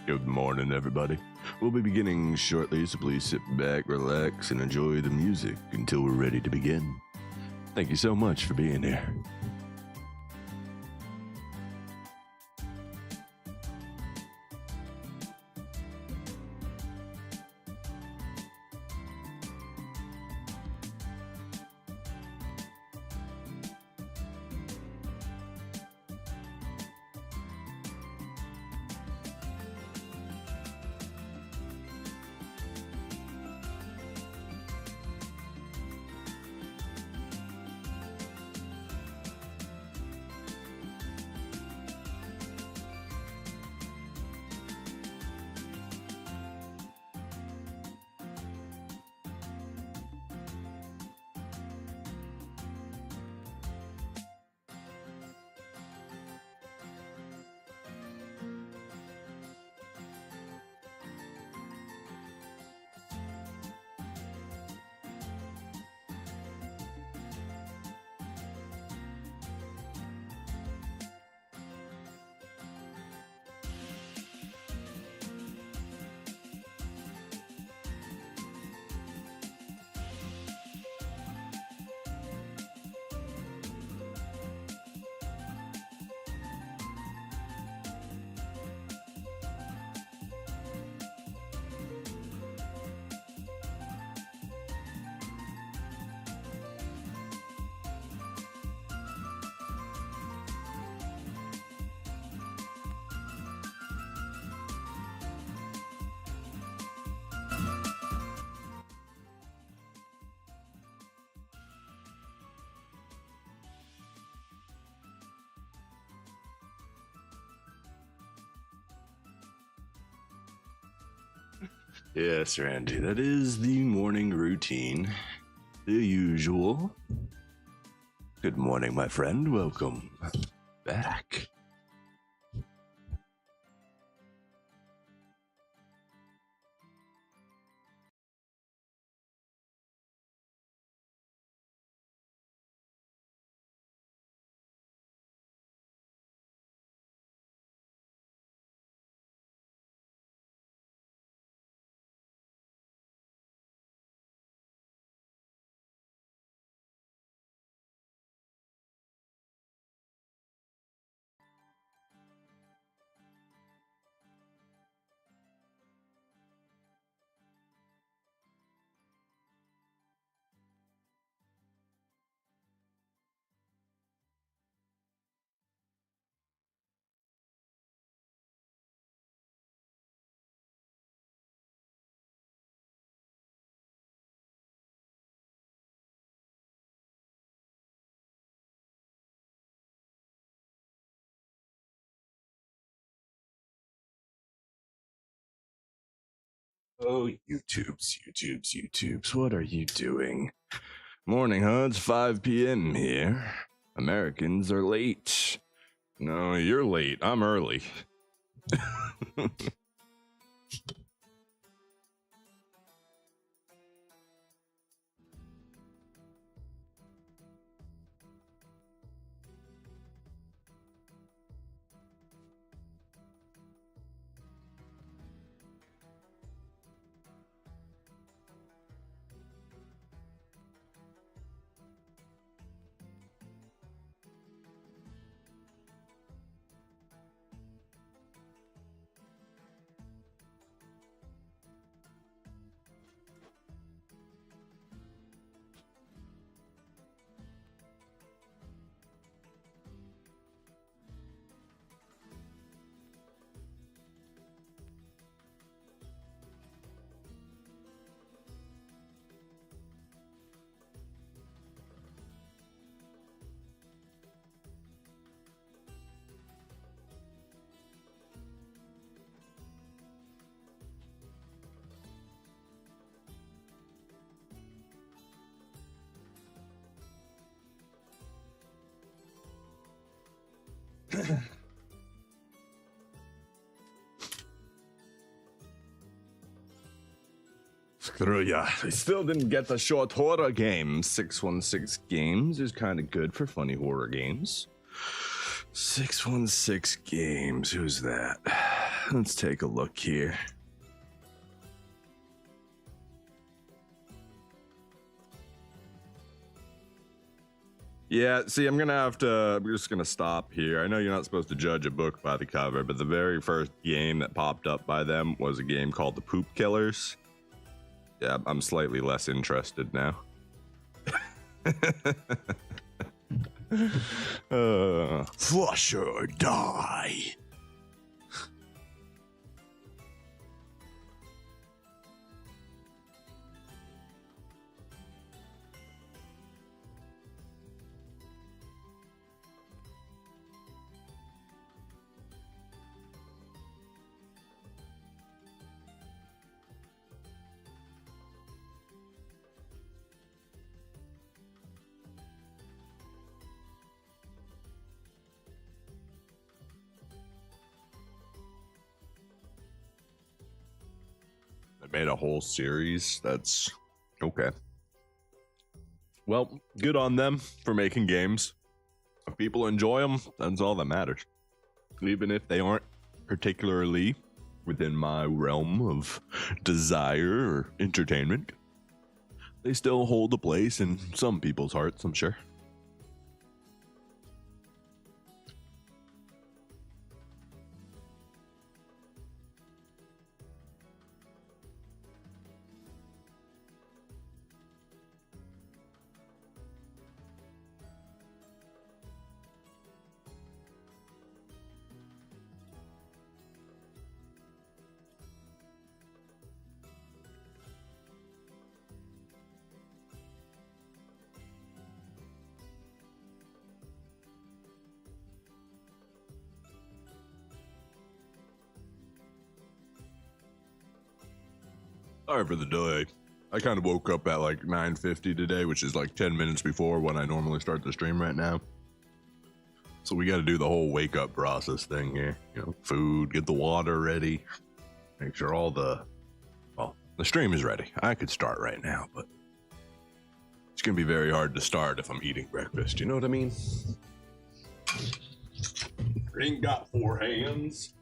Good morning, everybody. We'll be beginning shortly, so please sit back, relax, and enjoy the music until we're ready to begin. Thank you so much for being here. Yes, Randy, that is the morning routine. The usual. Good morning, my friend. Welcome back. Oh, YouTubes, what are you doing? Morning, huh? It's 5 p.m. here. Americans are late. No, you're late. I'm early. Screw ya. I still didn't get the short horror game. 616 Games is kind of good for funny horror games. 616 Games, who's that? let's take a look here. Yeah, see, I'm just gonna stop here. I know you're not supposed to judge a book by the cover, but the very first game that popped up by them was a game called The Poop Killers. Yeah, I'm slightly less interested now. Flush or die. Made a whole series. That's okay. Well, good on them for making games. If people enjoy them, that's all that matters. Even if they aren't particularly within my realm of desire or entertainment, they still hold a place in some people's hearts, I'm sure. Sorry for the delay. I kind of woke up at like 9:50 today, which is like 10 minutes before when I normally start the stream right now. So we got to do the whole wake up process thing here. You know, food, get the water ready, make sure the stream is ready. I could start right now, but it's going to be very hard to start if I'm eating breakfast. You know what I mean? Ain't got 4 hands.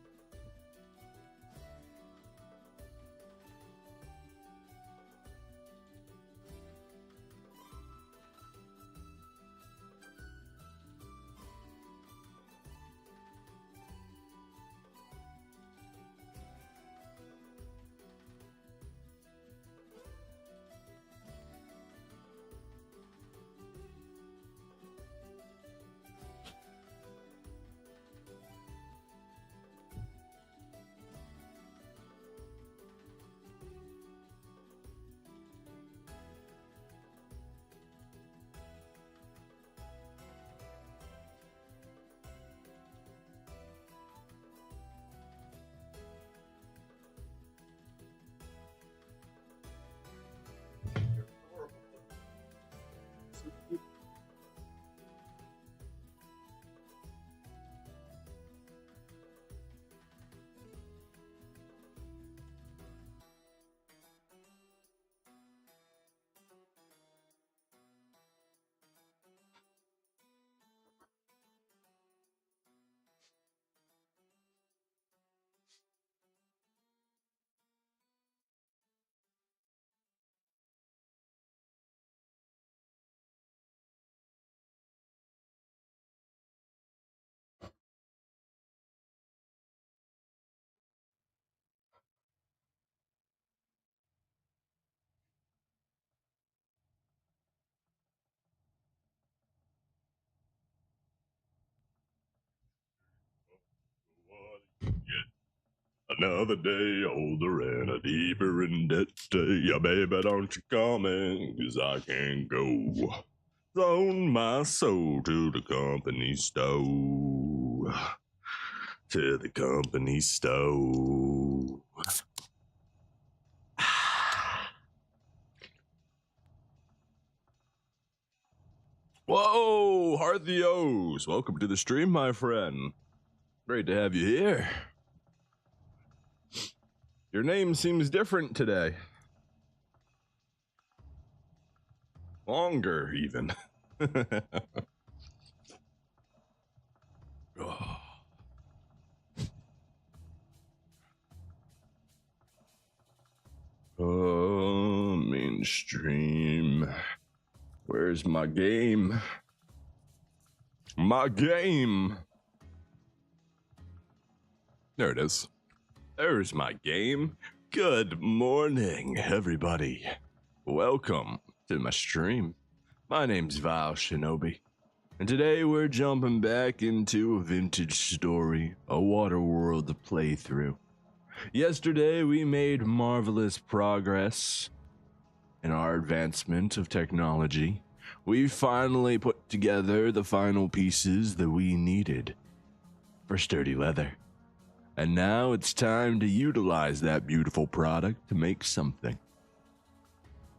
Another day older and a deeper in debt. Yeah, baby, don't you come in, 'cause I can't go. Loan my soul to the company store. To the company store. Whoa, Harthios, welcome to the stream, my friend. Great to have you here. Your name seems different today. Longer, even. Oh. Oh, mainstream. Where's my game? My game! There it is. There's my game. Good morning, everybody. Welcome to my stream. My name's Val Shinobi, and today we're jumping back into a vintage story, a WaterWorld playthrough. Yesterday we made marvelous progress in our advancement of technology. We finally put together the final pieces that we needed for sturdy leather. And now it's time to utilize that beautiful product to make something.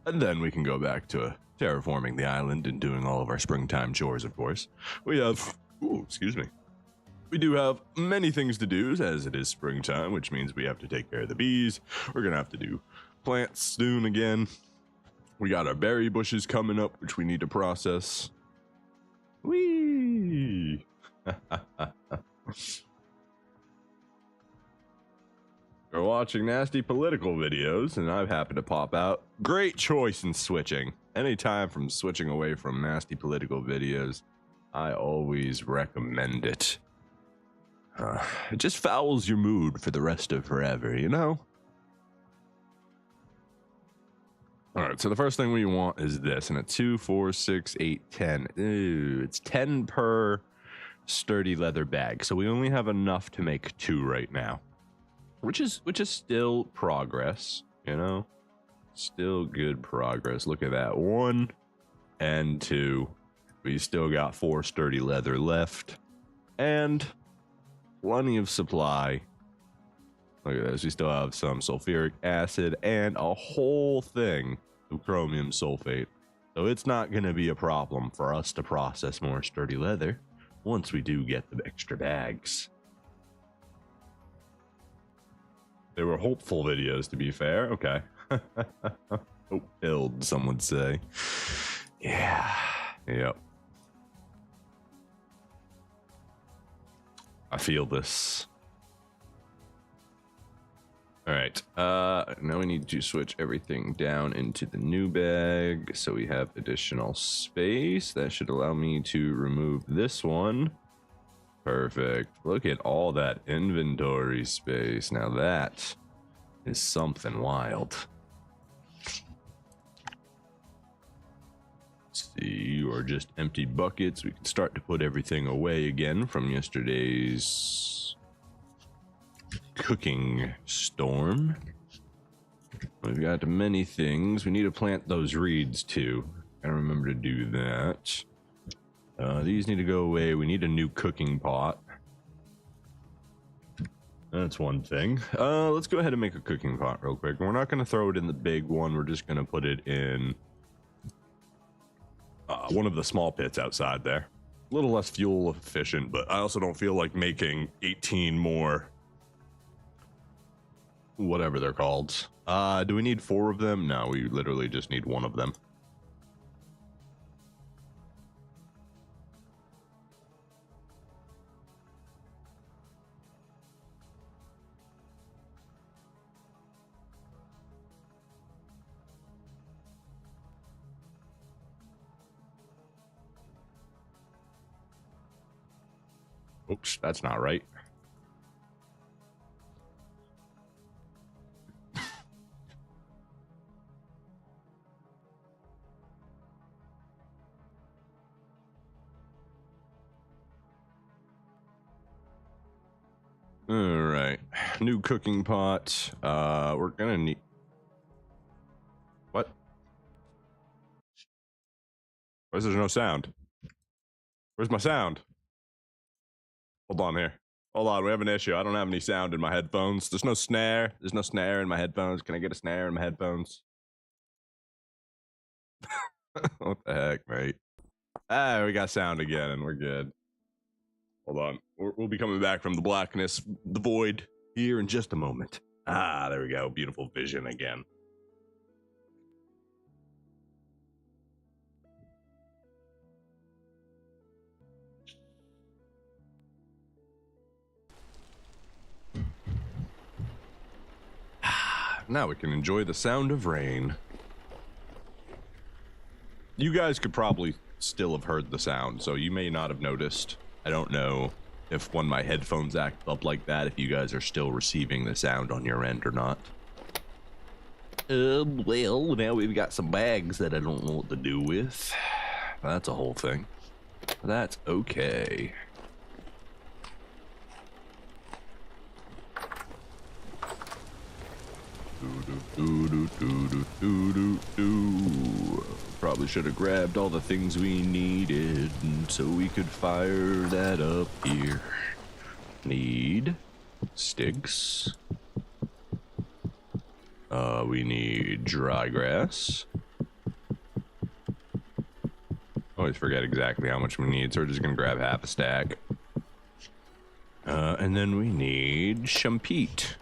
And then we can go back to terraforming the island and doing all of our springtime chores, of course. We have, we do have many things to do as it is springtime, which means we have to take care of the bees. We're gonna have to do plants soon again. We got our berry bushes coming up, which we need to process. Whee! We're watching nasty political videos, and I've happened to pop out. Great choice in switching. Anytime from switching away from nasty political videos, I always recommend it. It just fouls your mood for the rest of forever, you know? Alright, so the first thing we want is this, and it's 2, 4, 6, 8, 10. Ooh, it's 10 per sturdy leather bag, so we only have enough to make 2 right now. Which is still progress, you know? Still good progress. Look at that. 1 and 2. We still got 4 sturdy leather left. And plenty of supply. Look at this. We still have some sulfuric acid and a whole thing of chromium sulfate. So it's not going to be a problem for us to process more sturdy leather once we do get the extra bags. They were hopeful videos, to be fair. Okay. Hope-filled, some would say. Yeah. Yep. I feel this. All right. Now we need to switch everything down into the new bag, so we have additional space. That should allow me to remove this one. Perfect. Look at all that inventory space. Now that is something wild. See, or just empty buckets. We can start to put everything away again from yesterday's cooking storm. We've got many things. We need to plant those reeds too. Gotta remember to do that. These need to go away. We need a new cooking pot. That's one thing. Let's go ahead and make a cooking pot real quick. We're not going to throw it in the big one. We're just going to put it in one of the small pits outside there. A little less fuel efficient, but I also don't feel like making 18 more. Whatever they're called. Do we need 4 of them? No, we literally just need 1 of them. Oops, that's not right. All right, new cooking pot. We're gonna need. What? Why is there no sound? Where's my sound? Hold on here. Hold on, we have an issue. I don't have any sound in my headphones. There's no snare. There's no snare in my headphones. Can I get a snare in my headphones? What the heck, mate? Ah, we got sound again, and we're good. Hold on. We'll be coming back from the blackness, the void, here in just a moment. Ah, there we go. Beautiful vision again. Now we can enjoy the sound of rain. You guys could probably still have heard the sound, so you may not have noticed. I don't know if when my headphones act up like that, if you guys are still receiving the sound on your end or not. Well, now we've got some bags that I don't know what to do with. That's a whole thing. That's okay. Probably should have grabbed all the things we needed so we could fire that up here. Need sticks. We need dry grass. Always forget exactly how much we need, so we're just gonna grab half a stack. And then we need some peat.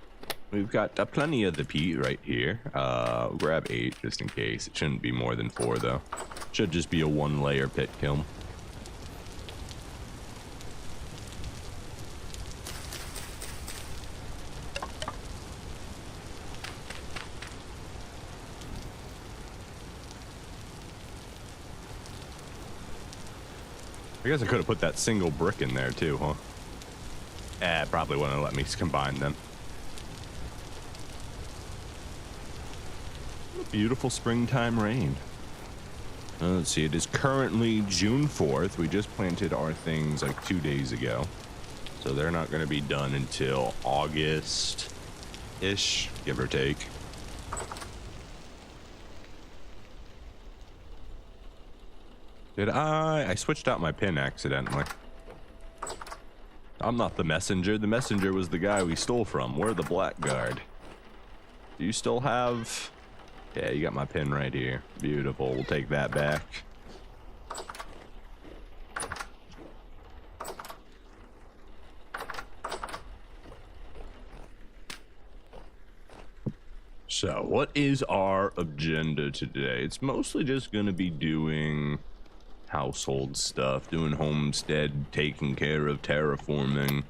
We've got plenty of the peat right here. We'll grab 8 just in case. It shouldn't be more than 4 though. Should just be a 1-layer pit kiln. I guess I could have put that single brick in there too, huh? It probably wouldn't have let me combine them. Beautiful springtime rain. Let's see, it is currently June 4th. We just planted our things like 2 days ago. So they're not going to be done until August-ish, give or take. Did I switched out my pin accidentally. I'm not the messenger. The messenger was the guy we stole from. We're the blackguard. Do you still have... Yeah, you got my pin right here. Beautiful. We'll take that back. So, what is our agenda today? It's mostly just going to be doing household stuff, doing homestead, taking care of terraforming.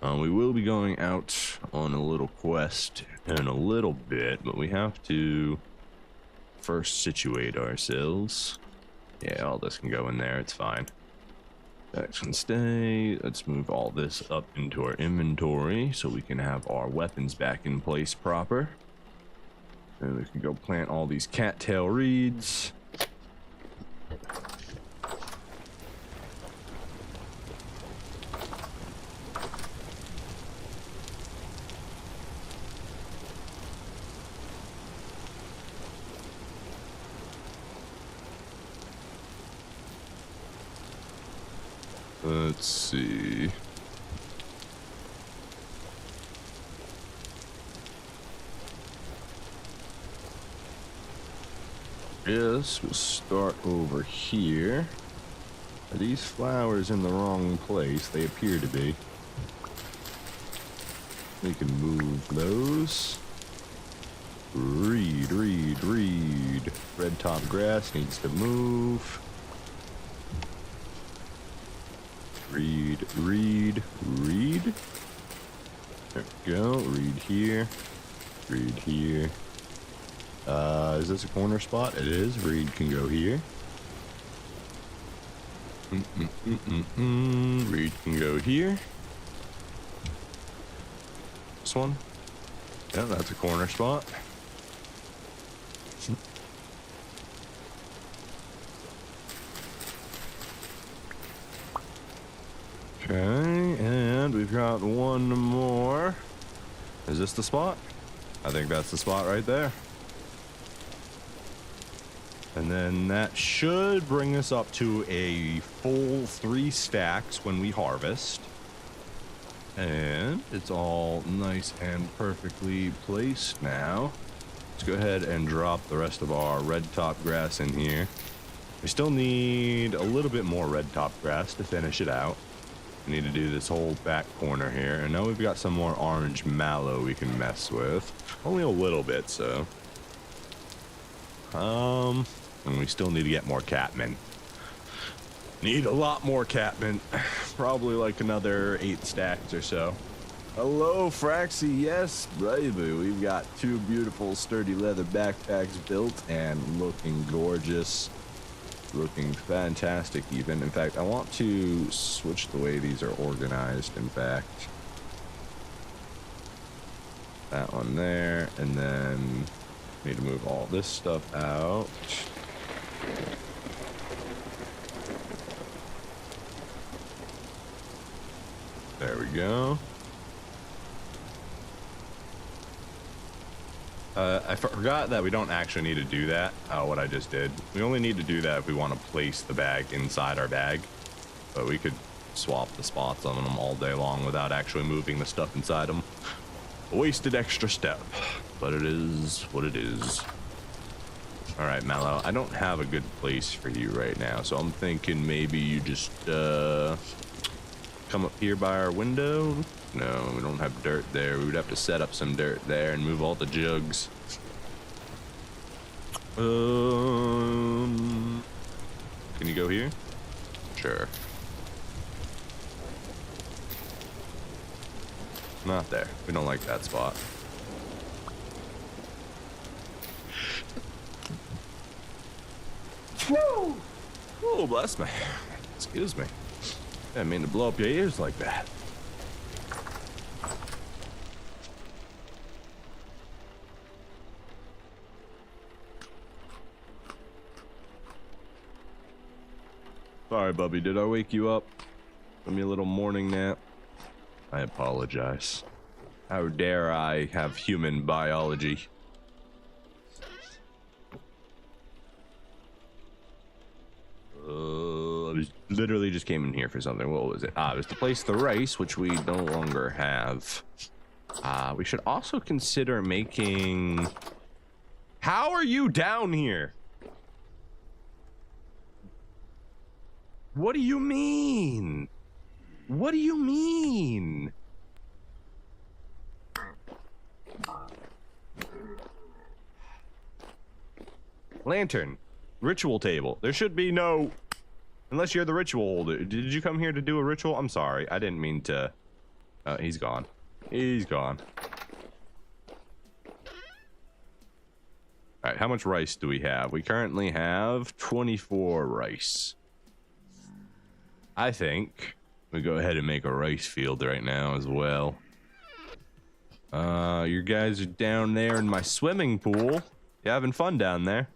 We will be going out on a little quest in a little bit, but we have to first situate ourselves. Yeah, all this can go in there, it's fine. That can stay. Let's move all this up into our inventory so we can have our weapons back in place proper. And we can go plant all these cattail reeds. Let's see. Yes, we'll start over here. Are these flowers in the wrong place? They appear to be. We can move those. Reed. Red top grass needs to move. Reed. There we go. Reed here. Is this a corner spot? It is. Reed can go here. Reed can go here. This one? Yeah, that's a corner spot. Okay, and we've got one more. Is this the spot? I think that's the spot right there. And then that should bring us up to a full 3 stacks when we harvest. And it's all nice and perfectly placed now. Let's go ahead and drop the rest of our red top grass in here. We still need a little bit more red top grass to finish it out. We need to do this whole back corner here. And now we've got some more orange mallow we can mess with. Only a little bit, so. And we still need to get more catmint. Need a lot more catmint. Probably like another 8 stacks or so. Hello, Fraxy. Yes, baby. We've got 2 beautiful, sturdy leather backpacks built and looking gorgeous. Looking fantastic, even. In fact, I want to switch the way these are organized, in fact. That one there, and then need to move all this stuff out. There we go. I forgot that we don't actually need to do that. What I just did. We only need to do that if we want to place the bag inside our bag. But we could swap the spots on them all day long without actually moving the stuff inside them. A wasted extra step, but it is what it is. All right, Mallow, I don't have a good place for you right now, so I'm thinking maybe you just come up here by our window. No, we don't have dirt there. We would have to set up some dirt there and move all the jugs. Can you go here? Sure. Not there. We don't like that spot. Woo! Oh, bless me. Excuse me. I didn't mean to blow up your ears like that. Sorry, Bubby. Did I wake you up? Give me a little morning nap. I apologize. How dare I have human biology? I literally just came in here for something. What was it? It was to place the rice, which we no longer have. We should also consider making... How are you down here? What do you mean? What do you mean? Lantern. Ritual table. There should be no... Unless you're the ritual holder. Did you come here to do a ritual? I'm sorry. I didn't mean to... he's gone. He's gone. Alright, how much rice do we have? We currently have 24 rice. I think we go ahead and make a rice field right now as well. You guys are down there in my swimming pool. You having fun down there?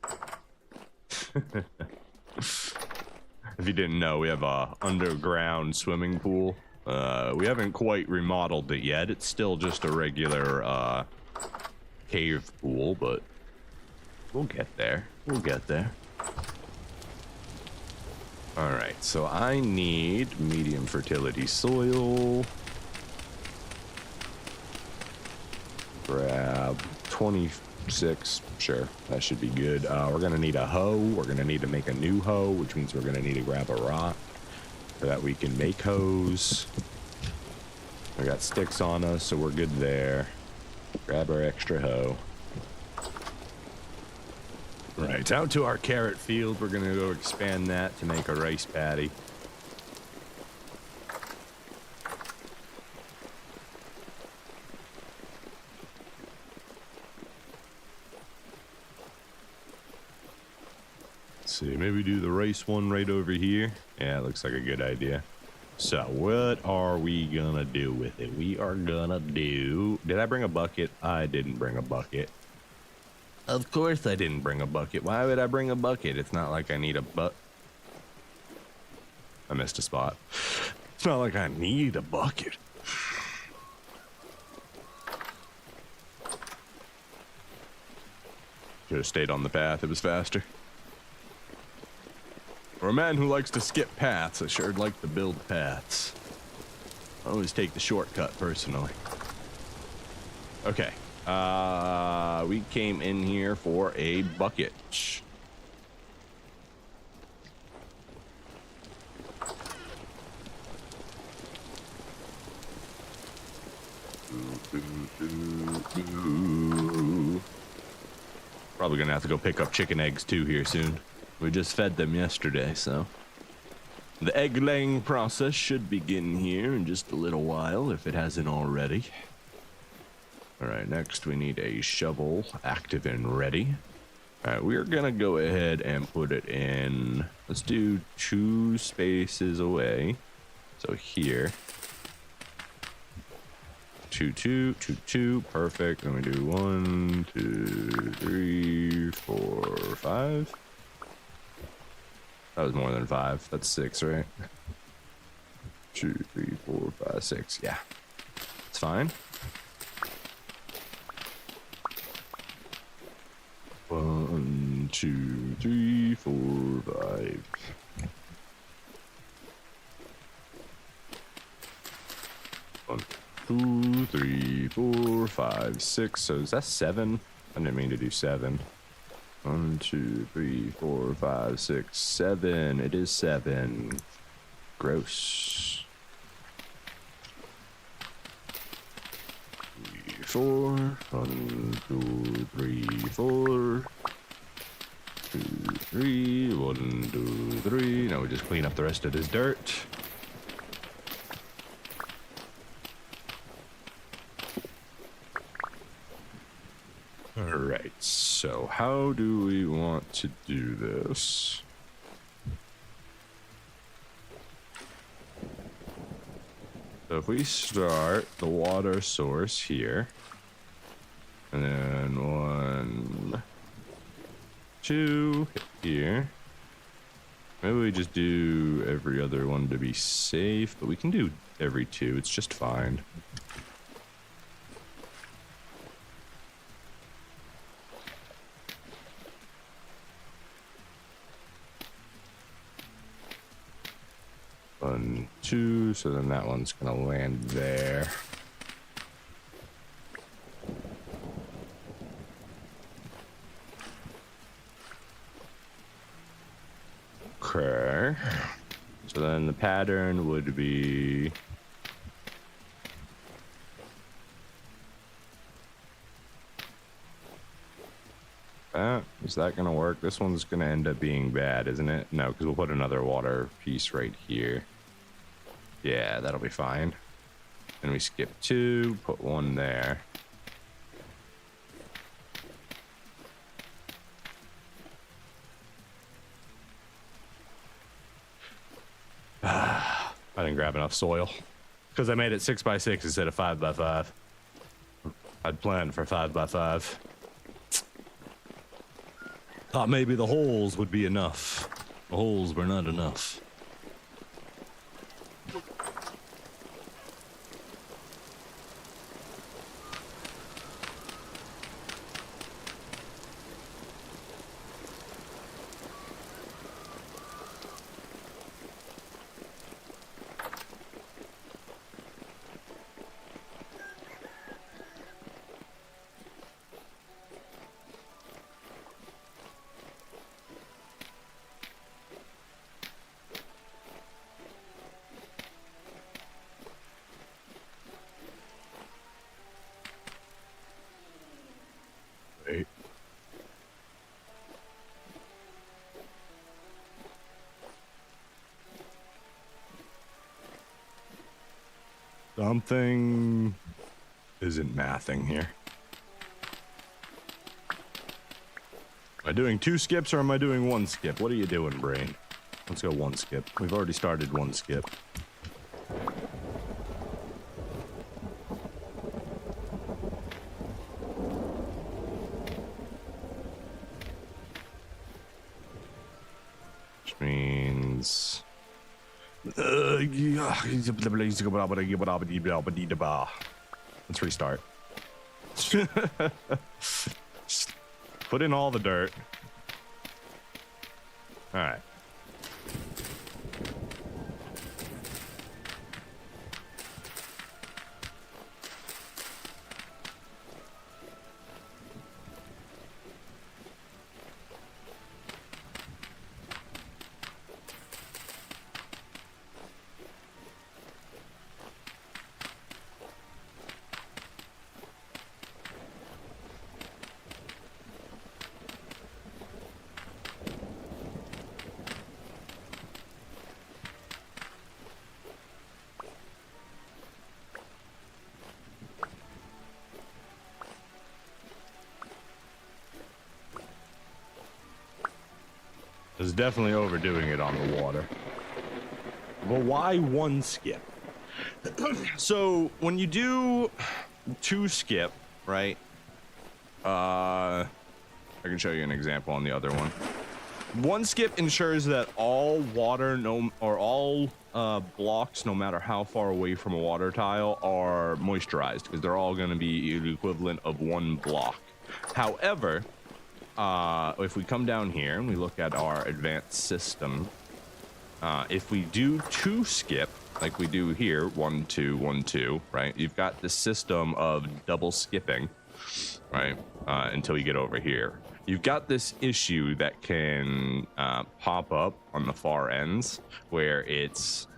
If you didn't know, we have a underground swimming pool. We haven't quite remodeled it yet. It's still just a regular cave pool, but we'll get there. We'll get there. All right, so I need medium fertility soil. Grab 26, sure, that should be good. We're gonna need a hoe. We're gonna need to make a new hoe, which means we're gonna need to grab a rock so that we can make hoes. We got sticks on us, so we're good there. Grab our extra hoe. Right, out to our carrot field. We're gonna go expand that to make a rice patty. Let's see, maybe do the rice one right over here. Yeah, it looks like a good idea. So what are we gonna do with it? We are gonna do... Did I bring a bucket? I didn't bring a bucket. Of course I didn't bring a bucket. Why would I bring a bucket? It's not like I need a I missed a spot. It's not like I need a bucket. Should have stayed on the path. It was faster. For a man who likes to skip paths, I sure like to build paths. I always take the shortcut, personally. Okay. We came in here for a bucket. Probably gonna have to go pick up chicken eggs too here soon. We just fed them yesterday, so. The egg laying process should begin here in just a little while, if it hasn't already. All right, next we need a shovel, active and ready. All right, we're gonna go ahead and put it in. Let's do 2 spaces away. So here. 2, 2, 2, 2, perfect. Then we do 1, 2, 3, 4, 5. That was more than 5. That's 6, right? 2, 3, 4, 5, 6. Yeah, it's fine. 1, 2, 3, 4, 5. 1, 2, 3, 4, 5, 6. So is that 7? I didn't mean to do 7. 1, 2, 3, 4, 5, 6, 7. It is 7. Gross. 3, 4. 1, 2, 3, 4. 2, 3. 1, 2, 3. Now we just clean up the rest of this dirt. Alright, so how do we want to do this? So if we start the water source here, and then 1, 2 here. Maybe we just do every other one to be safe, but we can do every 2, it's just fine. One, 2, so then that one's gonna land there. Okay. So then the pattern would be is that gonna work? This one's gonna end up being bad, isn't it? No, because we'll put another water piece right here. Yeah, that'll be fine. Then we skip 2, put 1 there. I didn't grab enough soil because I made it 6 by 6 instead of 5 by 5. I'd planned for 5 by 5. Thought maybe the holes would be enough. The holes were not enough. Something isn't mathing here. Am I doing 2 skips or am I doing 1 skip? What are you doing, brain? Let's go 1 skip. We've already started 1 skip. Which means... Let's restart. Put in all the dirt. All right. was definitely overdoing it on the water. But why one skip? So when you do 2 skip, right? I can show you an example on the other one. 1 skip ensures that all water, all blocks, no matter how far away from a water tile, are moisturized because they're all going to be the equivalent of 1 block. However, if we come down here and we look at our advanced system, if we do 2 skip, like we do here, 1, 2, 1, 2, right? You've got this system of double skipping, right? Until you get over here. You've got this issue that can pop up on the far ends where it's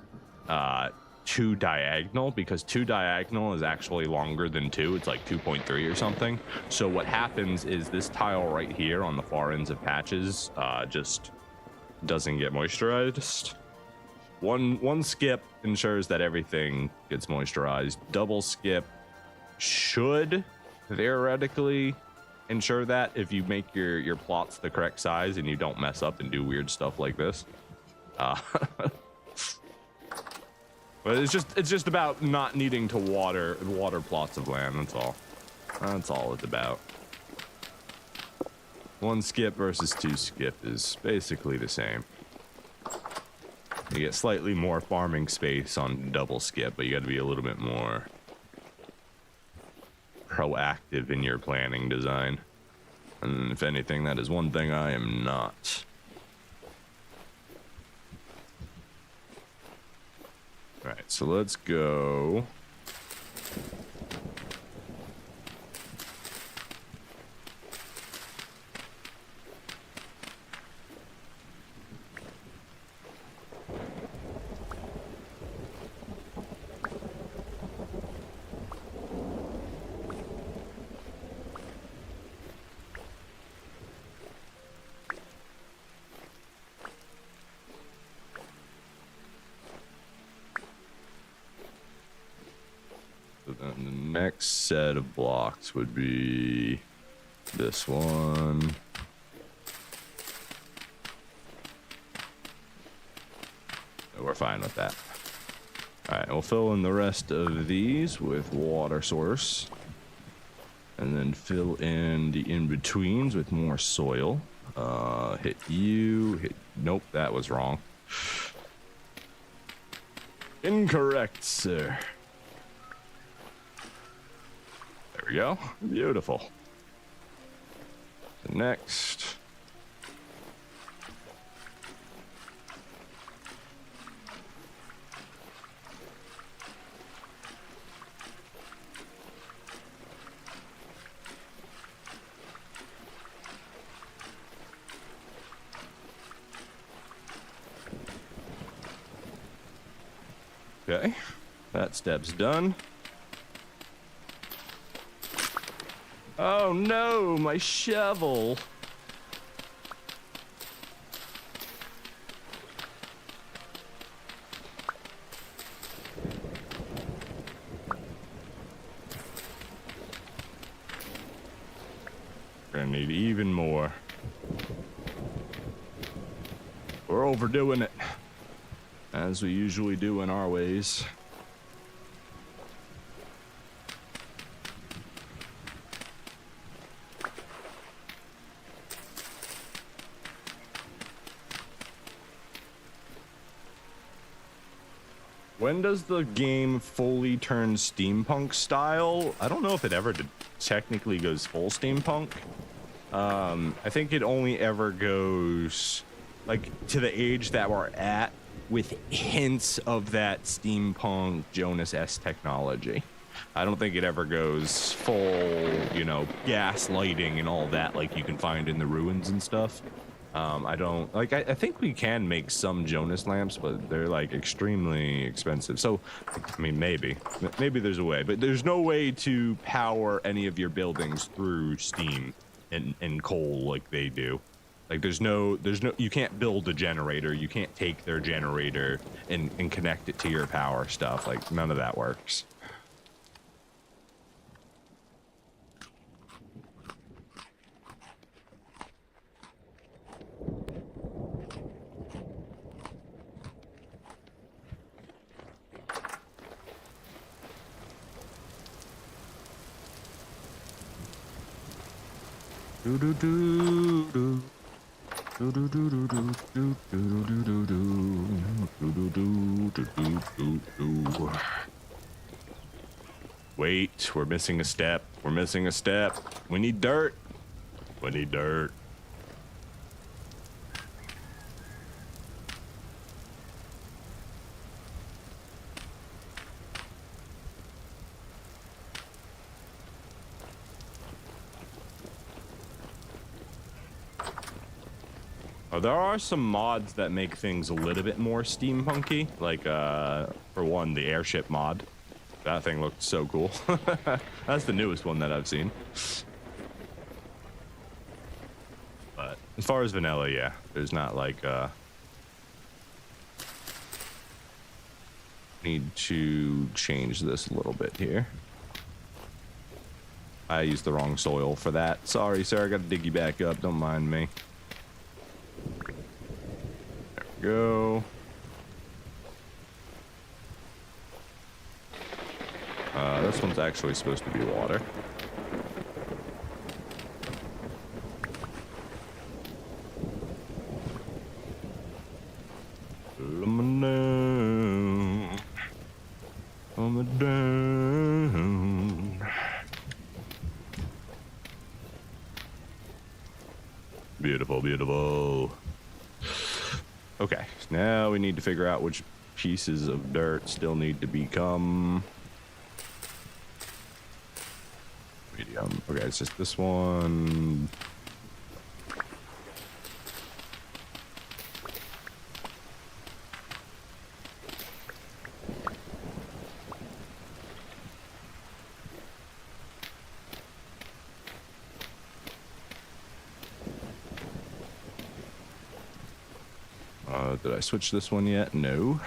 2 diagonal, because 2 diagonal is actually longer than 2. It's like 2.3 or something. So what happens is this tile right here on the far ends of patches just doesn't get moisturized. One skip ensures that everything gets moisturized. Double skip should theoretically ensure that if you make your plots the correct size and you don't mess up and do weird stuff like this. But it's just about not needing to water plots of land. That's all it's about. 1 skip versus 2 skip is basically the same. You get slightly more farming space on double skip, but you got to be a little bit more proactive in your planning design. And if anything, that is one thing I am not. All right, so let's go. And the next set of blocks would be this one. We're fine with that. All right, we'll fill in the rest of these with water source. And then fill in the in-betweens with more soil. Hit you, nope, that was wrong. Incorrect, sir. There we go. Beautiful. Next. Okay, that step's done. Oh no, my shovel. Gonna need even more. We're overdoing it, as we usually do in our ways. When does the game fully turn steampunk style? I don't know if it ever technically goes full steampunk. I think it only ever goes like to the age that we're at with hints of that steampunk Jonas-esque technology. I don't think it ever goes full, you know, gas lighting and all that like you can find in the ruins and stuff. I don't like, I think we can make some Jonas lamps, but they're like extremely expensive. So, I mean, maybe there's a way, but there's no way to power any of your buildings through steam and coal like they do. Like there's no, you can't build a generator. You can't take their generator and connect it to your power stuff. Like none of that works. Wait, we're missing a step. We're missing a step. We need dirt. We need dirt. Oh, there are some mods that make things a little bit more steampunky, like for one, the airship mod. That thing looked so cool. That's the newest one that I've seen. But as far as vanilla, yeah, there's not like need to change this a little bit here. I used the wrong soil for that. Sorry, sir, I gotta dig you back up. Don't mind me. There we go. This one's actually supposed to be water. Beautiful, beautiful. Okay, now we need to figure out which pieces of dirt still need to become medium. Okay, it's just this one. Did I switch this one yet? No.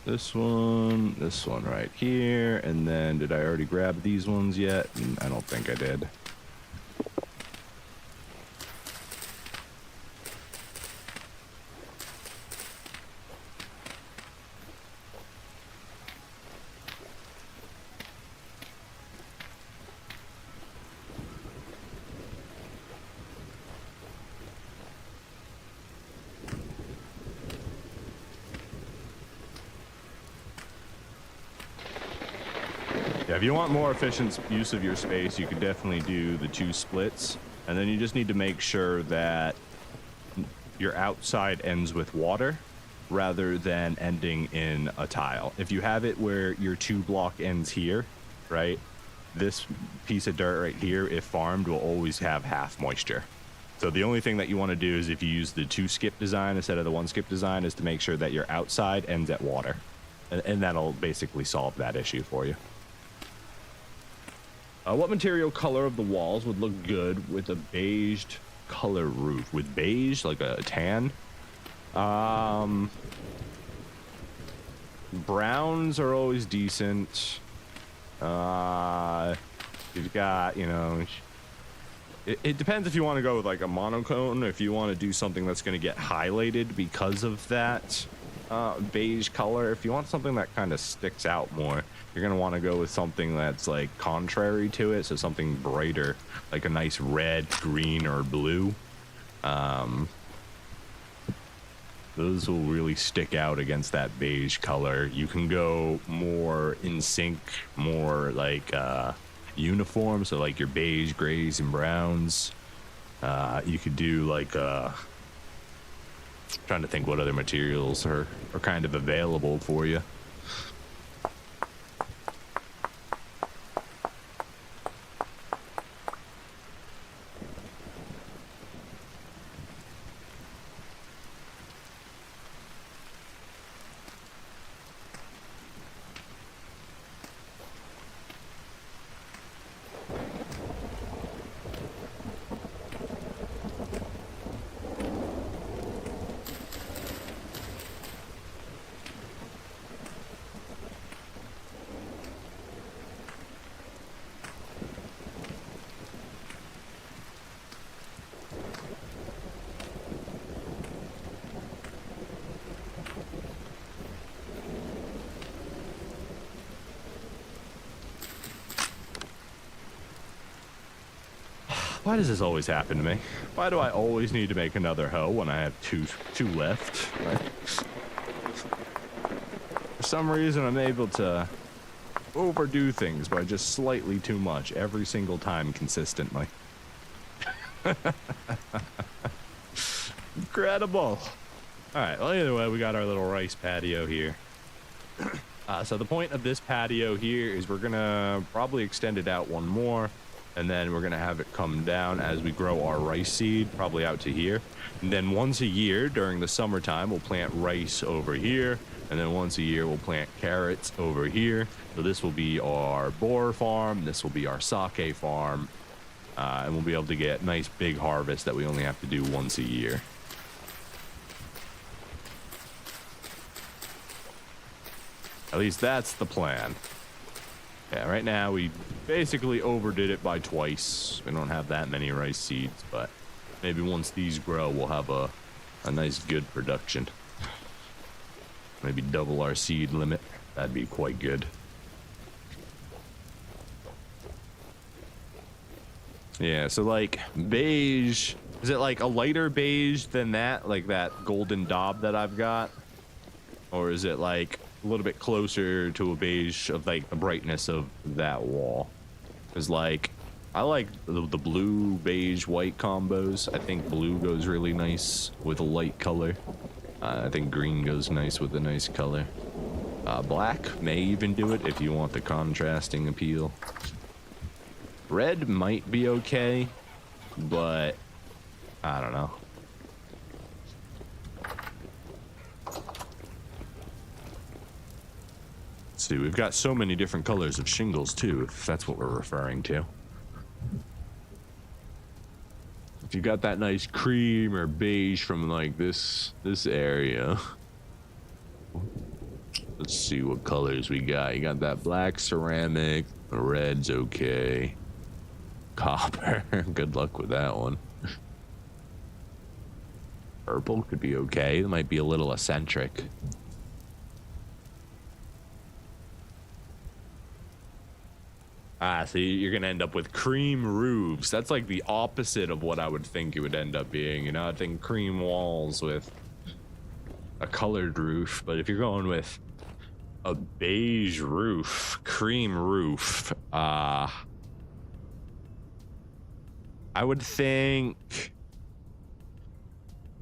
This one right here, and then did I already grab these ones yet? I don't think I did. If you want more efficient use of your space, you could definitely do the 2 splits, and then you just need to make sure that your outside ends with water rather than ending in a tile. If you have it where your 2 block ends here, right, this piece of dirt right here, if farmed, will always have half moisture. So the only thing that you want to do is, if you use the 2 skip design instead of the 1 skip design, is to make sure that your outside ends at water, and that'll basically solve that issue for you. What material color of the walls would look good with a beige color roof? With beige, like a tan? Browns are always decent. You've got, you know, it depends if you want to go with like a monochrome, or if you want to do something that's going to get highlighted because of that beige color. If you want something that kind of sticks out more, you're going to want to go with something that's like contrary to it, so something brighter, like a nice red, green, or blue. Those will really stick out against that beige color. You can go more in sync, more like uniform, so like your beige, grays, and browns. You could do like trying to think what other materials are kind of available for you. Why does this always happen to me? Why do I always need to make another hoe when I have two left? For some reason, I'm able to overdo things by just slightly too much every single time consistently. Incredible. All right, well, either way, we got our little rice patio here. So the point of this patio here is we're gonna probably extend it out one more, and then we're gonna have it come down as we grow our rice seed, probably out to here. And then once a year during the summertime, we'll plant rice over here, and then once a year we'll plant carrots over here. So this will be our boar farm, this will be our sake farm, and we'll be able to get nice big harvest that we only have to do once a year. At least that's the plan. Yeah, right now we basically overdid it by twice. We don't have that many rice seeds, but maybe once these grow, we'll have a nice good production. Maybe double our seed limit. That'd be quite good. Yeah, so like beige, is it like a lighter beige than that? Like that golden daub that I've got? Or is it like a little bit closer to a beige of like the brightness of that wall? Because like I like the blue beige white combos. I think blue goes really nice with a light color. I think green goes nice with a nice color. Black may even do it if you want the contrasting appeal. Red might be okay, but I don't know. See, we've got so many different colors of shingles too, if that's what we're referring to. If you got that nice cream or beige from like this area. Let's see what colors we got. You got that black ceramic, red's okay. Copper, good luck with that one. Purple could be okay. It might be a little eccentric. So you're gonna end up with cream roofs. That's like the opposite of what I would think it would end up being. You know, I think cream walls with a colored roof. But if you're going with a beige roof, cream roof, I would think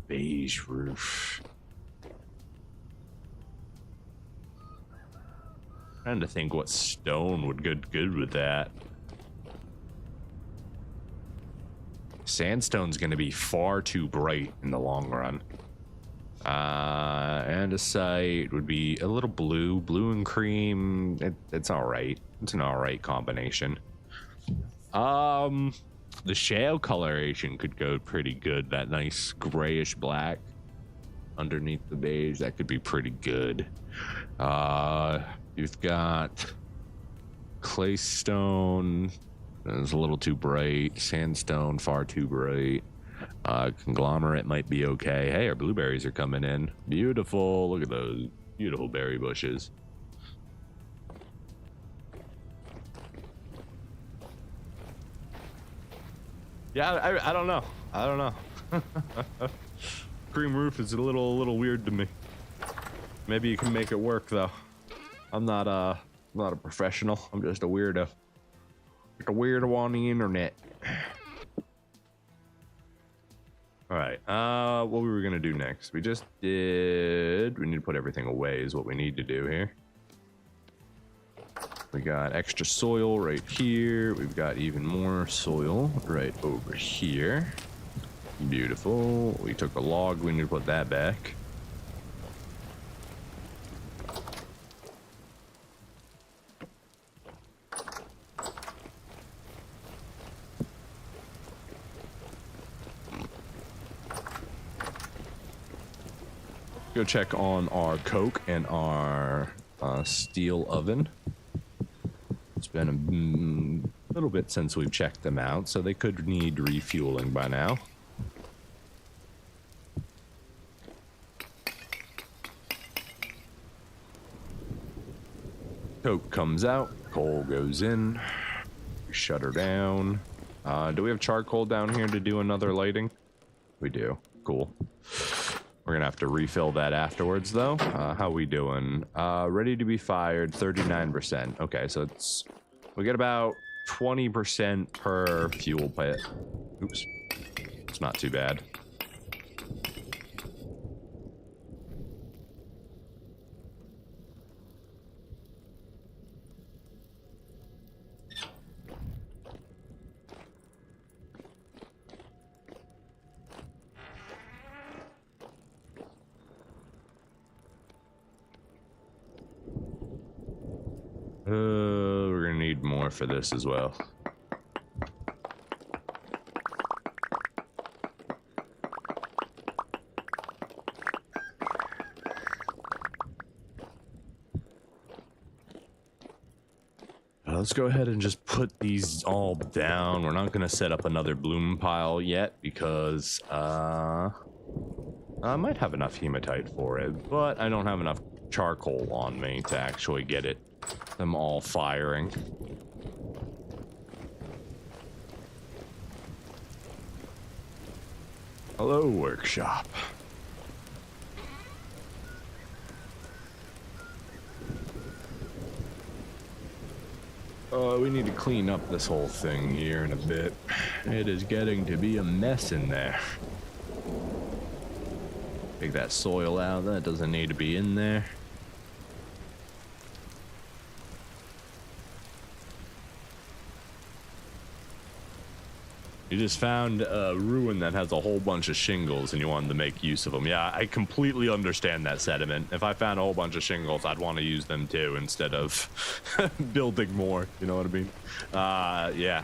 beige roof. Trying to think what stone would go good with that. Sandstone's going to be far too bright in the long run. Andesite would be a little blue and cream. It's all right. It's an all right combination. The shale coloration could go pretty good. That nice grayish black underneath the beige, that could be pretty good. You've got claystone, it's a little too bright. Sandstone, far too bright. Conglomerate might be okay. Hey, our blueberries are coming in. Beautiful. Look at those beautiful berry bushes. Yeah, I don't know. I don't know. Cream roof is a little weird to me. Maybe you can make it work though. I'm not a professional. I'm just a weirdo. Like a weirdo on the internet. All right. What we were gonna do next? We just did. We need to put everything away. Is what we need to do here. We got extra soil right here. We've got even more soil right over here. Beautiful. We took a log. We need to put that back. Go check on our coke and our steel oven. It's been a little bit since we've checked them out, so they could need refueling by now. Coke comes out, coal goes in, we shut her down. Do we have charcoal down here to do another lighting? We do. Cool. We're gonna have to refill that afterwards, though. How we doing? Ready to be fired, 39%. Okay, so we get about 20% per fuel pit. Oops. It's not too bad. We're gonna need more for this as well. Let's go ahead and just put these all down. We're not gonna set up another bloom pile yet because I might have enough hematite for it, but I don't have enough charcoal on me to actually get them all firing. Hello, workshop. We need to clean up this whole thing here in a bit. It is getting to be a mess in there. Take that soil out. That doesn't need to be in there. You just found a ruin that has a whole bunch of shingles and you wanted to make use of them. Yeah, I completely understand that sentiment. If I found a whole bunch of shingles, I'd want to use them too instead of building more. You know what I mean? Yeah.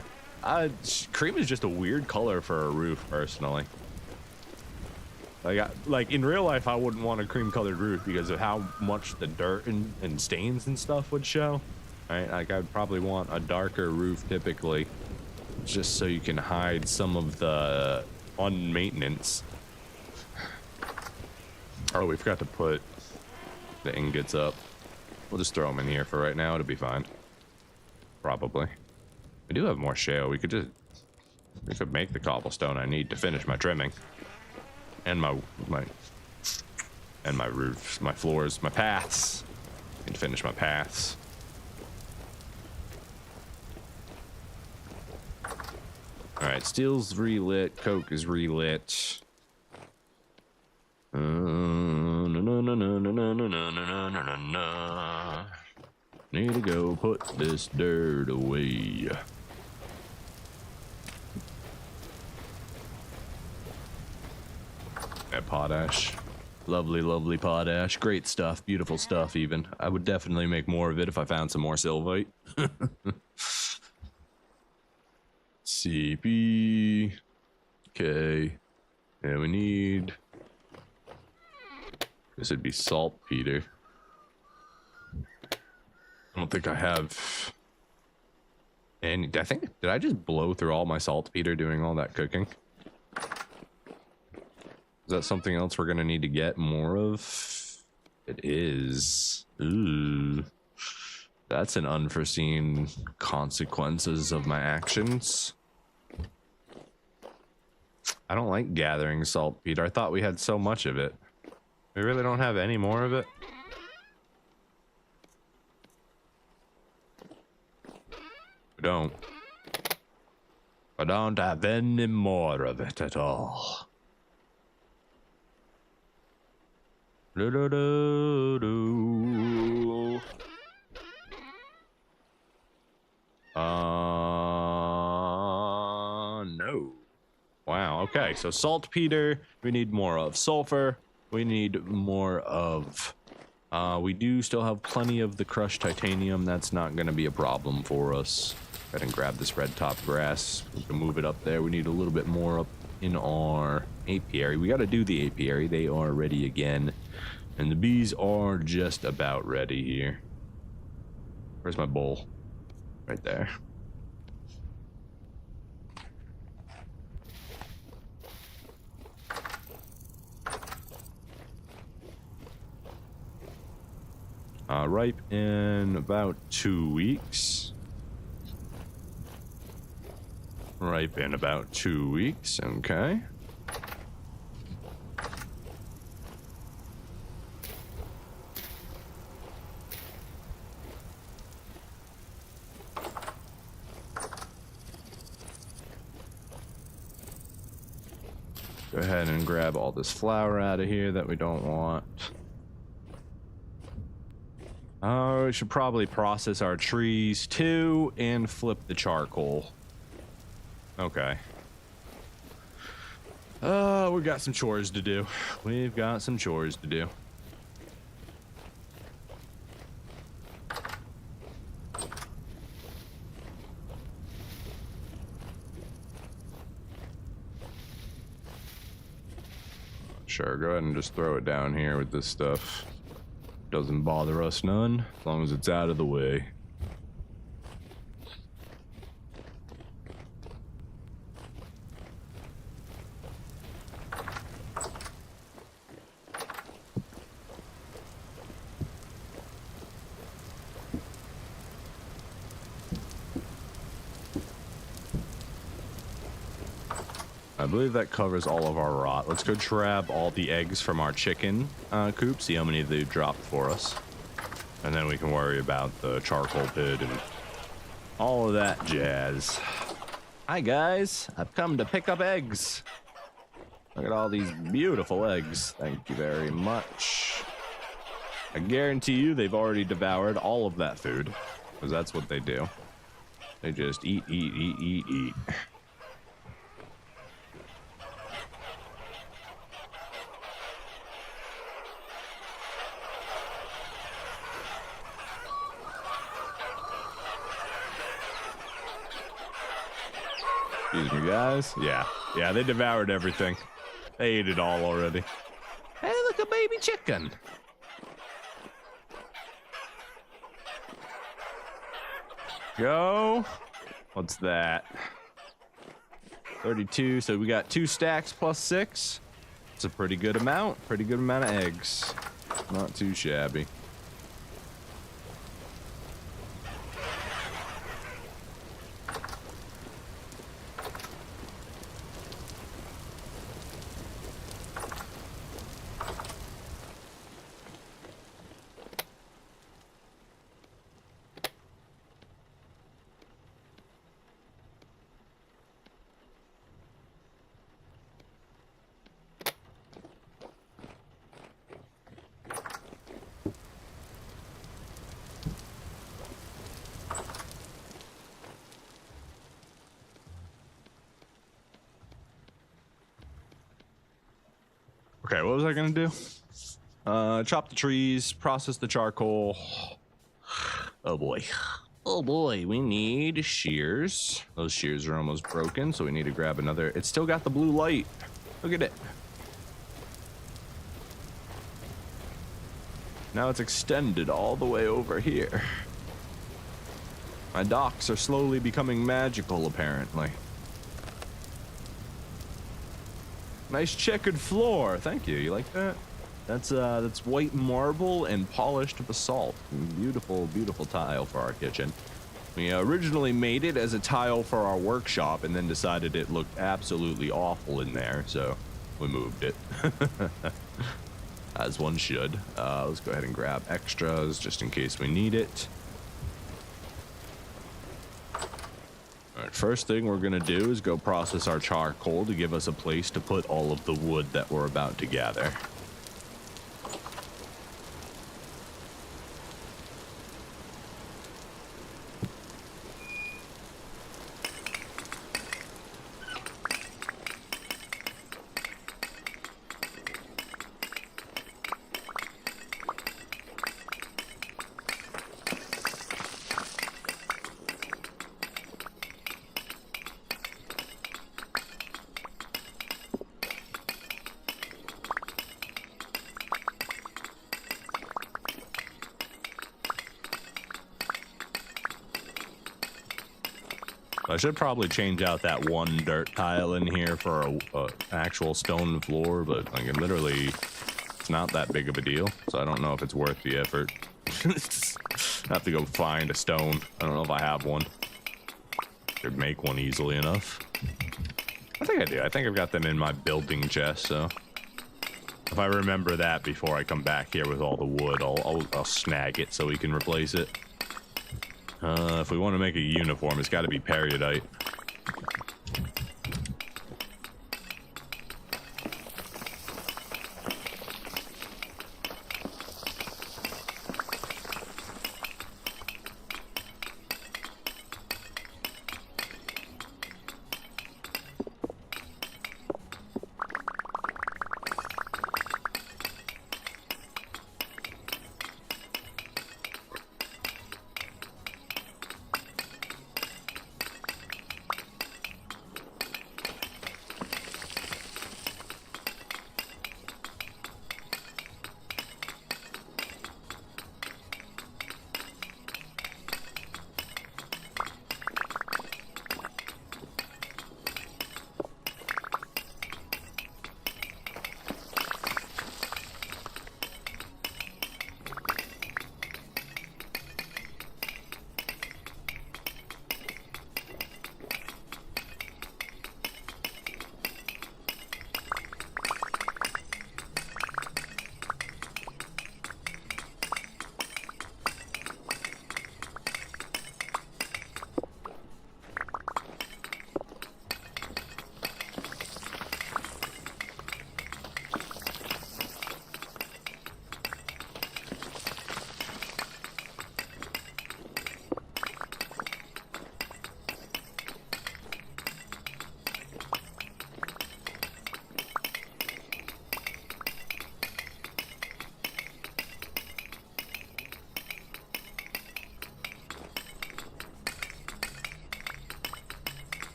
Cream is just a weird color for a roof, personally. Like in real life, I wouldn't want a cream colored roof because of how much the dirt and stains and stuff would show. Right? Like I'd probably want a darker roof typically, just so you can hide some of the unmaintenance. Oh, we forgot to put the ingots up. We'll just throw them in here for right now. It'll be fine. Probably. We do have more shale. We could make the cobblestone I need to finish my trimming. And my roofs, my floors, my paths. I need to finish my paths. All right, steel's relit, coke is relit. Need to go put this dirt away. That potash. Lovely, lovely potash. Great stuff, beautiful stuff even. I would definitely make more of it if I found some more sylvite. CP. Okay. And we need... This would be saltpeter. I don't think I have... any... I think... Did I just blow through all my saltpeter doing all that cooking? Is that something else we're gonna need to get more of? It is. Ooh. That's an unforeseen consequences of my actions. I don't like gathering saltpeter. I thought we had so much of it. We really don't have any more of it? We don't. I don't have any more of it at all. Do, do, do, do. No. Wow, okay, so saltpeter, we need more of. Sulfur, we need more of. We do still have plenty of the crushed titanium. That's not going to be a problem for us. Go ahead and grab this red top grass. We can move it up there. We need a little bit more up in our apiary. We got to do the apiary. They are ready again. And the bees are just about ready here. Where's my bowl? Right there. Ripe in about 2 weeks. Ripe in about 2 weeks. Okay. Go ahead and grab all this flour out of here that we don't want. We should probably process our trees too and flip the charcoal. Okay. We've got some chores to do. We've got some chores to do. Sure, go ahead and just throw it down here with this stuff. Doesn't bother us none, as long as it's out of the way. I believe that covers all of our rot. Let's go grab all the eggs from our chicken coop, see how many they dropped for us. And then we can worry about the charcoal pit and all of that jazz. Hi guys, I've come to pick up eggs. Look at all these beautiful eggs. Thank you very much. I guarantee you they've already devoured all of that food, because that's what they do. They just eat, eat, eat, eat, eat. Excuse me, guys. Yeah, they devoured everything. They ate it all already. Hey, look, a baby chicken. Go. What's that? 32, so we got 2 stacks plus 6. It's a pretty good amount. Pretty good amount of eggs. Not too shabby. Okay, what was I gonna do? Chop the trees, process the charcoal. Oh boy. Oh boy, we need shears. Those shears are almost broken, so we need to grab another. It's still got the blue light. Look at it. Now it's extended all the way over here. My docks are slowly becoming magical, apparently. Nice checkered floor. Thank you. You like that? That's white marble and polished basalt. Beautiful, beautiful tile for our kitchen. We originally made it as a tile for our workshop and then decided it looked absolutely awful in there, so we moved it. As one should. Let's go ahead and grab extras just in case we need it. Alright, first thing we're gonna do is go process our charcoal to give us a place to put all of the wood that we're about to gather. I should probably change out that one dirt tile in here for a actual stone floor, but like literally, it's not that big of a deal, so I don't know if it's worth the effort. I have to go find a stone. I don't know if I have one. Should make one easily enough. I think I do. I think I've got them in my building chest, so if I remember that before I come back here with all the wood, I'll snag it so we can replace it. If we want to make a uniform, it's got to be periodite.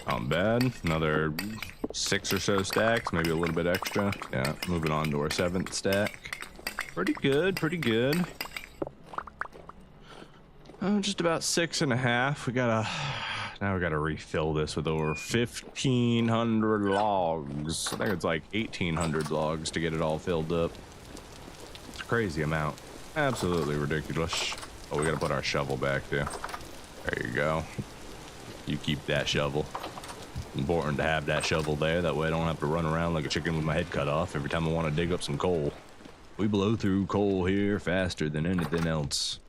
Not bad. Another 6 or so stacks, maybe a little bit extra. Yeah, moving on to our 7th stack. Pretty good, pretty good. Just about 6.5. Now we gotta refill this with over 1,500 logs. I think it's like 1,800 logs to get it all filled up. It's a crazy amount. Absolutely ridiculous. Oh, we gotta put our shovel back there. There you go. You keep that shovel. Important to have that shovel there. That way I don't have to run around like a chicken with my head cut off every time I want to dig up some coal. We blow through coal here faster than anything else.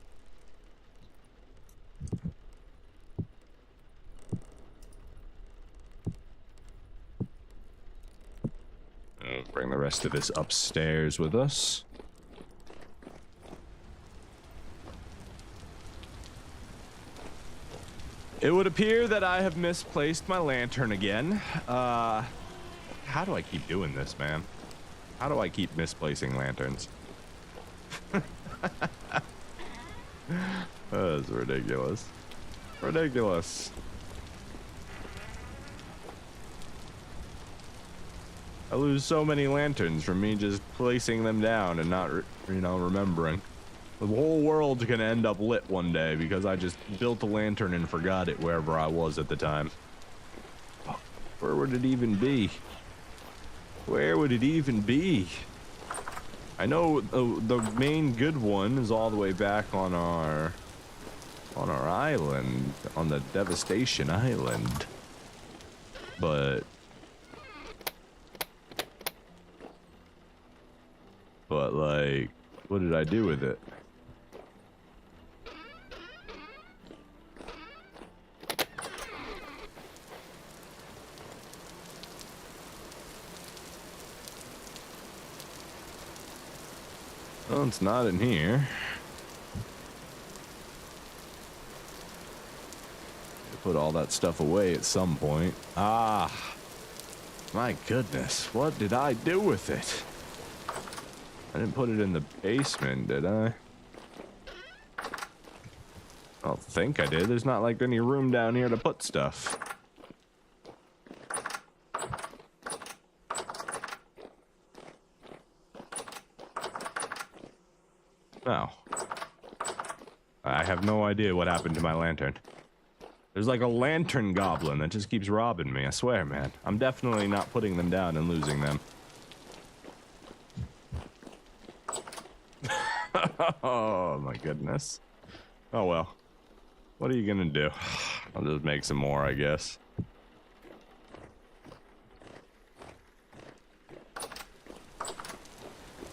Bring the rest of this upstairs with us. It would appear that I have misplaced my lantern again. How do I keep doing this, man? How do I keep misplacing lanterns? That's ridiculous. Ridiculous. I lose so many lanterns from me just placing them down and not, remembering. The whole world's gonna end up lit one day because I just built a lantern and forgot it wherever I was at the time. Where would it even be? Where would it even be? I know the main good one is all the way back on our island, on the Devastation Island. But like, what did I do with it? Well, it's not in here. Put all that stuff away at some point. Ah, my goodness, what did I do with it? I didn't put it in the basement, did I? I don't think I did. There's not like any room down here to put stuff. No. I have no idea what happened to my lantern. There's like a lantern goblin that just keeps robbing me. I swear, man. I'm definitely not putting them down and losing them. Oh my goodness. Oh well. What are you gonna do? I'll just make some more, I guess.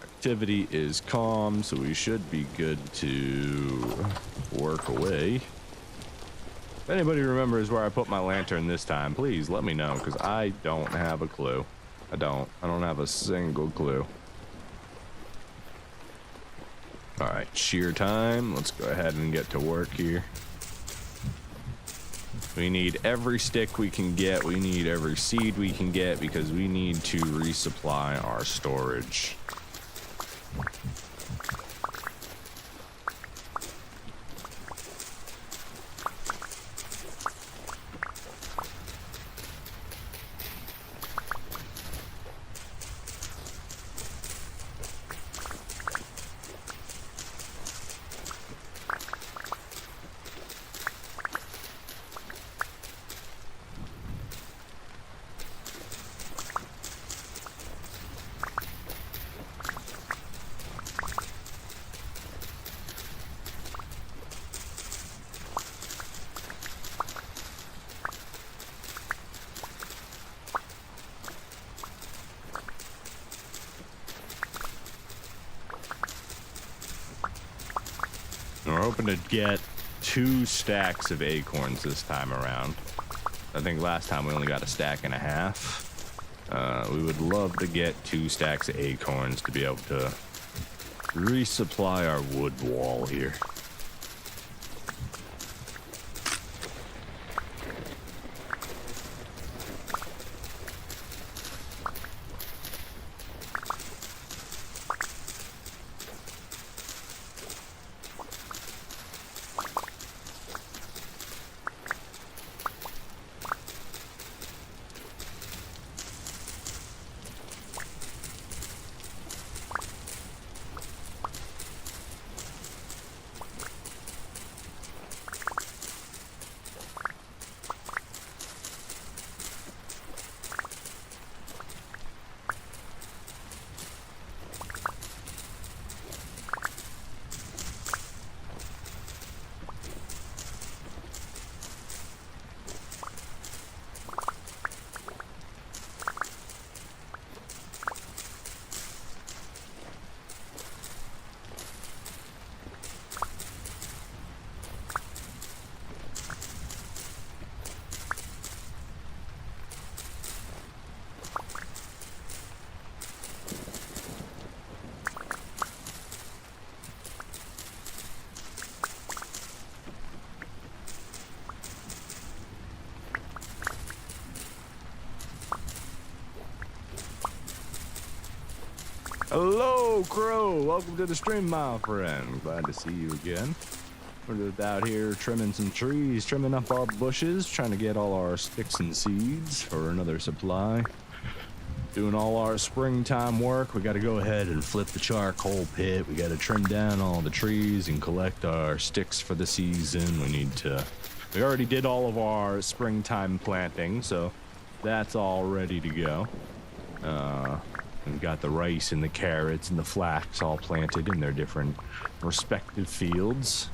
Activity is calm, so we should be good to work away. If anybody remembers where I put my lantern this time, please let me know, because I don't have a clue. I don't have a single clue. Alright, shear time. Let's go ahead and get to work here. We need every stick we can get. We need every seed we can get, because we need to resupply our storage. We're hoping to get 2 stacks of acorns this time around. I think last time we only got 1.5 stacks. We would love to get 2 stacks of acorns to be able to resupply our wood wall here. Hello, Crow. Welcome to the stream, my friend. Glad to see you again. We're just out here trimming some trees, trimming up our bushes, trying to get all our sticks and seeds for another supply. Doing all our springtime work. We got to go ahead and flip the charcoal pit. We got to trim down all the trees and collect our sticks for the season. We already did all of our springtime planting, so that's all ready to go. We've got the rice and the carrots and the flax all planted in their different respective fields.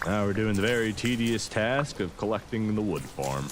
Now we're doing the very tedious task of collecting the wood farm.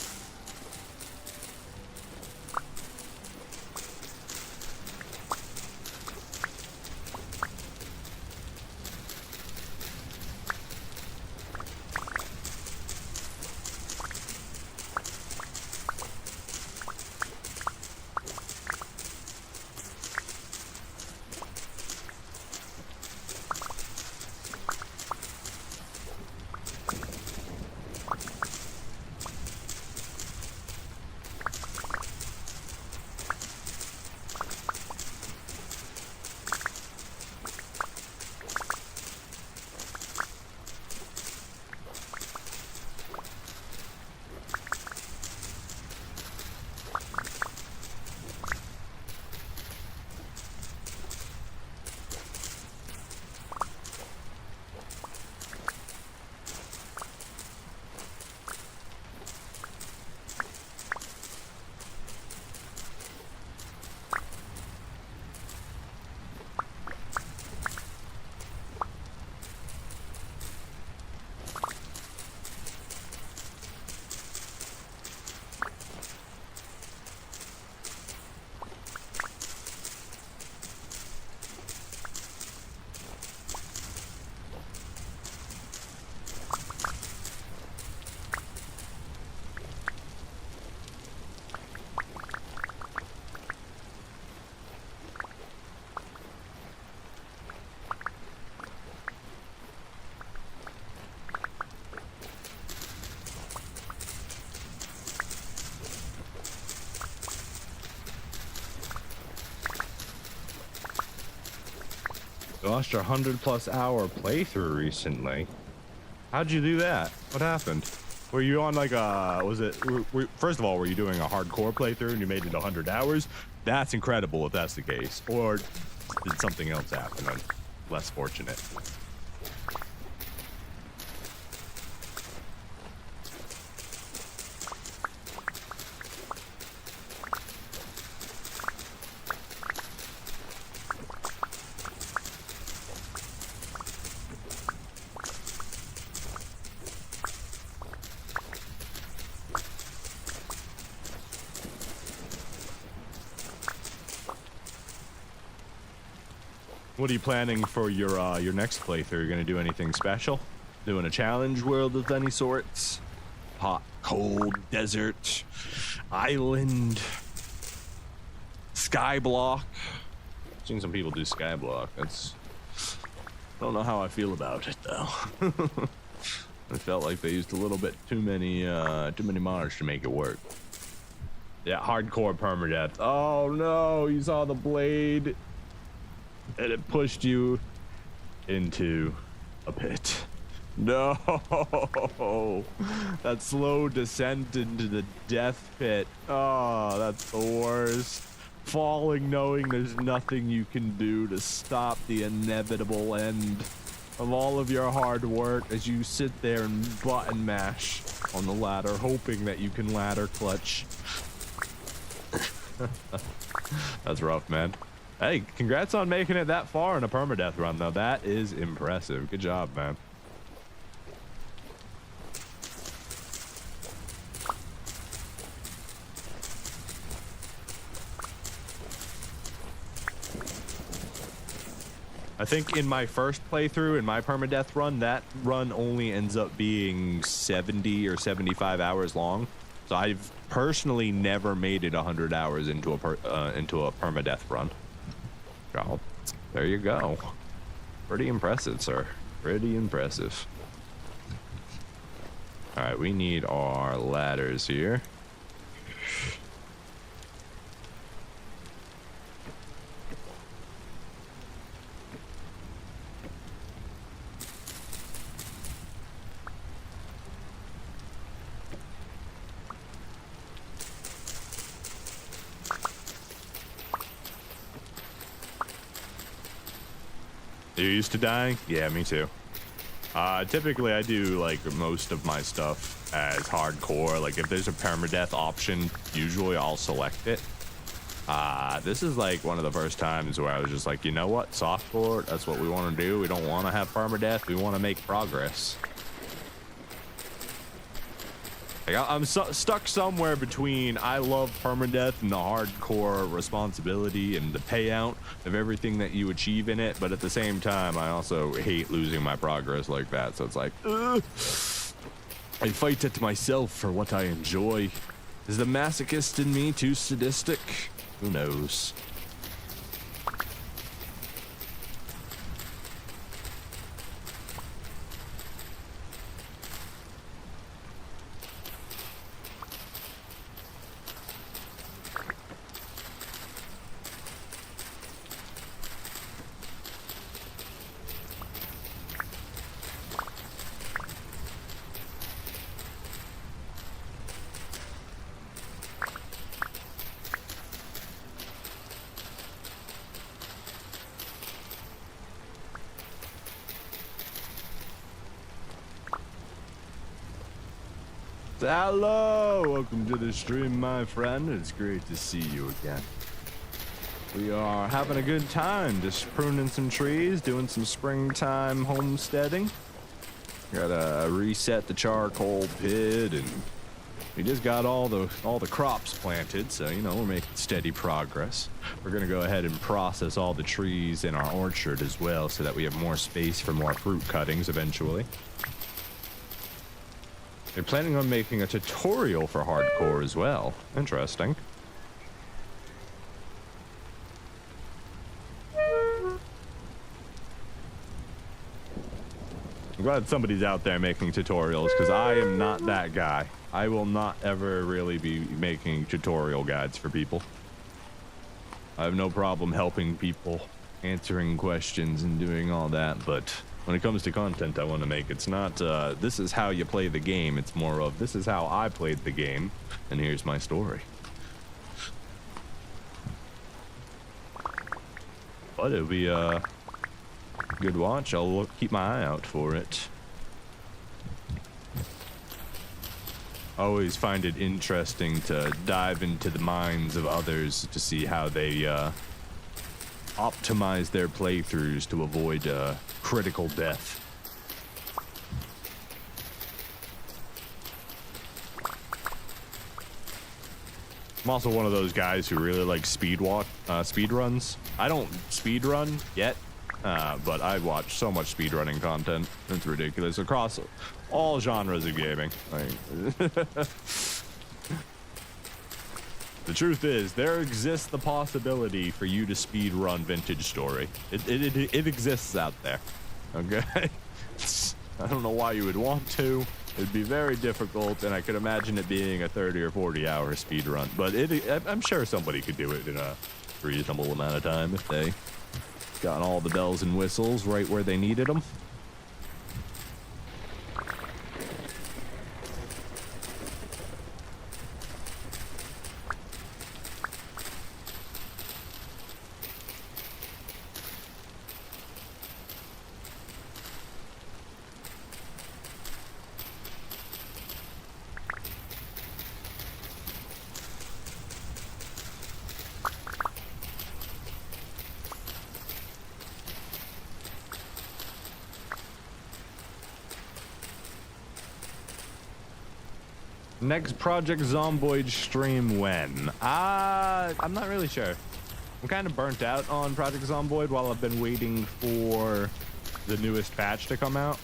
You lost your 100+ hour playthrough recently. How'd you do that? What happened? Were you on like a, first of all, were you doing a hardcore playthrough and you made it 100 hours? That's incredible if that's the case. Or did something else happen and less fortunate? What are you planning for your next playthrough? You gonna do anything special? Doing a challenge world of any sorts? Hot, cold, desert, island, skyblock. I've seen some people do skyblock. That's, don't know how I feel about it though. I felt like they used a little bit too many mods to make it work. Yeah, hardcore permadeath. Oh no, you saw the blade. And it pushed you into a pit. No, that slow descent into the death pit. Oh, that's the worst. Falling knowing there's nothing you can do to stop the inevitable end of all of your hard work as you sit there and button mash on the ladder, hoping that you can ladder clutch. That's rough, man. Hey, congrats on making it that far in a permadeath run, though. That is impressive. Good job, man. I think in my first playthrough, in my permadeath run, that run only ends up being 70 or 75 hours long. So I've personally never made it 100 hours into a permadeath run. Oh, there you go. Pretty impressive, sir. Pretty impressive. All right, we need our ladders here. You used to dying? Yeah, me too. Typically I do like most of my stuff as hardcore. Like if there's a permadeath option, usually I'll select it. This is like one of the first times where I was just like, you know what, softcore, that's what we want to do. We don't want to have permadeath, we want to make progress. Like, I'm stuck somewhere between I love permadeath and the hardcore responsibility and the payout of everything that you achieve in it, but at the same time I also hate losing my progress like that. So it's like, ugh. I fight it myself for what I enjoy. Is the masochist in me too sadistic? Who knows? Hello, welcome to the stream, my friend. It's great to see you again. We are having a good time, just pruning some trees, doing some springtime homesteading. Gotta reset the charcoal pit, and we just got all the crops planted, so you know we're making steady progress. We're gonna go ahead and process all the trees in our orchard as well, so that we have more space for more fruit cuttings eventually. They're planning on making a tutorial for hardcore as well. Interesting. I'm glad somebody's out there making tutorials, because I am not that guy. I will not ever really be making tutorial guides for people. I have no problem helping people answering questions and doing all that, but when it comes to content I want to make, it's not this is how you play the game. It's more of this is how I played the game, and here's my story. But it'll be a good watch. I'll keep my eye out for it. I always find it interesting to dive into the minds of others to see how they optimize their playthroughs to avoid critical death. I'm also one of those guys who really like speed runs. I don't speed run yet, but I watch so much speedrunning content. It's ridiculous across all genres of gaming. The truth is, there exists the possibility for you to speed run Vintage Story. It exists out there. Okay, I don't know why you would want to. It'd be very difficult, and I could imagine it being a 30 or 40 hour speed run. But I'm sure somebody could do it in a reasonable amount of time if they got all the bells and whistles right where they needed them. Next Project Zomboid stream when? I'm not really sure. I'm kind of burnt out on Project Zomboid while I've been waiting for the newest patch to come out.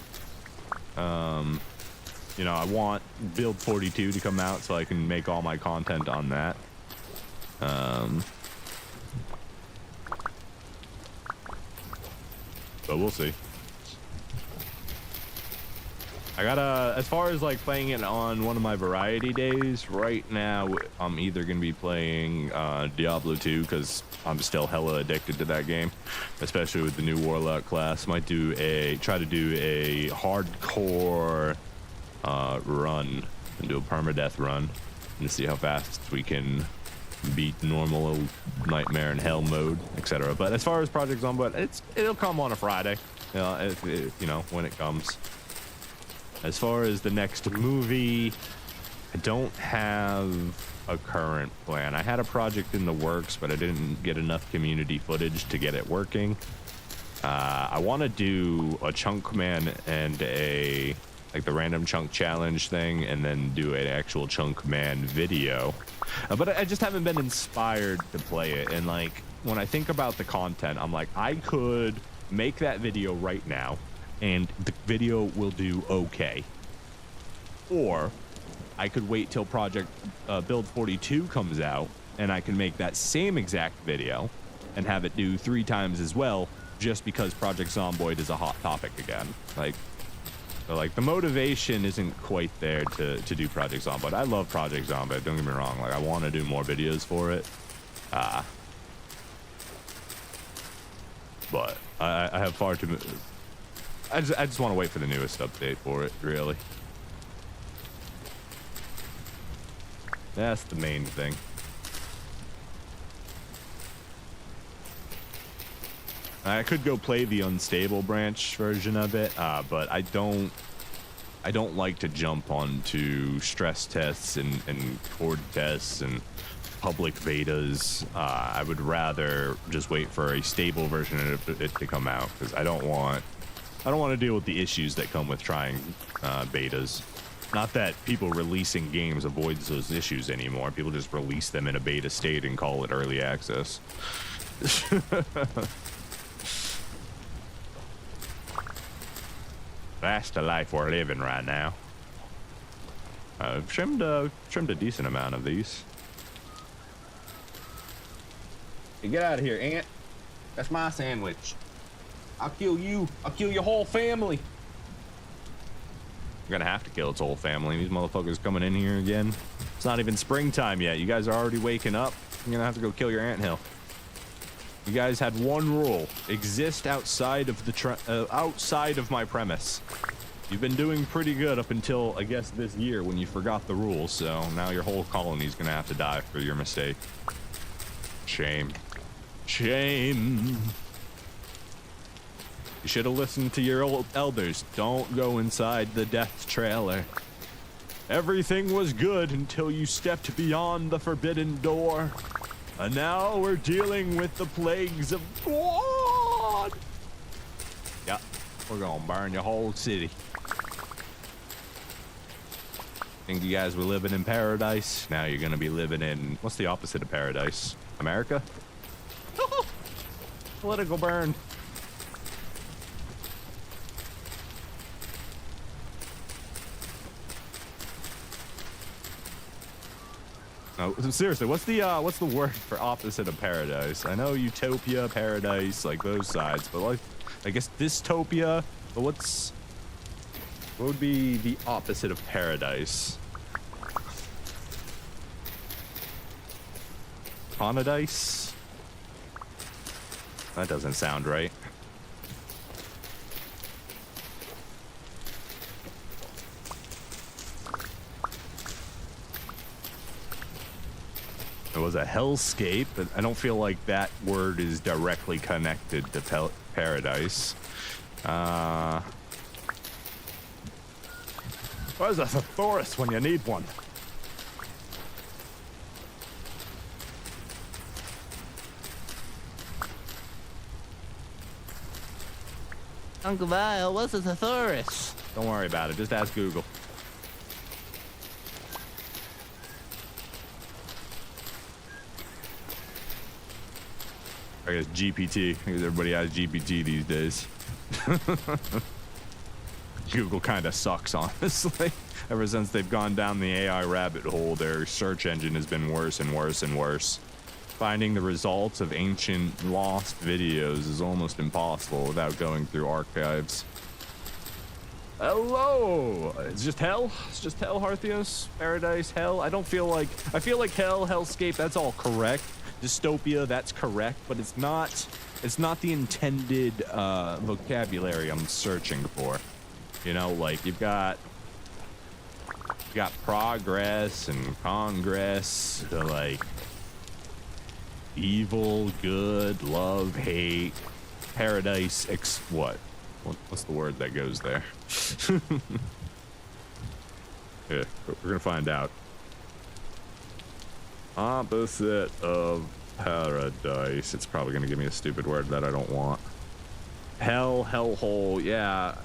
You know, I want Build 42 to come out so I can make all my content on that. But we'll see. I gotta, as far as like playing it on one of my variety days, right now I'm either gonna be playing Diablo 2 because I'm still hella addicted to that game, especially with the new Warlock class. Might try to do a hardcore run and do a permadeath run and see how fast we can beat normal Nightmare and Hell mode, etc. But as far as Project Zomboid, it'll come on a Friday, you know, when it comes. As far as the next movie, I don't have a current plan. I had a project in the works, but I didn't get enough community footage to get it working. I want to do a chunk man and the random chunk challenge thing, and then do an actual chunk man video. But I just haven't been inspired to play it. And like, when I think about the content, I'm like, I could make that video right now, and the video will do okay. Or I could wait till Project Build 42 comes out, and I can make that same exact video and have it do 3 times as well, just because Project Zomboid is a hot topic again. So like the motivation isn't quite there to do Project Zomboid. I love Project Zomboid, don't get me wrong. Like, I want to do more videos for it. But I have far too much. I just want to wait for the newest update for it, really. That's the main thing. I could go play the unstable branch version of it, but I don't like to jump onto stress tests and cord tests and public betas. I would rather just wait for a stable version of it to come out, because I don't want to deal with the issues that come with trying betas. Not that people releasing games avoids those issues anymore. People just release them in a beta state and call it early access. That's the life we're living right now. I've trimmed a decent amount of these. Hey, get out of here, Ant. That's my sandwich. I'll kill you. I'll kill your whole family. I'm gonna have to kill its whole family. These motherfuckers coming in here again. It's not even springtime yet. You guys are already waking up. You're gonna have to go kill your anthill. You guys had one rule: exist outside of the outside of my premise. You've been doing pretty good up until, I guess, this year when you forgot the rules. So now your whole colony's gonna have to die for your mistake. Shame. Shame. You should have listened to your old elders. Don't go inside the death trailer. Everything was good until you stepped beyond the forbidden door. And now we're dealing with the plagues of God. Yep, we're gonna burn your whole city. Think you guys were living in paradise? Now you're gonna be living in, what's the opposite of paradise? America? Political burn. No, seriously, what's the word for opposite of paradise? I know utopia, paradise, like those sides, but like, I guess dystopia. But what would be the opposite of paradise? Paradise? That doesn't sound right. It was a hellscape, but I don't feel like that word is directly connected to paradise. Where's a thesaurus when you need one? Uncle Vile, what's a thesaurus? Don't worry about it. Just ask Google. I guess GPT, because everybody has GPT these days. Google kind of sucks, honestly. Ever since they've gone down the AI rabbit hole, their search engine has been worse and worse and worse. Finding the results of ancient lost videos is almost impossible without going through archives. Hello! It's just hell? It's just hell, Hartheos? Paradise, hell? I feel like hell, hellscape, that's all correct. Dystopia, that's correct, but it's not the intended vocabulary I'm searching for. You know, like you've got progress and congress, so like evil, good, love, hate, paradise, what's the word that goes there? Yeah, we're gonna find out. Opposite of paradise. It's probably gonna give me a stupid word that I don't want. Hell, hellhole, yeah.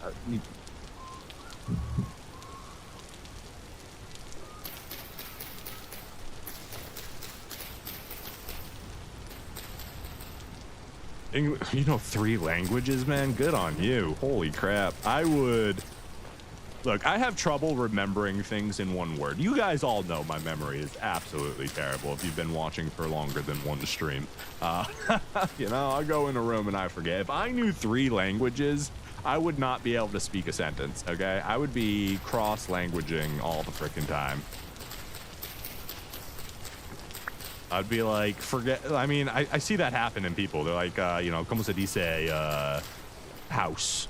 You know 3 languages, man? Good on you. Holy crap. Look, I have trouble remembering things in one word. You guys all know my memory is absolutely terrible if you've been watching for longer than one stream. You know, I go in a room and I forget. If I knew 3 languages, I would not be able to speak a sentence, okay? I would be cross-languaging all the frickin' time. I'd be like, I mean, I see that happen in people. They're like, you know, como se dice, house.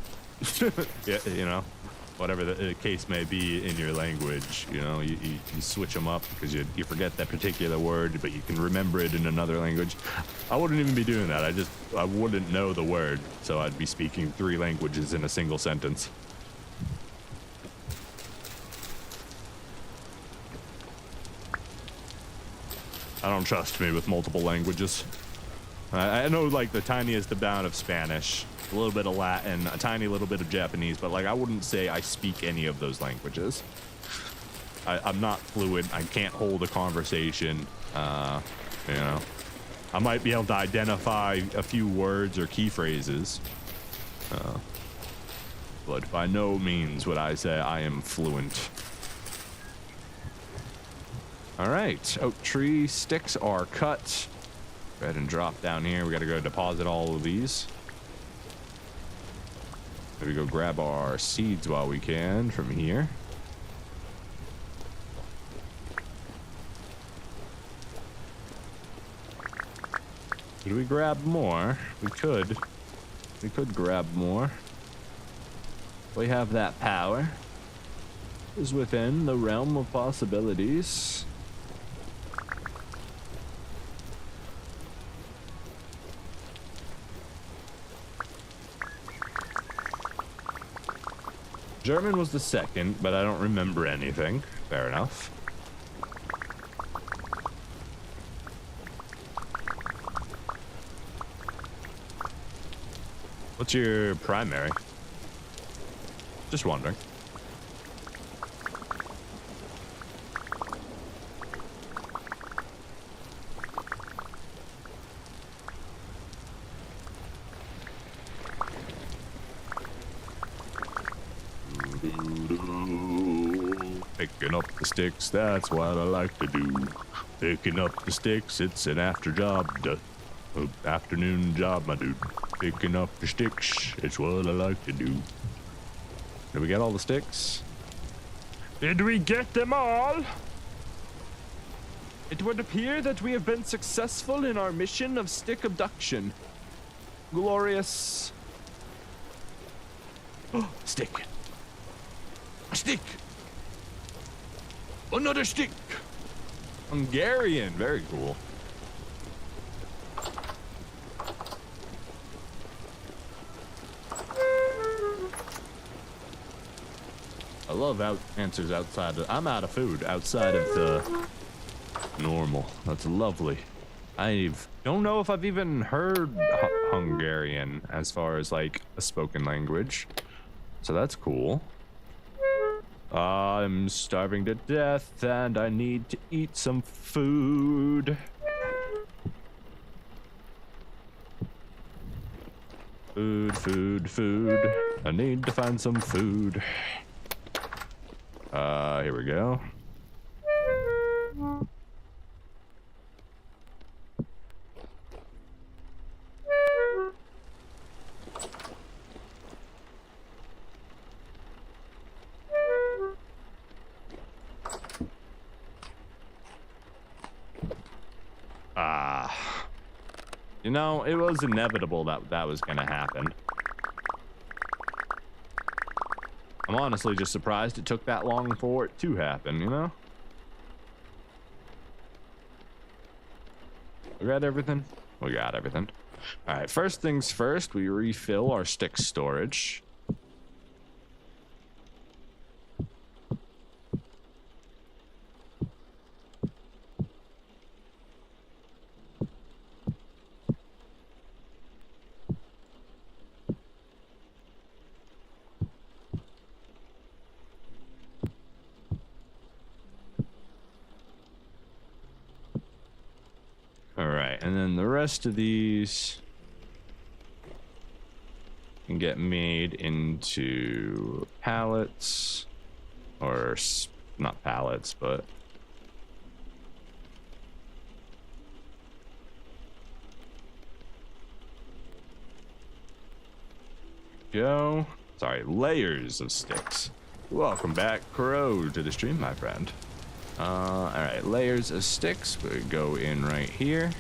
Yeah, you know, whatever the case may be in your language, you know, you switch them up because you forget that particular word, but you can remember it in another language. I wouldn't even be doing that. I wouldn't know the word, so I'd be speaking 3 languages in a single sentence. I don't trust me with multiple languages. I know like the tiniest amount of Spanish, a little bit of Latin, a tiny little bit of Japanese, but like I wouldn't say I speak any of those languages. I'm not fluent. I can't hold a conversation. You know, I might be able to identify a few words or key phrases, but by no means would I say I am fluent. All right, oak tree sticks are cut. Go ahead and drop down here. We got to go deposit all of these. Maybe go grab our seeds while we can from here. Could we grab more? We could. We could grab more. We have that power. Is within the realm of possibilities. German was the second, but I don't remember anything. Fair enough. What's your primary? Just wondering. Picking up the sticks, that's what I like to do. Picking up the sticks, it's an afternoon job, my dude. Picking up the sticks, it's what I like to do. Did we get all the sticks? Did we get them all? It would appear that we have been successful in our mission of stick abduction. Glorious. Oh, stick. A stick. Another stick. Hungarian, very cool. I love answers outside of, I'm out of food outside of the normal. That's lovely. I don't know if I've even heard Hungarian as far as like a spoken language. So that's cool. I'm starving to death and I need to eat some food. Food. I need to find some food. Here we go. You know, it was inevitable that that was gonna happen. I'm honestly just surprised it took that long for it to happen, you know? We got everything? We got everything. Alright, first things first, we refill our stick storage. And then the rest of these can get made into pallets, or not pallets, but layers of sticks. Welcome back, Crow, to the stream, my friend. All right, layers of sticks. We go in right here.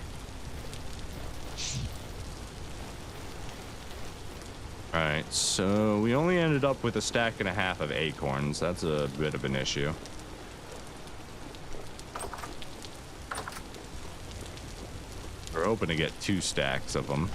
Alright, so we only ended up with a stack and a half of acorns. That's a bit of an issue. We're hoping to get 2 stacks of them.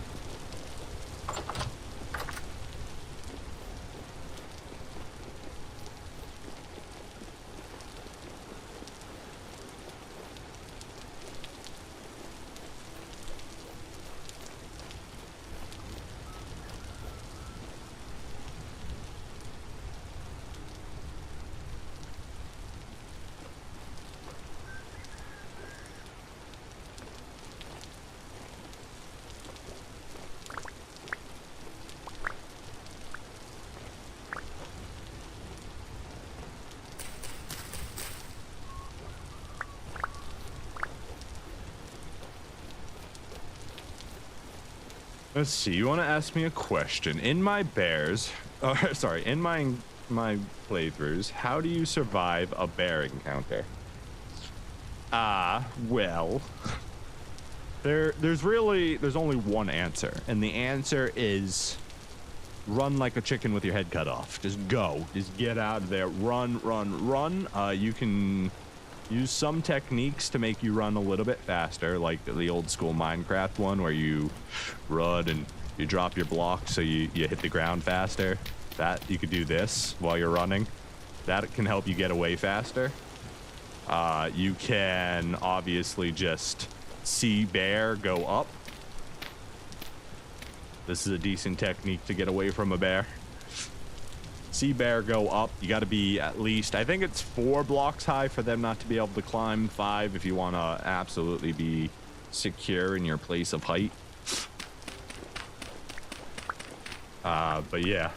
Let's see, you want to ask me a question. In my in my playthroughs, how do you survive a bear encounter? Well, There's only one answer, and the answer is run like a chicken with your head cut off. Just go. Just get out of there. Run, run, run. You can use some techniques to make you run a little bit faster, like the old school Minecraft one where you run and you drop your block so you hit the ground faster. That you could do this while you're running. That can help you get away faster. You can obviously just see bear, go up. This is a decent technique to get away from a bear. See bear, go up. You got to be at least, I think it's 4 blocks high for them not to be able to climb. 5 if you want to absolutely be secure in your place of height. But yeah.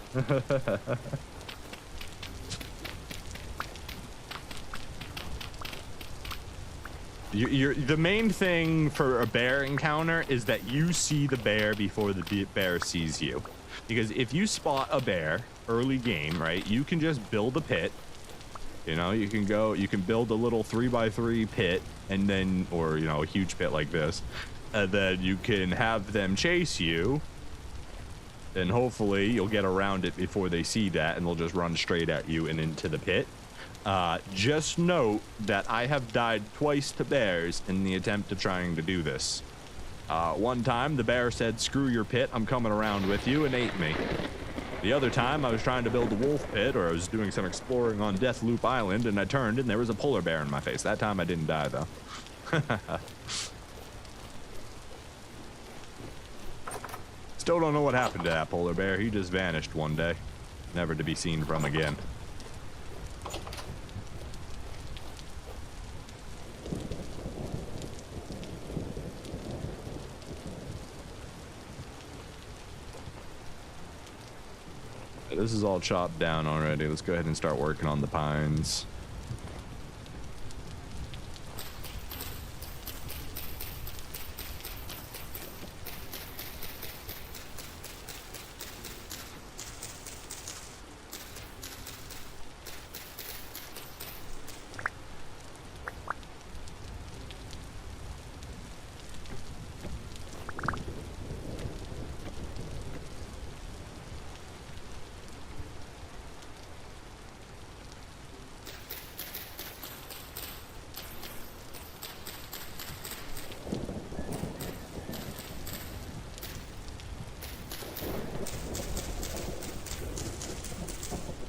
The main thing for a bear encounter is that you see the bear before the bear sees you. Because if you spot a bear early game, right, you can just build a pit. You know, you can build a little 3x3 pit, and then, or, you know, a huge pit like this. And then you can have them chase you. Then hopefully you'll get around it before they see that, and they'll just run straight at you and into the pit. Just note that I have died twice to bears in the attempt of trying to do this. One time the bear said, "Screw your pit, I'm coming around with you," and ate me. The other time I was trying to build a wolf pit, or I was doing some exploring on Deathloop Island, and I turned and there was a polar bear in my face. That time I didn't die though. Still don't know what happened to that polar bear. He just vanished one day, never to be seen from again. This is all chopped down already. Let's go ahead and start working on the pines.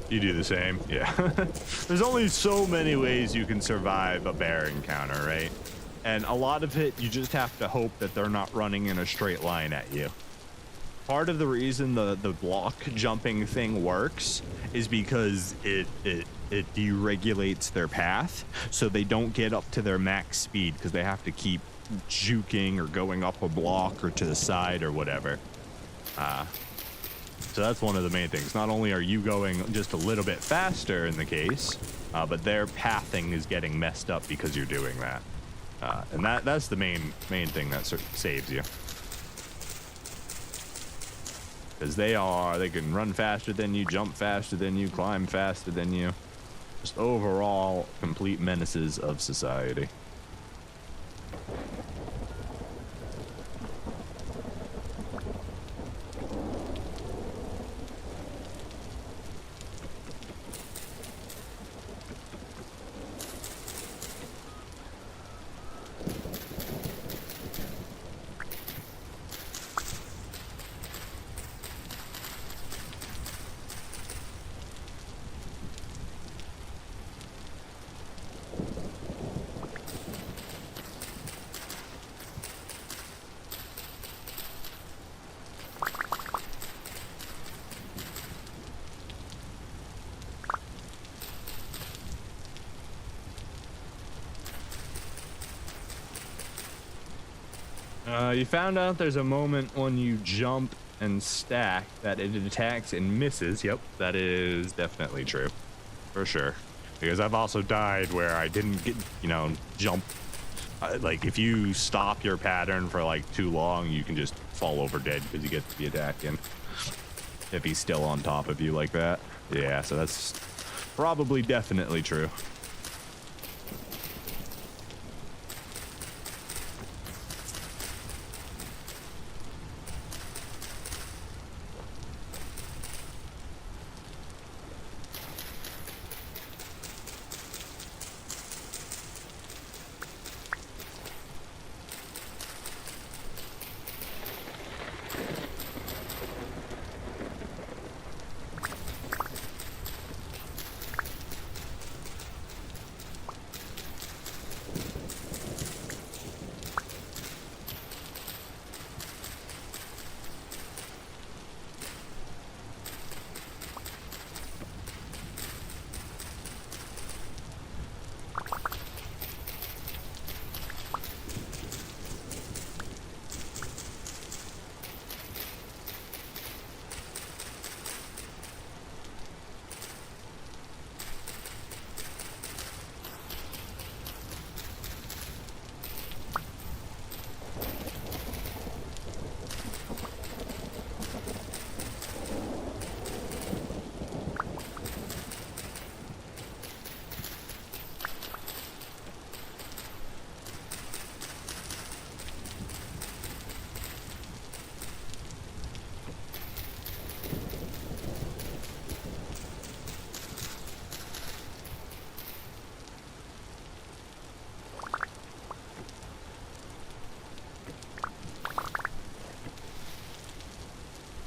You do the same, yeah. There's only so many ways you can survive a bear encounter, right? And a lot of it, you just have to hope that they're not running in a straight line at you. Part of the reason the block jumping thing works is because it deregulates their path, so they don't get up to their max speed because they have to keep juking or going up a block or to the side or whatever. So that's one of the main things. Not only are you going just a little bit faster in the case, but their pathing is getting messed up because you're doing that. And that's the main thing that saves you. Because they can run faster than you, jump faster than you, climb faster than you. Just overall complete menaces of society. You found out there's a moment when you jump and stack that it attacks and misses. Yep, that is definitely true. For sure. Because I've also died where I didn't get, jump. Like, if you stop your pattern for, like, too long, you can just fall over dead because you get the attack in. If he's still on top of you like that. Yeah, so that's probably definitely true.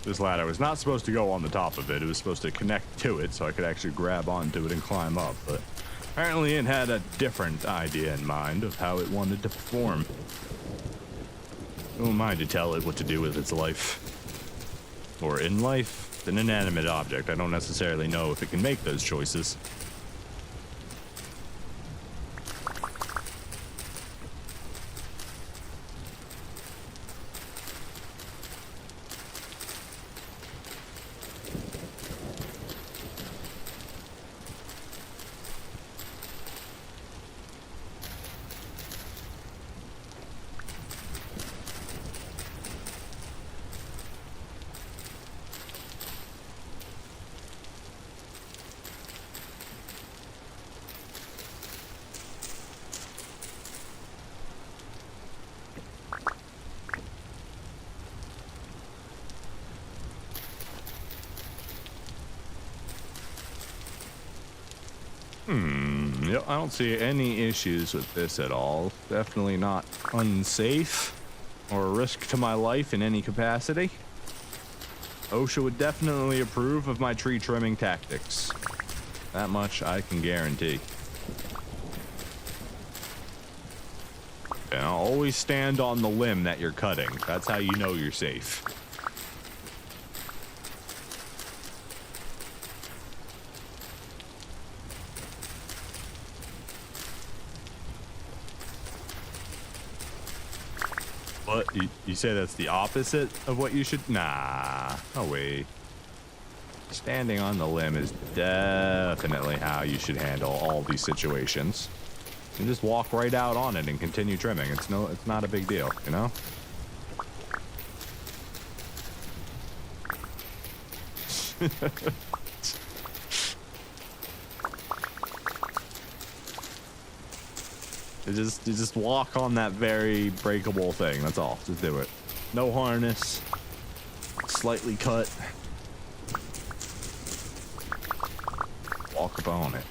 This ladder was not supposed to go on the top of it. It was supposed to connect to it so I could actually grab onto it and climb up. But apparently it had a different idea in mind of how it wanted to perform. Who am I to tell it what to do with its life? Or in life? It's an inanimate object. I don't necessarily know if it can make those choices. Yep, I don't see any issues with this at all. Definitely not unsafe or a risk to my life in any capacity. OSHA would definitely approve of my tree trimming tactics. That much I can guarantee. And I'll always stand on the limb that you're cutting. That's how you know you're safe. What? You say that's the opposite of what you should? Nah, no way. Standing on the limb is definitely how you should handle all these situations. You just walk right out on it and continue trimming. It's not a big deal, you know? You just walk on that very breakable thing. That's all. Just do it. No harness. Slightly cut. Walk up on it.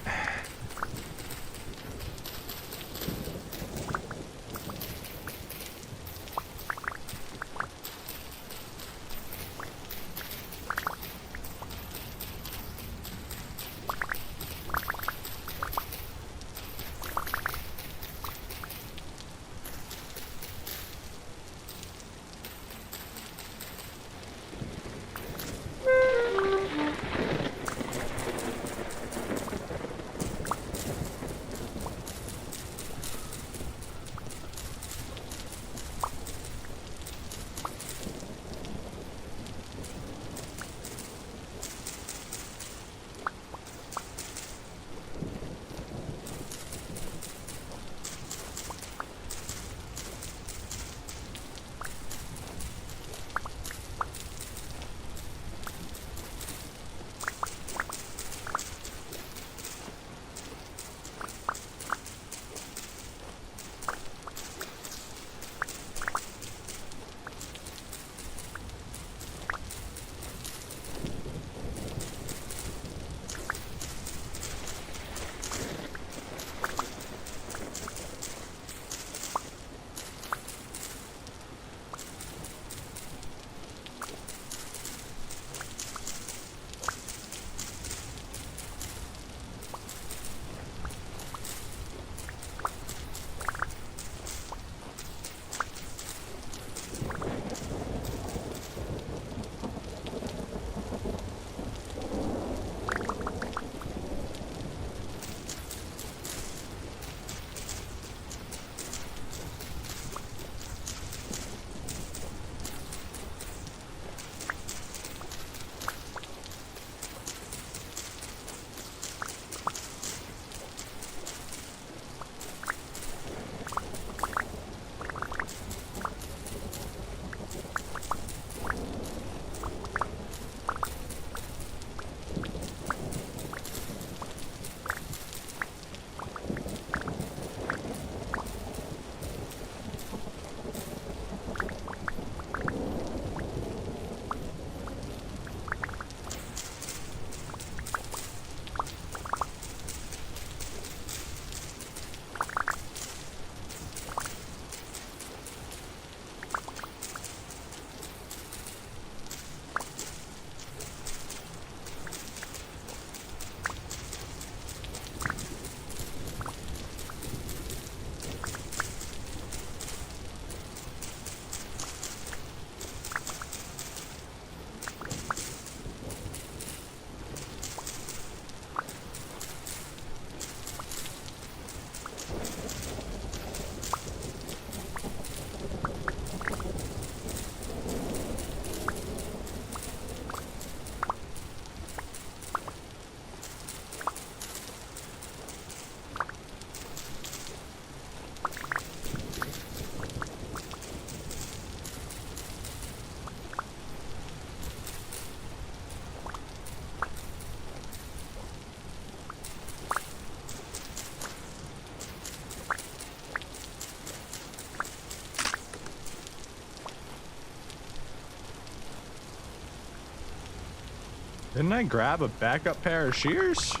Didn't I grab a backup pair of shears?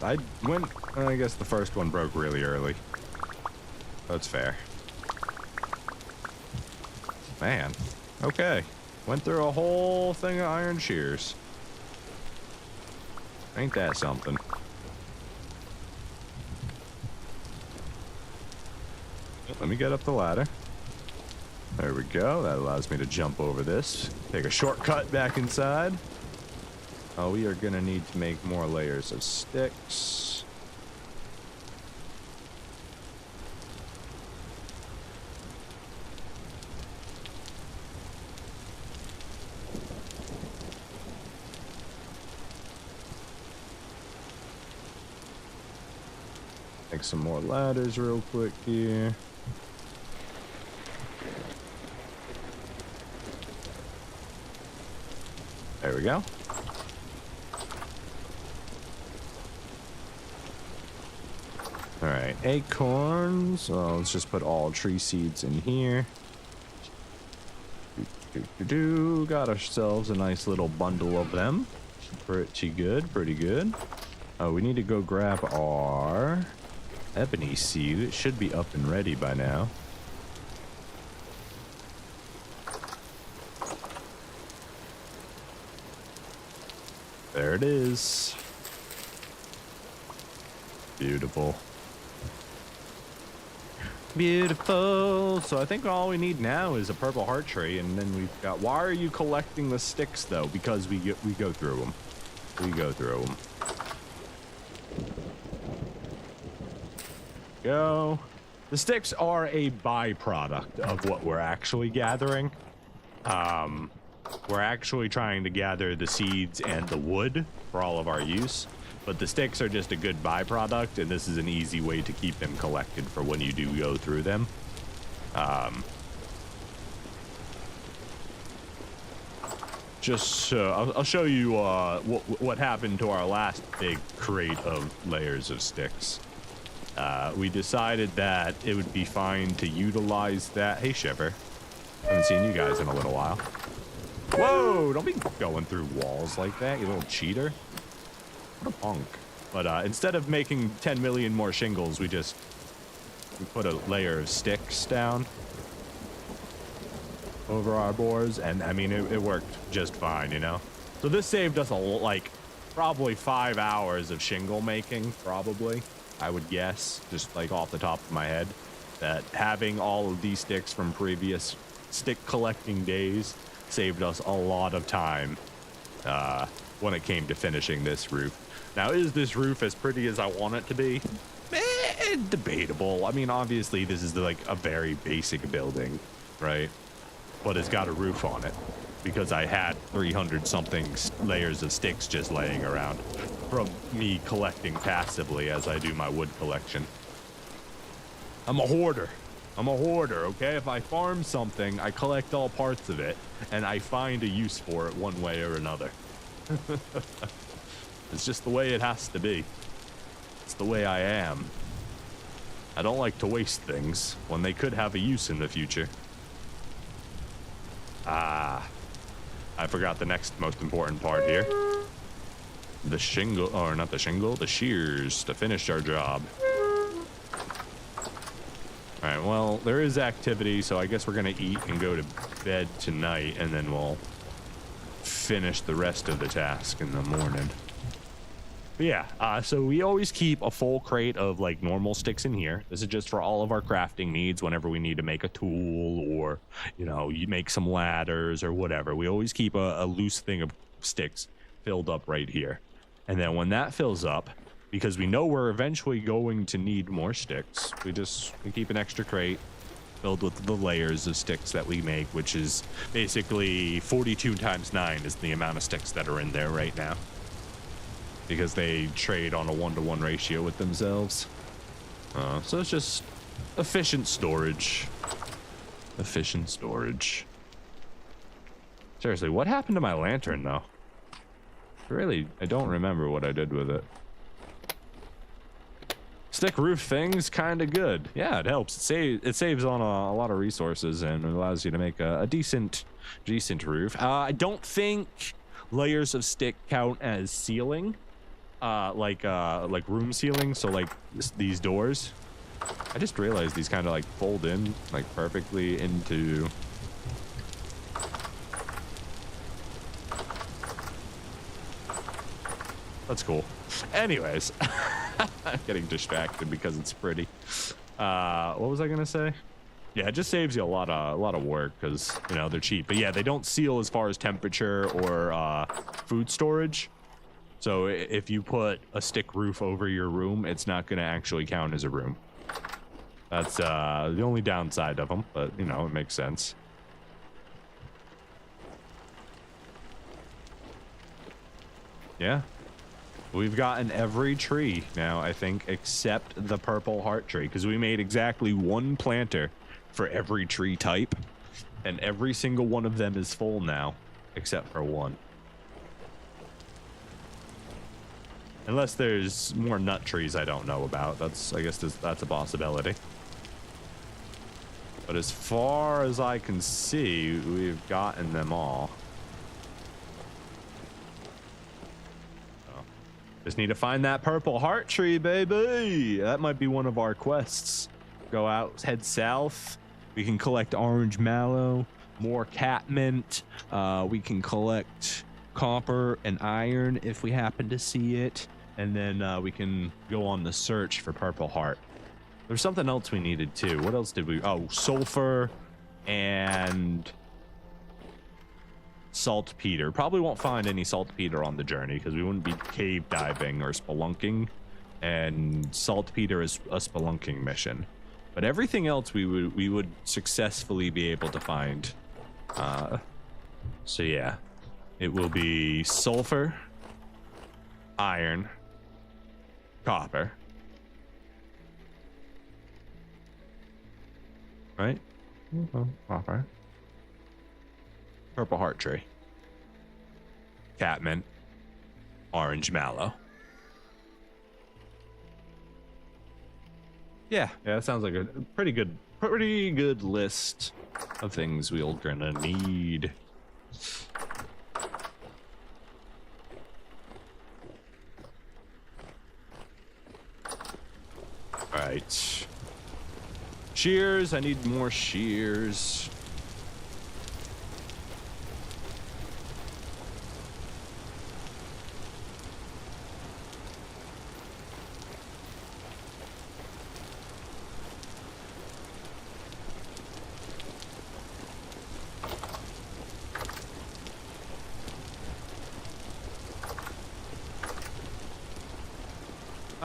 I guess the first one broke really early. That's fair. Man, okay. Went through a whole thing of iron shears. Ain't that something? Let me get up the ladder. There we go. That allows me to jump over this. Take a shortcut back inside. Oh, we are gonna need to make more layers of sticks. Make some more ladders real quick here. There we go. All right, acorns. Well, let's just put all tree seeds in here. Got ourselves a nice little bundle of them. Pretty good, pretty good. Oh, we need to go grab our ebony seed. It should be up and ready by now. There it is. Beautiful. Beautiful. So I think all we need now is a purple heart tree, and then we've got. Why are you collecting the sticks though? Because we go through them. We go through them. Go. The sticks are a byproduct of what we're actually gathering. We're actually trying to gather the seeds and the wood for all of our use, but the sticks are just a good byproduct, and this is an easy way to keep them collected for when you do go through them. I'll show you what happened to our last big crate of layers of sticks. We decided that it would be fine to utilize that. Hey, Shiver. Haven't seen you guys in a little while. Whoa, don't be going through walls like that, you little cheater. What a punk. But instead of making 10 million more shingles, we put a layer of sticks down over our boards, and I mean, it worked just fine, you know? So this saved us probably 5 hours of shingle making, probably, I would guess, just like off the top of my head, that having all of these sticks from previous stick collecting days saved us a lot of time when it came to finishing this roof. Now, is this roof as pretty as I want it to be? Debatable. I mean, obviously, this is like a very basic building, right? But it's got a roof on it because I had 300 something layers of sticks just laying around from me collecting passively as I do my wood collection. I'm a hoarder. I'm a hoarder, okay? If I farm something, I collect all parts of it, and I find a use for it one way or another. It's just the way it has to be. It's the way I am. I don't like to waste things when they could have a use in the future. Ah, I forgot the next most important part here. The shingle, or not the shingle, the shears to finish our job. All right, well, there is activity, so I guess we're gonna eat and go to bed tonight, and then we'll finish the rest of the task in the morning. But yeah, so we always keep a full crate of like normal sticks in here. This is just for all of our crafting needs whenever we need to make a tool, or, you know, you make some ladders or whatever. We always keep a loose thing of sticks filled up right here. And then when that fills up, because we know we're eventually going to need more sticks, we keep an extra crate filled with the layers of sticks that we make, which is basically 42 times 9 is the amount of sticks that are in there right now, because they trade on a 1-to-1 ratio with themselves. So it's just efficient storage. Efficient storage. Seriously, what happened to my lantern though? Really, I don't remember what I did with it. Stick roof thing's kind of good. Yeah, it helps. It saves on a lot of resources, and it allows you to make a decent roof. I don't think layers of stick count as ceiling, like room ceiling. So like these doors. I just realized these kind of like fold in like perfectly into. That's cool. Anyways, I'm getting distracted because it's pretty. What was I gonna say? Yeah, it just saves you a lot of work because you know they're cheap. But yeah, they don't seal as far as temperature or food storage. So if you put a stick roof over your room, it's not gonna actually count as a room. That's the only downside of them, but you know it makes sense. Yeah. We've gotten every tree now, I think, except the purple heart tree, because we made exactly one planter for every tree type, and every single one of them is full now, except for one. Unless there's more nut trees I don't know about. I guess that's a possibility. But as far as I can see, we've gotten them all. Just need to find that purple heart tree, baby. That might be one of our quests. Go out, head south. We can collect orange mallow, more catmint. We can collect copper and iron if we happen to see it. And then we can go on the search for purple heart. There's something else we needed too. What else did we? Oh, sulfur and saltpeter. Probably won't find any saltpeter on the journey because we wouldn't be cave diving or spelunking, and saltpeter is a spelunking mission. But everything else we would successfully be able to find. So yeah, it will be sulfur, iron, copper, right? Copper. Purple heart tree, catmint, orange mallow. Yeah, that sounds like a pretty good list of things we're gonna need. All right, shears. I need more shears.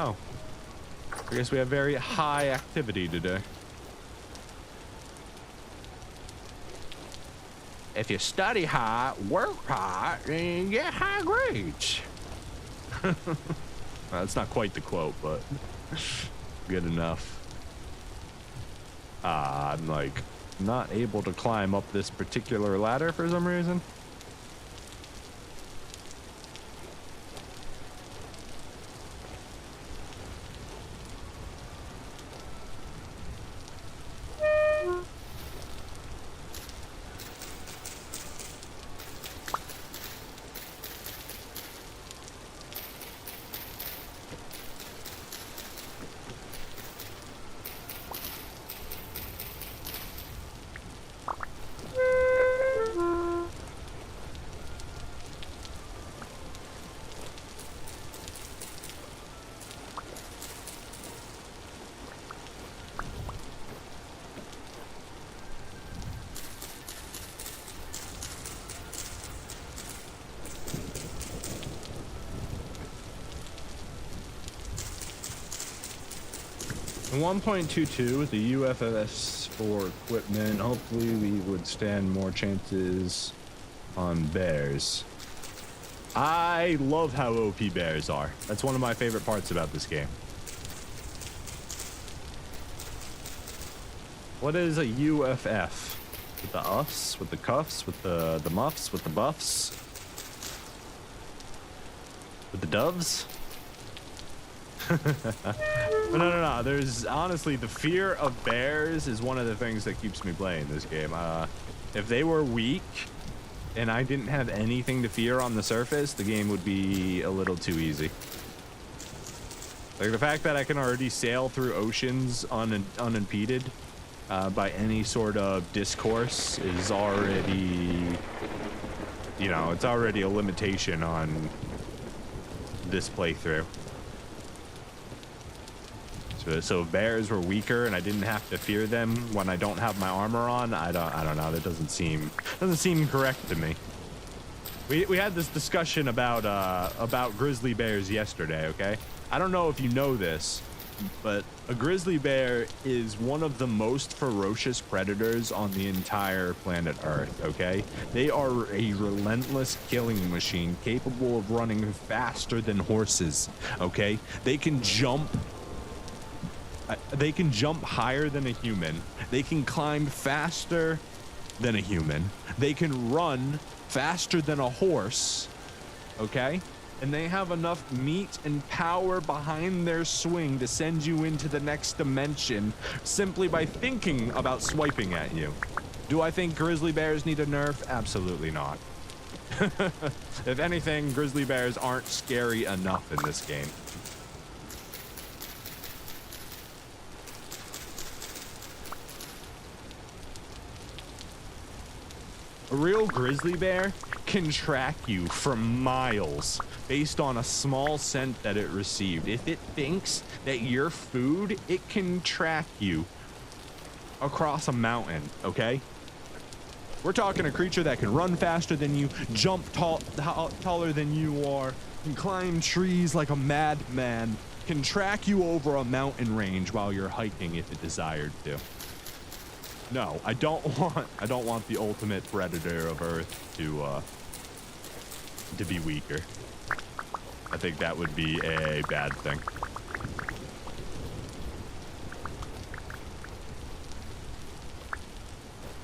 Oh, I guess we have very high activity today. If you study hard, work hard, and you get high grades. Well, that's not quite the quote, but good enough. I'm like not able to climb up this particular ladder for some reason. In 1.22 with the UFS for equipment, hopefully we would stand more chances on bears. I love how OP bears are. That's one of my favorite parts about this game. What is a UFF? With the uffs, with the cuffs, with the muffs, with the buffs? With the doves? No. There's honestly, the fear of bears is one of the things that keeps me playing this game. If they were weak, and I didn't have anything to fear on the surface, the game would be a little too easy. Like the fact that I can already sail through oceans unimpeded by any sort of discourse is already, you know, it's already a limitation on this playthrough. So if bears were weaker and I didn't have to fear them when I don't have my armor on, I don't know. That doesn't seem correct to me. We had this discussion about grizzly bears yesterday, okay? I don't know if you know this, but a grizzly bear is one of the most ferocious predators on the entire planet Earth, okay? They are a relentless killing machine capable of running faster than horses, okay? They can jump higher than a human. They can climb faster than a human. They can run faster than a horse, okay? And they have enough meat and power behind their swing to send you into the next dimension simply by thinking about swiping at you. Do I think grizzly bears need a nerf? Absolutely not. If anything, grizzly bears aren't scary enough in this game. A real grizzly bear can track you for miles based on a small scent that it received. If it thinks that you're food, it can track you across a mountain, okay? We're talking a creature that can run faster than you, jump taller than you are, can climb trees like a madman, can track you over a mountain range while you're hiking if it desired to. No, I don't want the ultimate predator of Earth to be weaker. I think that would be a bad thing.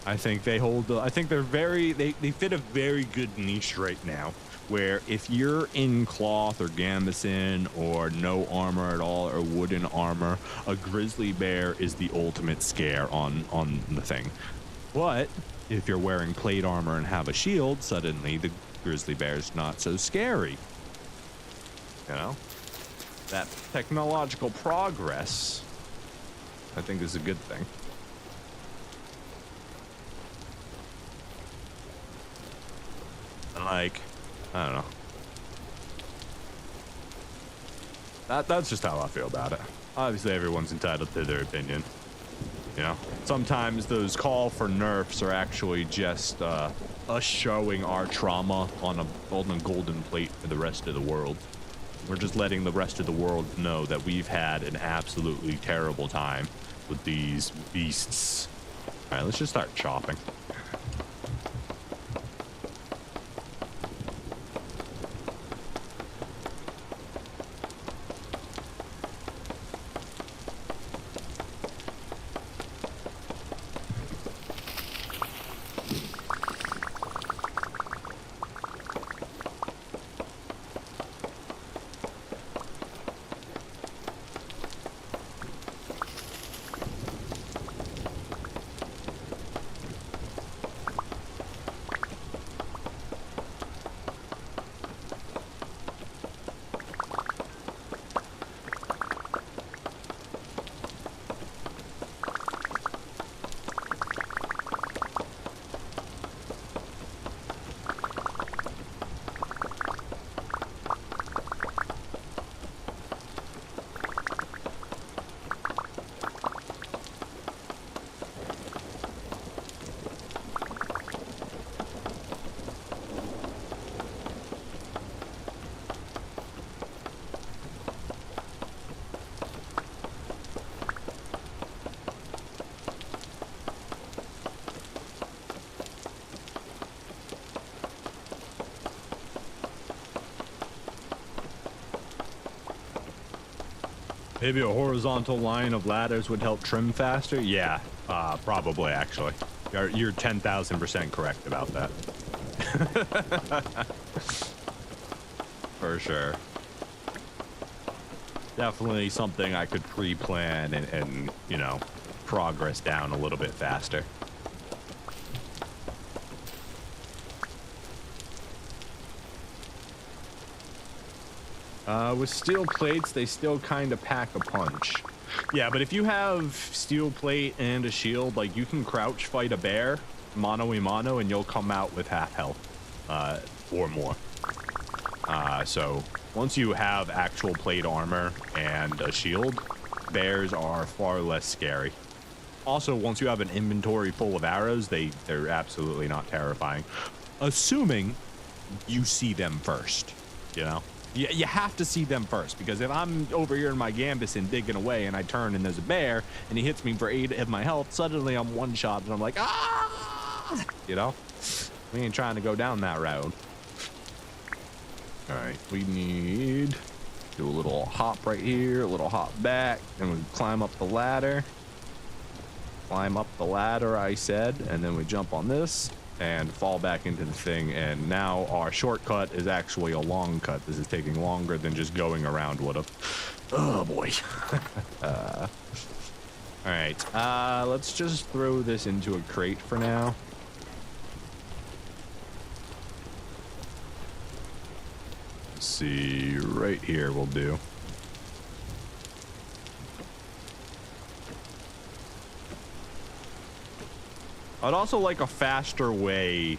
I think they fit a very good niche right now, where if you're in cloth or gambeson or no armor at all or wooden armor, a grizzly bear is the ultimate scare on the thing. But if you're wearing plate armor and have a shield, suddenly the grizzly bear's not so scary. You know? That technological progress, I think, is a good thing. And like, I don't know. That's just how I feel about it. Obviously, everyone's entitled to their opinion. You know, sometimes those call for nerfs are actually just us showing our trauma on a golden plate for the rest of the world. We're just letting the rest of the world know that we've had an absolutely terrible time with these beasts. All right, let's just start chopping. Maybe a horizontal line of ladders would help trim faster? Yeah, probably, actually. You're 10,000% correct about that. For sure. Definitely something I could pre-plan and, you know, progress down a little bit faster. With steel plates, they still kind of pack a punch. Yeah, but if you have steel plate and a shield, like you can crouch fight a bear, mano a mano, and you'll come out with half health, or more. So once you have actual plate armor and a shield, bears are far less scary. Also, once you have an inventory full of arrows, they're absolutely not terrifying. Assuming you see them first, you know? You have to see them first, because if I'm over here in my Gambus and digging away and I turn and there's a bear and he hits me for 8 of my health, suddenly I'm one shot and I'm like, ah! You know? We ain't trying to go down that road. All right, we need do a little hop right here, a little hop back, and we climb up the ladder. Climb up the ladder, I said, and then we jump on this and fall back into the thing, and now our shortcut is actually a long cut. This is taking longer than just going around would have. Oh boy. All right, let's just throw this into a crate for now. Let's see, right here will do. I'd also like a faster way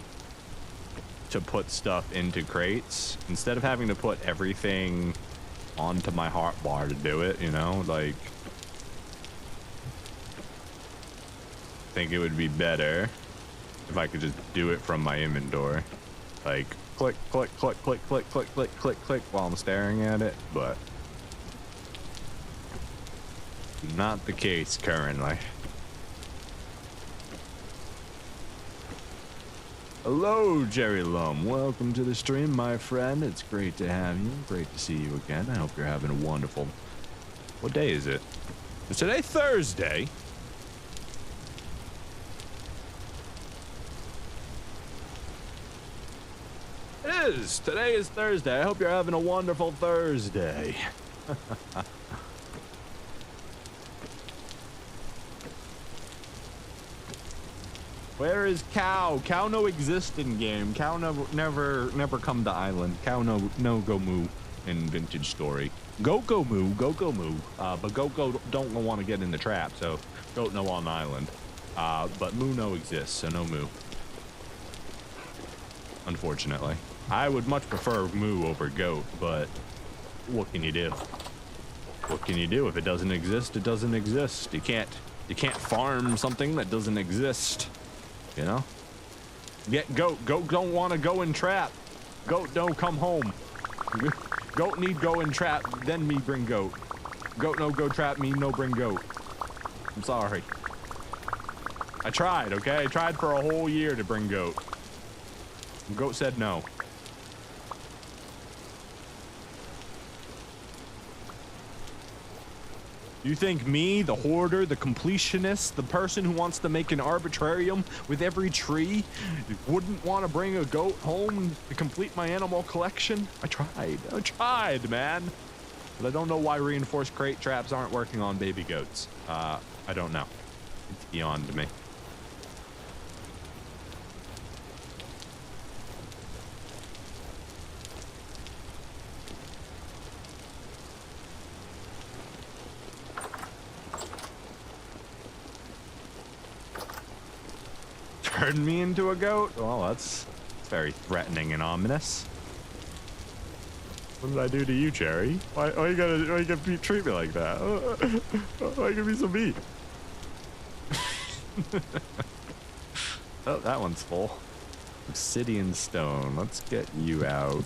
to put stuff into crates instead of having to put everything onto my hotbar to do it, you know, like I think it would be better if I could just do it from my inventory, like click click click click click click click click click while I'm staring at it, but not the case currently. Hello, Jerry Lum. Welcome to the stream, my friend. It's great to have you. Great to see you again. I hope you're having a wonderful... What day is it? Is today Thursday? It is. Today is Thursday. I hope you're having a wonderful Thursday. Where is Cow? Cow no exist in game. Cow never come to island. Cow no go moo in Vintage Story. Go moo. But go don't want to get in the trap, so goat no on island. But moo no exists, so no moo. Unfortunately, I would much prefer moo over goat, but what can you do? What can you do? If it doesn't exist, it doesn't exist. You can't farm something that doesn't exist. You know? Get goat. Goat don't want to go in trap. Goat don't come home. Goat need go in trap, then me bring goat. Goat no go trap, me no bring goat. I'm sorry. I tried, okay? I tried for a whole year to bring goat. Goat said no. You think me, the hoarder, the completionist, the person who wants to make an arbitrarium with every tree, wouldn't want to bring a goat home to complete my animal collection? I tried, man. But I don't know why reinforced crate traps aren't working on baby goats. I don't know. It's beyond me. Turn me into a goat? Well, that's very threatening and ominous. What did I do to you, Cherry? Why you gotta treat me like that? Why you be so mean? Oh, that one's full. Obsidian stone. Let's get you out.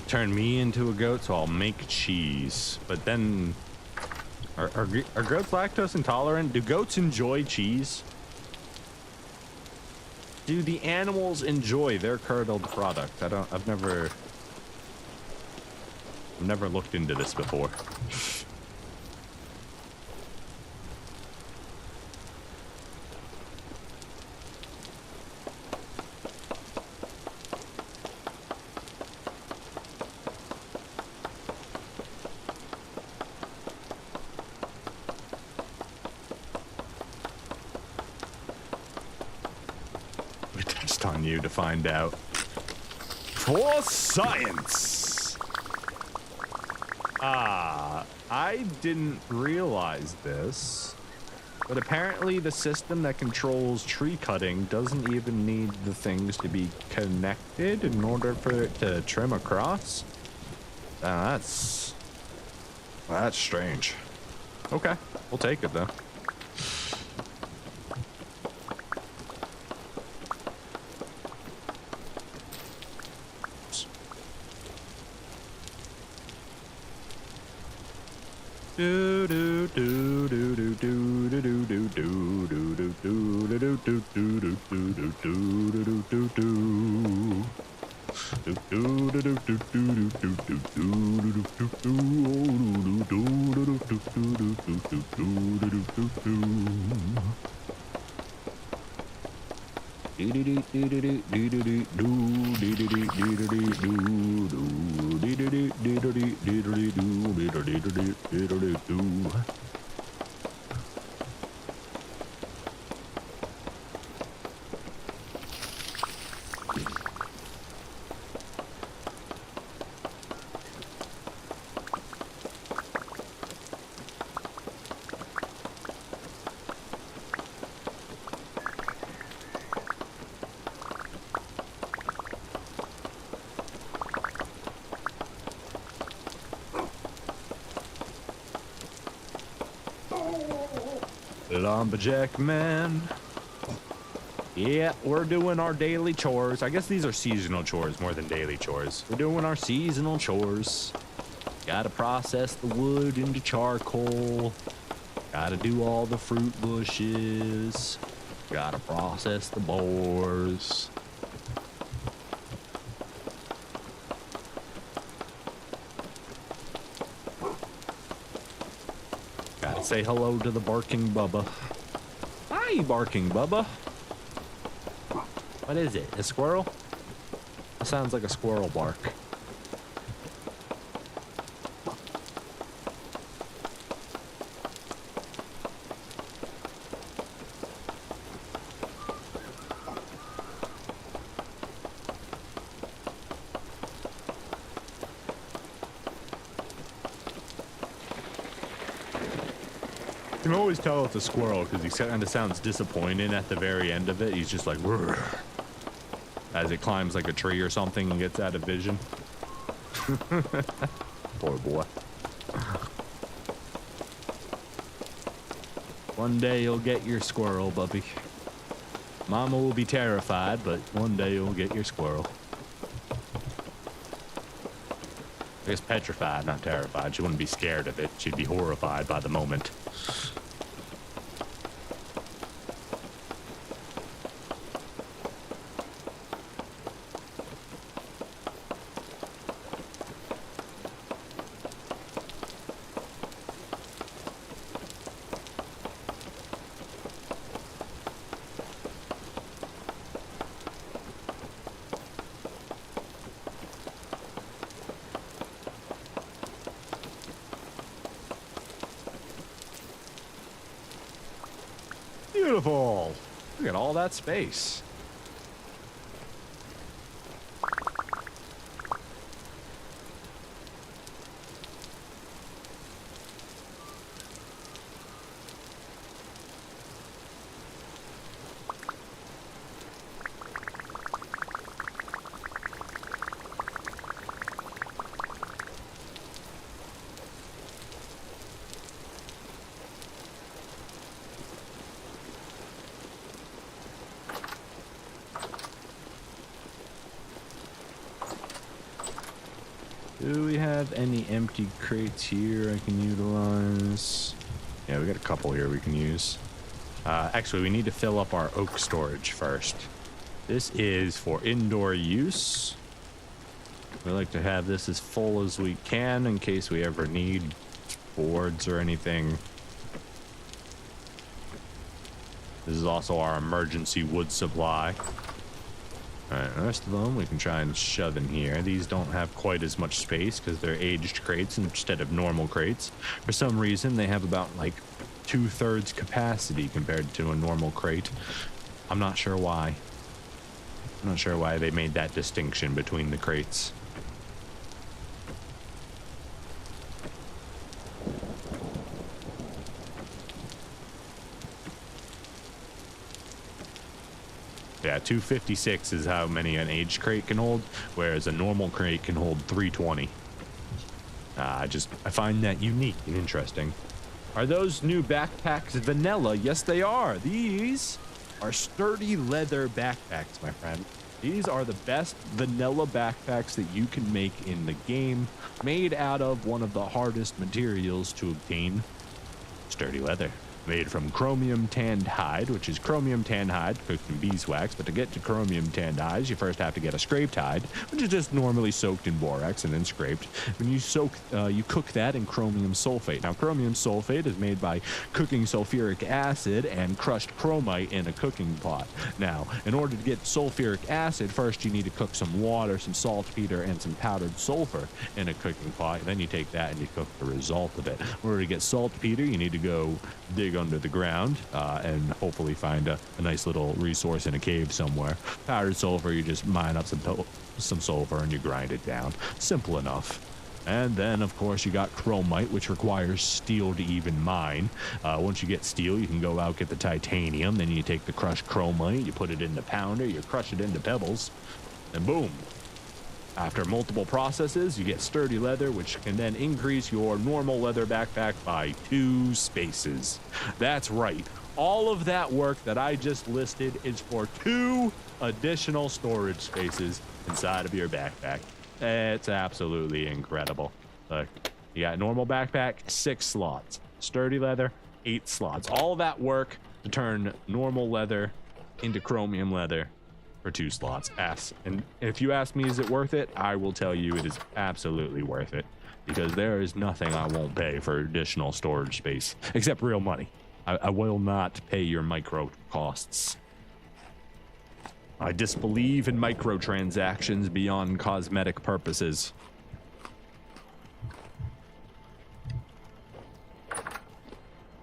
Turn me into a goat, so I'll make cheese. But then, are goats lactose intolerant? Do goats enjoy cheese? Do the animals enjoy their curdled product? I've never looked into this before. on you to find out. For science! I didn't realize this, but apparently the system that controls tree cutting doesn't even need the things to be connected in order for it to trim across. That's strange. Okay, we'll take it though. Do do do do do do do do do do do do do do do do do do Lumberjack man. Yeah, we're doing our daily chores. I guess these are seasonal chores more than daily chores. We're doing our seasonal chores. Gotta process the wood into charcoal. Gotta do all the fruit bushes. Gotta process the boars. Gotta say hello to the barking Bubba. Hi, barking Bubba. What is it? A squirrel? That sounds like a squirrel bark. You can always tell it's a squirrel because he kind of sounds disappointed at the very end of it. He's just like, "Rrr," as it climbs like a tree or something and gets out of vision. Poor boy. One day you'll get your squirrel, Bubby. Mama will be terrified, but one day you'll get your squirrel. I guess petrified, not terrified. She wouldn't be scared of it. She'd be horrified by the moment. Beautiful. Look at all that space. Do we have any empty crates here I can utilize? Yeah, we got a couple here we can use. Actually, we need to fill up our oak storage first. This is for indoor use. We like to have this as full as we can in case we ever need boards or anything. This is also our emergency wood supply. Alright, the rest of them we can try and shove in here. These don't have quite as much space because they're aged crates instead of normal crates. For some reason, they have about like 2/3 capacity compared to a normal crate. I'm not sure why. I'm not sure why they made that distinction between the crates. Yeah, 256 is how many an aged crate can hold, whereas a normal crate can hold 320. I find that unique and interesting. Are those new backpacks vanilla? Yes, they are. These are sturdy leather backpacks, my friend. These are the best vanilla backpacks that you can make in the game, made out of one of the hardest materials to obtain, sturdy leather. Made from chromium tanned hide, which is chromium tanned hide cooked in beeswax. But to get to chromium tanned hides, you first have to get a scraped hide, which is just normally soaked in borax and then scraped. When you you cook that in chromium sulfate. Now, chromium sulfate is made by cooking sulfuric acid and crushed chromite in a cooking pot. Now, in order to get sulfuric acid, first you need to cook some water, some saltpeter, and some powdered sulfur in a cooking pot. Then you take that and you cook the result of it. In order to get saltpeter, you need to go dig under the ground and hopefully find a nice little resource in a cave somewhere. Powdered sulfur, you just mine up some sulfur and you grind it down. Simple enough. And then, of course, you got chromite, which requires steel to even mine. Once you get steel, you can go out, get the titanium. Then you take the crushed chromite, you put it in the pounder, you crush it into pebbles, and boom. After multiple processes, you get sturdy leather, which can then increase your normal leather backpack by 2 spaces. That's right. All of that work that I just listed is for 2 additional storage spaces inside of your backpack. It's absolutely incredible. Look, you got normal backpack, 6 slots. Sturdy leather, 8 slots. All of that work to turn normal leather into chromium leather for 2 slots. And if you ask me, is it worth it? I will tell you it is absolutely worth it, because there is nothing I won't pay for additional storage space, except real money. I will not pay your micro costs. I disbelieve in microtransactions beyond cosmetic purposes.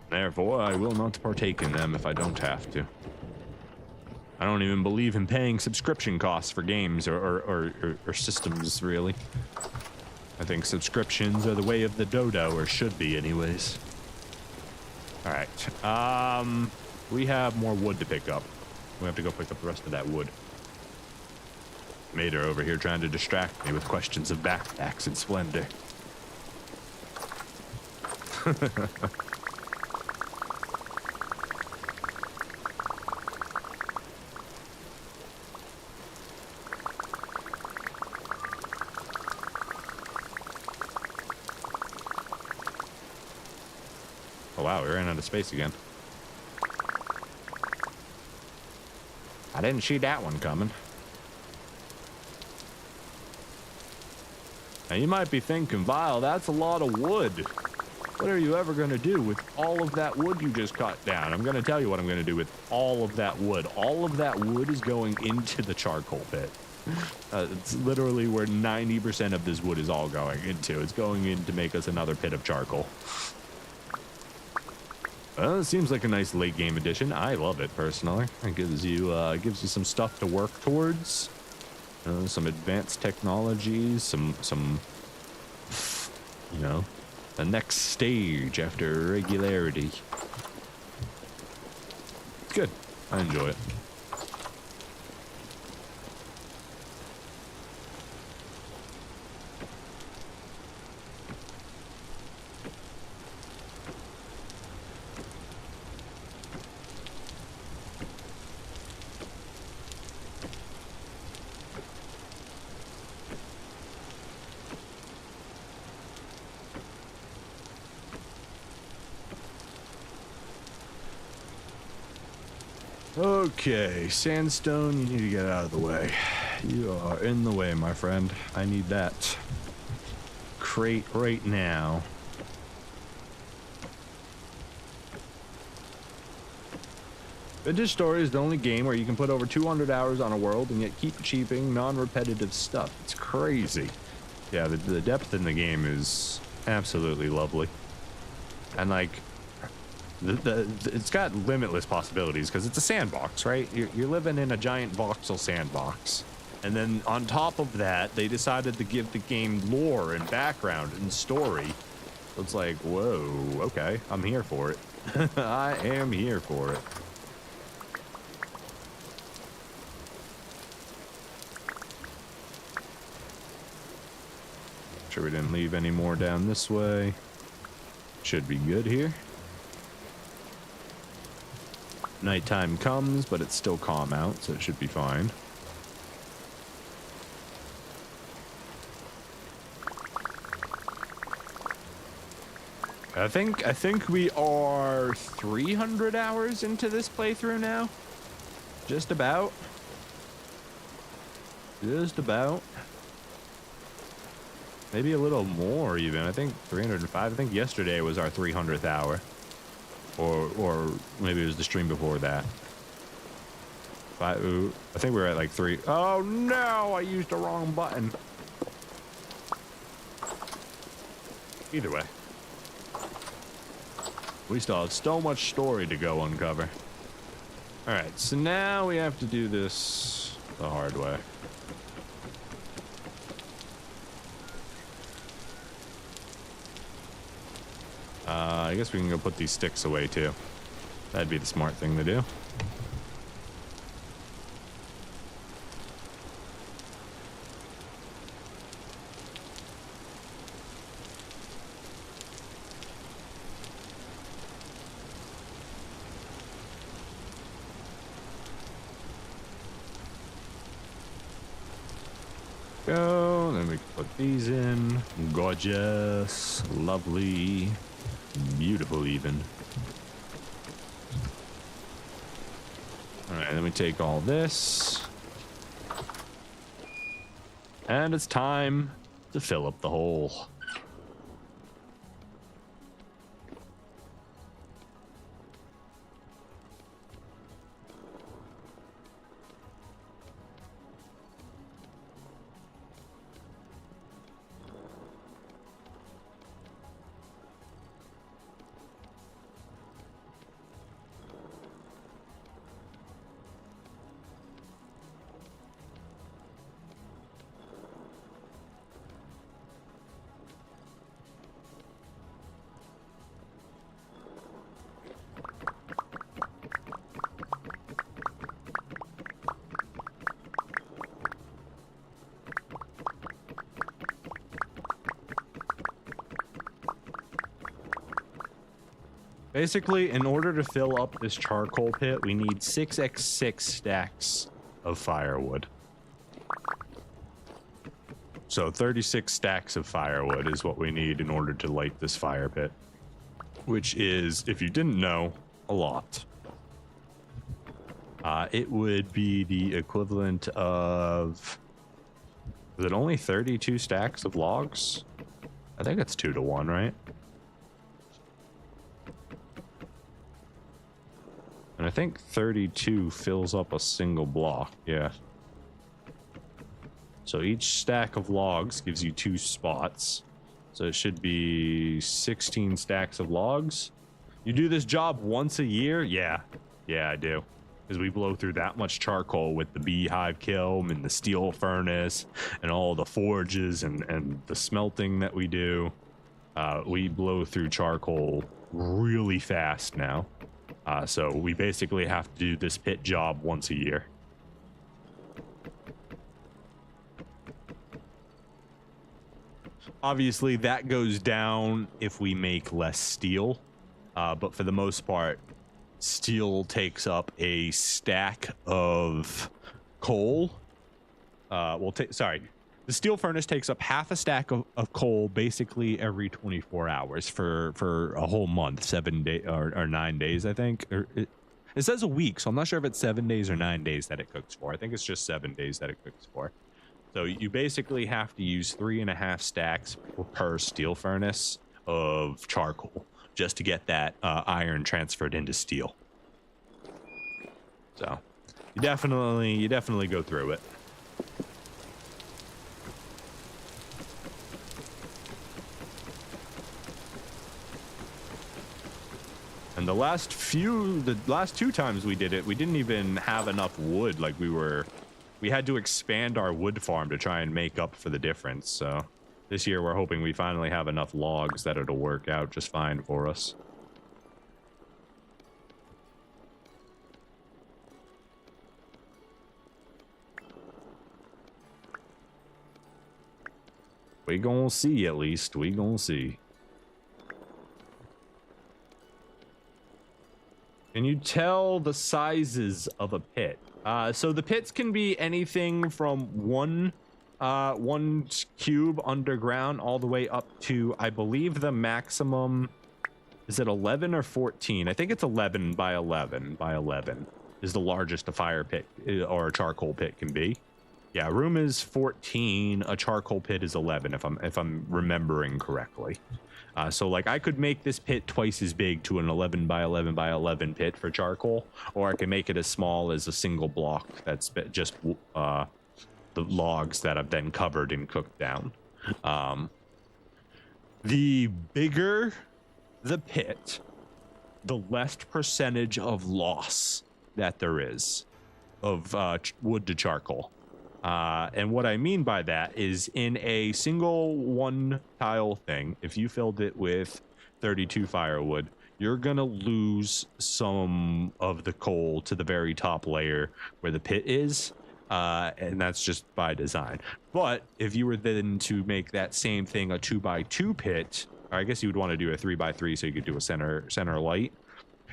Therefore, I will not partake in them if I don't have to. I don't even believe in paying subscription costs for games or systems, really. I think subscriptions are the way of the dodo, or should be anyways. All right. We have more wood to pick up. We have to go pick up the rest of that wood. Mater over here trying to distract me with questions of backpacks and splendor. Oh wow, we ran out of space again. I didn't see that one coming. Now you might be thinking, Vile, that's a lot of wood. What are you ever going to do with all of that wood you just cut down? I'm going to tell you what I'm going to do with all of that wood. All of that wood is going into the charcoal pit. It's literally where 90% of this wood is all going into. It's going in to make us another pit of charcoal. Well, it seems like a nice late game addition. I love it personally. It gives you some stuff to work towards. Some advanced technologies, some you know, the next stage after regularity. It's good. I enjoy it. Okay, sandstone, you need to get out of the way. You are in the way, my friend. I need that crate right now. Vintage Story is the only game where you can put over 200 hours on a world and yet keep achieving non-repetitive stuff. It's crazy. Yeah, the depth in the game is absolutely lovely. And like, it's got limitless possibilities because it's a sandbox, right? You're living in a giant voxel sandbox. And then on top of that, they decided to give the game lore and background and story. So it's like, whoa, okay, I'm here for it. I am here for it. Sure we didn't leave any more down this way. Should be good here. Nighttime comes, but it's still calm out, so it should be fine. I think we are 300 hours into this playthrough now. Just about. Just about. Maybe a little more even. I think 305. I think yesterday was our 300th hour. Or maybe it was the stream before that. I think we were at like 3. Oh no, I used the wrong button. Either way. We still have so much story to go uncover. Alright, so now we have to do this the hard way. I guess we can go put these sticks away too. That'd be the smart thing to do. Go, then we can put these in. Gorgeous, lovely, beautiful even. All right, then we take all this. And it's time to fill up the hole. Basically, in order to fill up this charcoal pit, we need 6x6 stacks of firewood. So 36 stacks of firewood is what we need in order to light this fire pit. Which is, if you didn't know, a lot. It would be the equivalent of... Is it only 32 stacks of logs? I think it's 2 to 1, right? And I think 32 fills up a single block, yeah. So each stack of logs gives you 2 spots. So it should be 16 stacks of logs. You do this job once a year? Yeah. Yeah, I do. Because we blow through that much charcoal with the beehive kiln and the steel furnace and all the forges and the smelting that we do. We blow through charcoal really fast now. So we basically have to do this pit job once a year. Obviously, that goes down if we make less steel. But for the most part, steel takes up a stack of coal. The steel furnace takes up half a stack of coal basically every 24 hours for a whole month, 7 days or 9 days, I think. Or it says a week, so I'm not sure if it's 7 days or 9 days that it cooks for. I think it's just 7 days that it cooks for. So you basically have to use 3.5 stacks per steel furnace of charcoal just to get that iron transferred into steel. So you definitely go through it. And And the last two times we did it, we didn't even have enough wood. Like we had to expand our wood farm to try and make up for the difference. So this year we're hoping we finally have enough logs that it'll work out just fine for us. We gonna see, at least. We gonna see. Can you tell the sizes of a pit? So the pits can be anything from one cube underground all the way up to, I believe the maximum, is it 11 or 14? I think it's 11 by 11 by 11 is the largest a fire pit or a charcoal pit can be. Yeah, room is 14, a charcoal pit is 11 if I'm remembering correctly. So like I could make this pit twice as big to an 11 by 11 by 11 pit for charcoal, or I can make it as small as a single block that's just the logs that I've then covered and cooked down. The bigger the pit, the less percentage of loss that there is of wood to charcoal. And what I mean by that is in a single one tile thing, if you filled it with 32 firewood, you're gonna lose some of the coal to the very top layer where the pit is. And that's just by design. But if you were then to make that same thing a 2x2 pit, or I guess you would want to do a 3x3 so you could do a center light,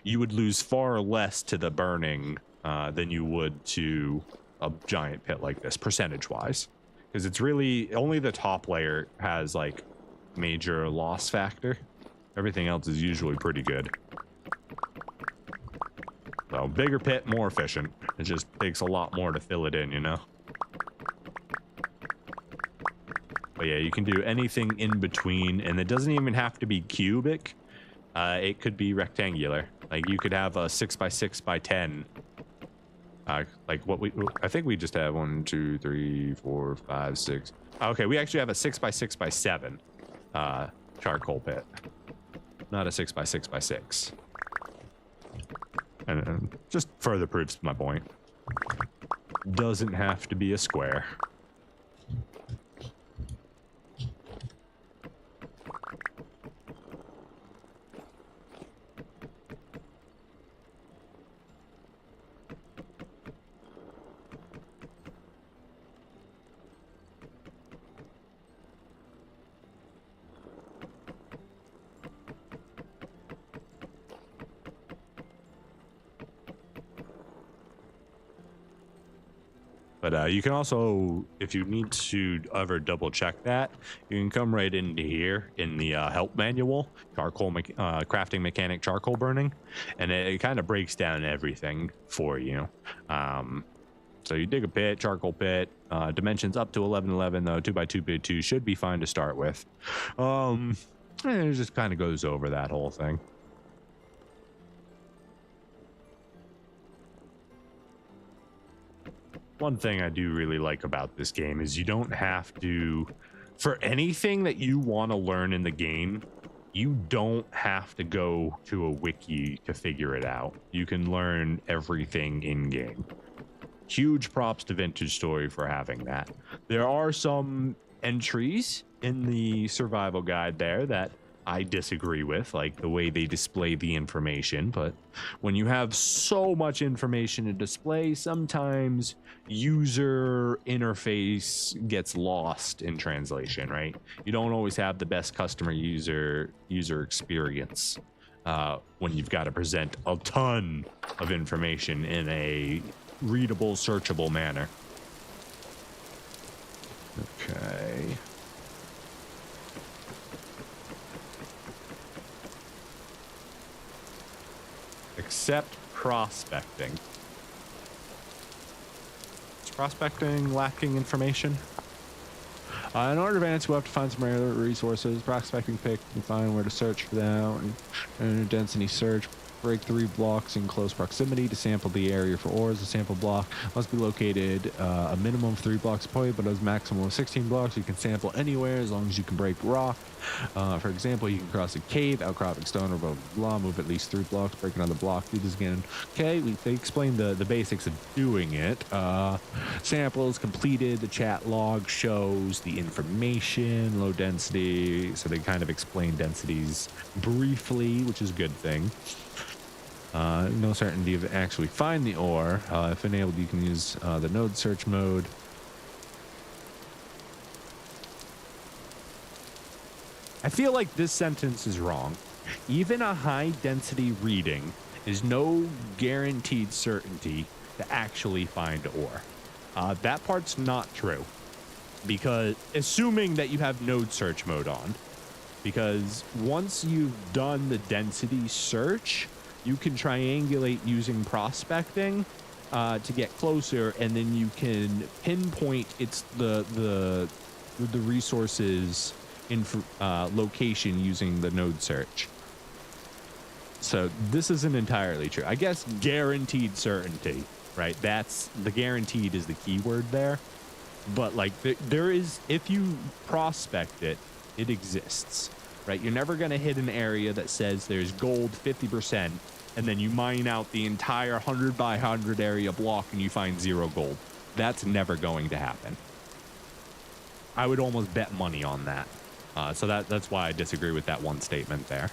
you would lose far less to the burning than you would to a giant pit like this, percentage wise, because it's really only the top layer has like major loss factor. Everything else is usually pretty good. So bigger pit, more efficient. It just takes a lot more to fill it in, you know. But yeah, you can do anything in between, and it doesn't even have to be cubic. It could be rectangular. Like you could have a 6x6 by 10. Like what I think we just have 1, 2, 3, 4, 5, 6. Okay, we actually have a 6x6 by 7 charcoal pit, not a 6x6 by 6. And just further proves my point. Doesn't have to be a square. But you can also, if you need to ever double check that, you can come right into here in the help manual, charcoal crafting mechanic charcoal burning, and it kind of breaks down everything for you. So you dig a pit, charcoal pit, dimensions up to 1111 though, 2x2 by 2 should be fine to start with. And it just kind of goes over that whole thing. One thing I do really like about this game is you don't have to, for anything that you want to learn in the game, you don't have to go to a wiki to figure it out. You can learn everything in game. Huge props to Vintage Story for having that. There are some entries in the survival guide there that I disagree with, like the way they display the information, but when you have so much information to display, sometimes user interface gets lost in translation, right? You don't always have the best customer user experience when you've got to present a ton of information in a readable, searchable manner. Okay. Except prospecting. Is prospecting lacking information? In order to advance, we'll have to find some rare resources. Prospecting pick and find where to search for them and density search. Break 3 blocks in close proximity to sample the area for ores. The sample block must be located a minimum of 3 blocks away, but as maximum of 16 blocks. You can sample anywhere as long as you can break rock. For example, you can cross a cave, outcropping stone, or blah, blah, blah, move at least 3 blocks, break another block, do this again. Okay, they explained the basics of doing it. Samples completed, the chat log shows the information, low density, so they kind of explain densities briefly, which is a good thing. No certainty of actually find the ore. If enabled, you can use the node search mode. I feel like this sentence is wrong. Even a high density reading is no guaranteed certainty to actually find ore. That part's not true, because assuming that you have node search mode on, because once you've done the density search, you can triangulate using prospecting to get closer, and then you can pinpoint the resources in location using the node search. So this isn't entirely true. I guess guaranteed certainty, right? That's the guaranteed is the keyword there. But like there is, if you prospect it, it exists. Right, you're never going to hit an area that says there's gold 50%, and then you mine out the entire 100 by 100 area block and you find 0 gold. That's never going to happen. I would almost bet money on that. So that's why I disagree with that one statement there.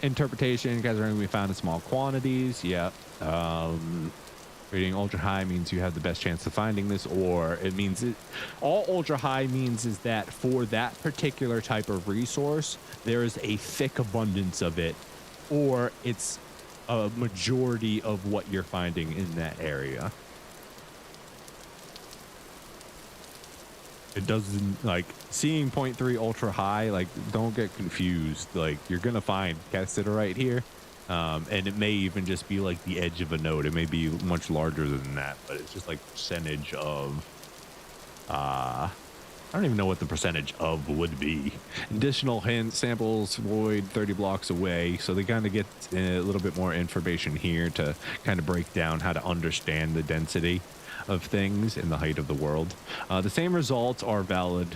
Interpretation, guys are going to be found in small quantities. Yeah. Reading ultra high means you have the best chance of finding this, or it means all ultra high means is that for that particular type of resource, there is a thick abundance of it, or it's a majority of what you're finding in that area. It doesn't, like, seeing 0.3 ultra high, like, don't get confused. Like, you're gonna find cassiterite here. And it may even just be like the edge of a node. It may be much larger than that, but it's just like percentage of, I don't even know what the percentage of would be. Additional hint samples void 30 blocks away. So they kind of get a little bit more information here to kind of break down how to understand the density of things in the height of the world. The same results are valid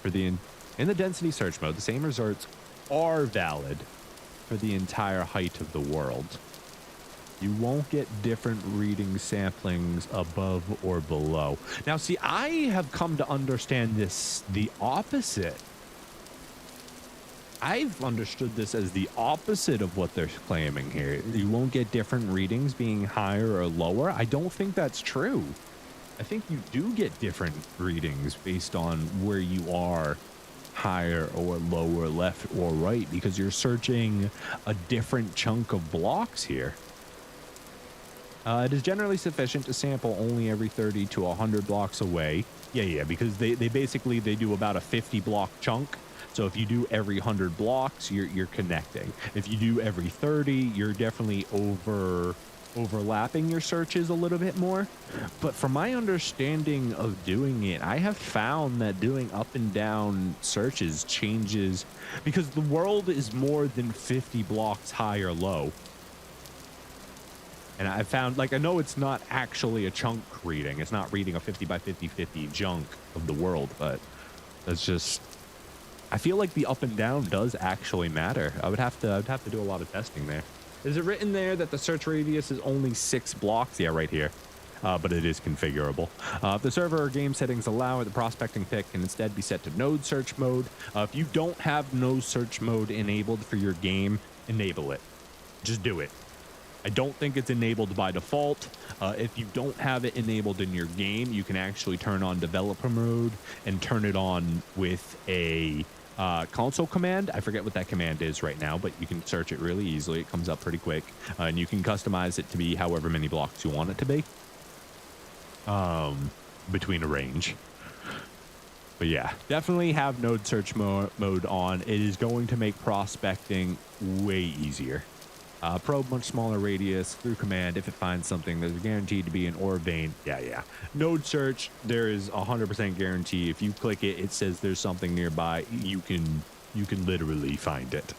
for in the density search mode. The same results are valid for the entire height of the world. You won't get different reading samplings above or below. Now, see, I have come to understand this the opposite. I've understood this as the opposite of what they're claiming here. You won't get different readings being higher or lower. I don't think that's true. I think you do get different readings based on where you are, higher or lower, left or right, because you're searching a different chunk of blocks here. It is generally sufficient to sample only every 30 to 100 blocks away. Yeah, because they basically do about a 50 block chunk. So if you do every 100 blocks, you're connecting. If you do every 30, you're definitely overlapping your searches a little bit more. But from my understanding of doing it, I have found that doing up and down searches changes, because the world is more than 50 blocks high or low. And I found, like, I know it's not actually a chunk reading. It's not reading a 50 by 50 chunk of the world, but that's just, I feel like the up and down does actually matter. I would have to do a lot of testing there. Is it written there that the search radius is only 6 blocks? Yeah, right here. But it is configurable. If the server or game settings allow it, the prospecting pick can instead be set to node search mode. If you don't have node search mode enabled for your game, enable it. Just do it. I don't think it's enabled by default. If you don't have it enabled in your game, you can actually turn on developer mode and turn it on with a console command. I forget what that command is right now, but you can search it really easily. It comes up pretty quick, and you can customize it to be however many blocks you want it to be between a range. But yeah, definitely have node search mode on. It is going to make prospecting way easier. Probe much smaller radius through command. If it finds something, there's guaranteed to be an ore vein. Yeah. Node search, there is 100% guarantee. If you click it, it says there's something nearby. You can literally find it.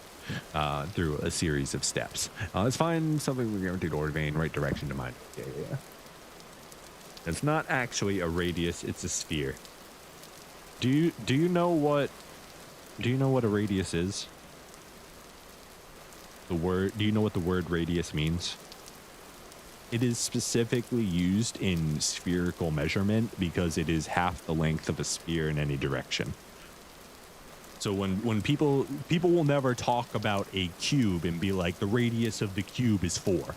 through a series of steps. Let's find something with guaranteed order vein, right direction to mine. Yeah. It's not actually a radius, it's a sphere. Do you know what a radius is? Do you know what the word radius means? It is specifically used in spherical measurement because it is half the length of a sphere in any direction. So when people will never talk about a cube and be like, the radius of the cube is 4.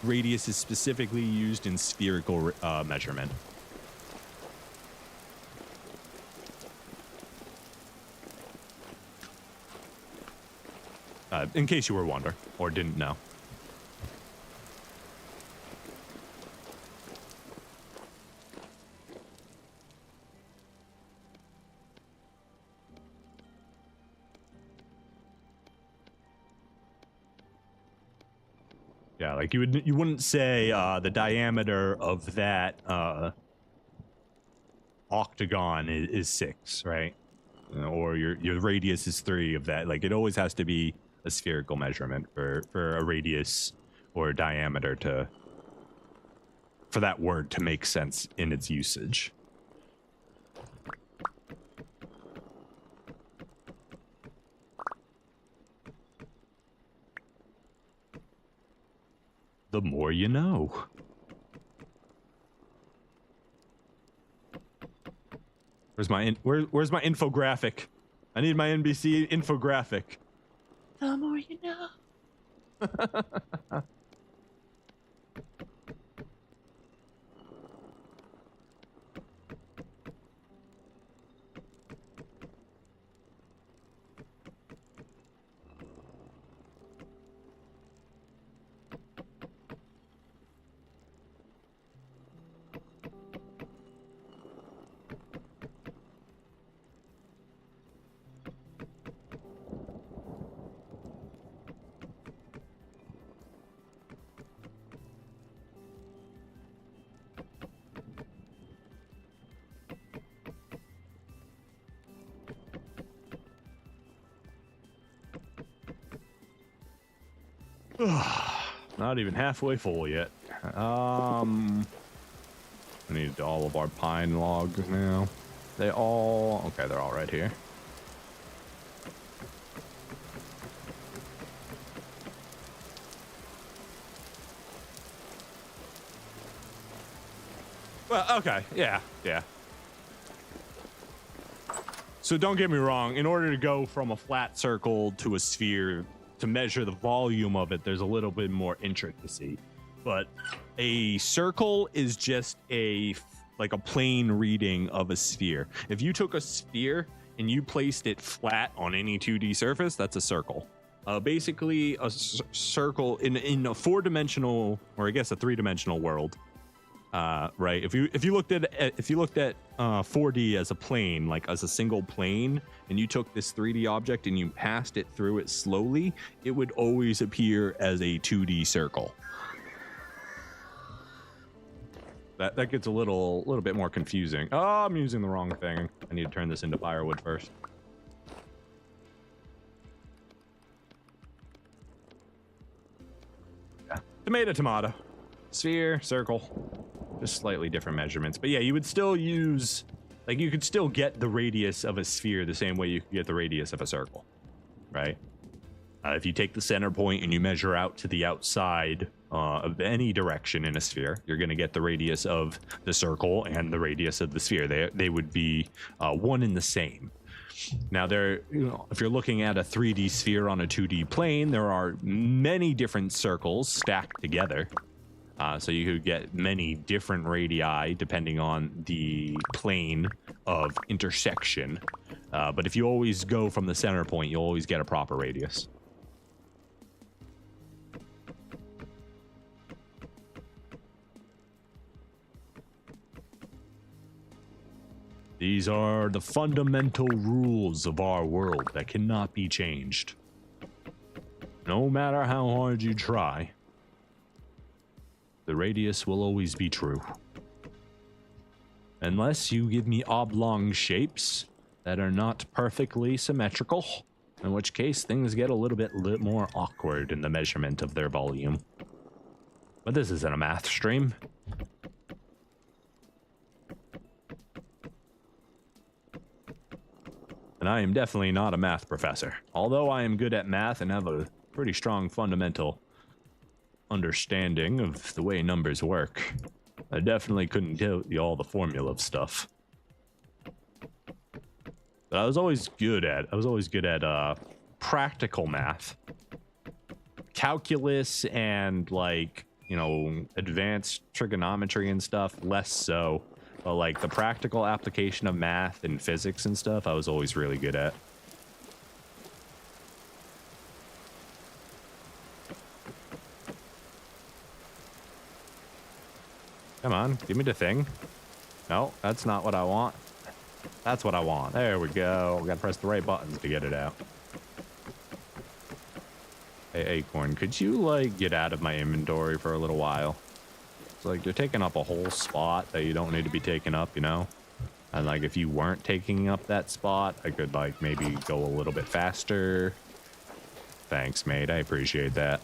Radius is specifically used in spherical measurement. In case you were wondering or didn't know. Yeah, like you wouldn't say the diameter of that octagon is 6, right? Or your radius is 3 of that. Like it always has to be a spherical measurement for a radius or a diameter for that word to make sense in its usage. The more you know. Where's my infographic? I need my NBC infographic. The more you know. Not even halfway full yet. I need all of our pine logs now. They're all right here. Well, okay, yeah. So don't get me wrong, in order to go from a flat circle to a sphere, to measure the volume of it, there's a little bit more intricacy. But a circle is just like a plain reading of a sphere. If you took a sphere and you placed it flat on any 2D surface, that's a circle. Basically, a circle in a 4-dimensional, or I guess a 3-dimensional world. Right. If you looked at 4D as a plane, like as a single plane, and you took this 3D object and you passed it through it slowly, it would always appear as a 2D circle. That gets a little bit more confusing. Oh, I'm using the wrong thing. I need to turn this into firewood first. Yeah. Tomato. Sphere, circle. Just slightly different measurements. But yeah, you would still use, like, you could still get the radius of a sphere the same way you could get the radius of a circle, right? If you take the center point and you measure out to the outside of any direction in a sphere, you're going to get the radius of the circle and the radius of the sphere. They would be one and the same. Now, if you're looking at a 3D sphere on a 2D plane, there are many different circles stacked together. So you could get many different radii depending on the plane of intersection. But if you always go from the center point, you'll always get a proper radius. These are the fundamental rules of our world that cannot be changed. No matter how hard you try, the radius will always be true. Unless you give me oblong shapes that are not perfectly symmetrical, In which case, things get a little bit more awkward in the measurement of their volume. But this isn't a math stream. And I am definitely not a math professor. Although I am good at math and have a pretty strong fundamental understanding of the way numbers work, I definitely couldn't tell you all the formula of stuff. But I was always good at practical math. Calculus and, like, you know, advanced trigonometry and stuff, less so. But like the practical application of math and physics and stuff, I was always really good at. Come on, give me the thing. No, that's not what I want. That's what I want. There we go. We gotta press the right buttons to get it out. Hey, Acorn, could you, like, get out of my inventory for a little while? It's like you're taking up a whole spot that you don't need to be taking up, you know? And, like, if you weren't taking up that spot, I could, like, maybe go a little bit faster. Thanks, mate. I appreciate that.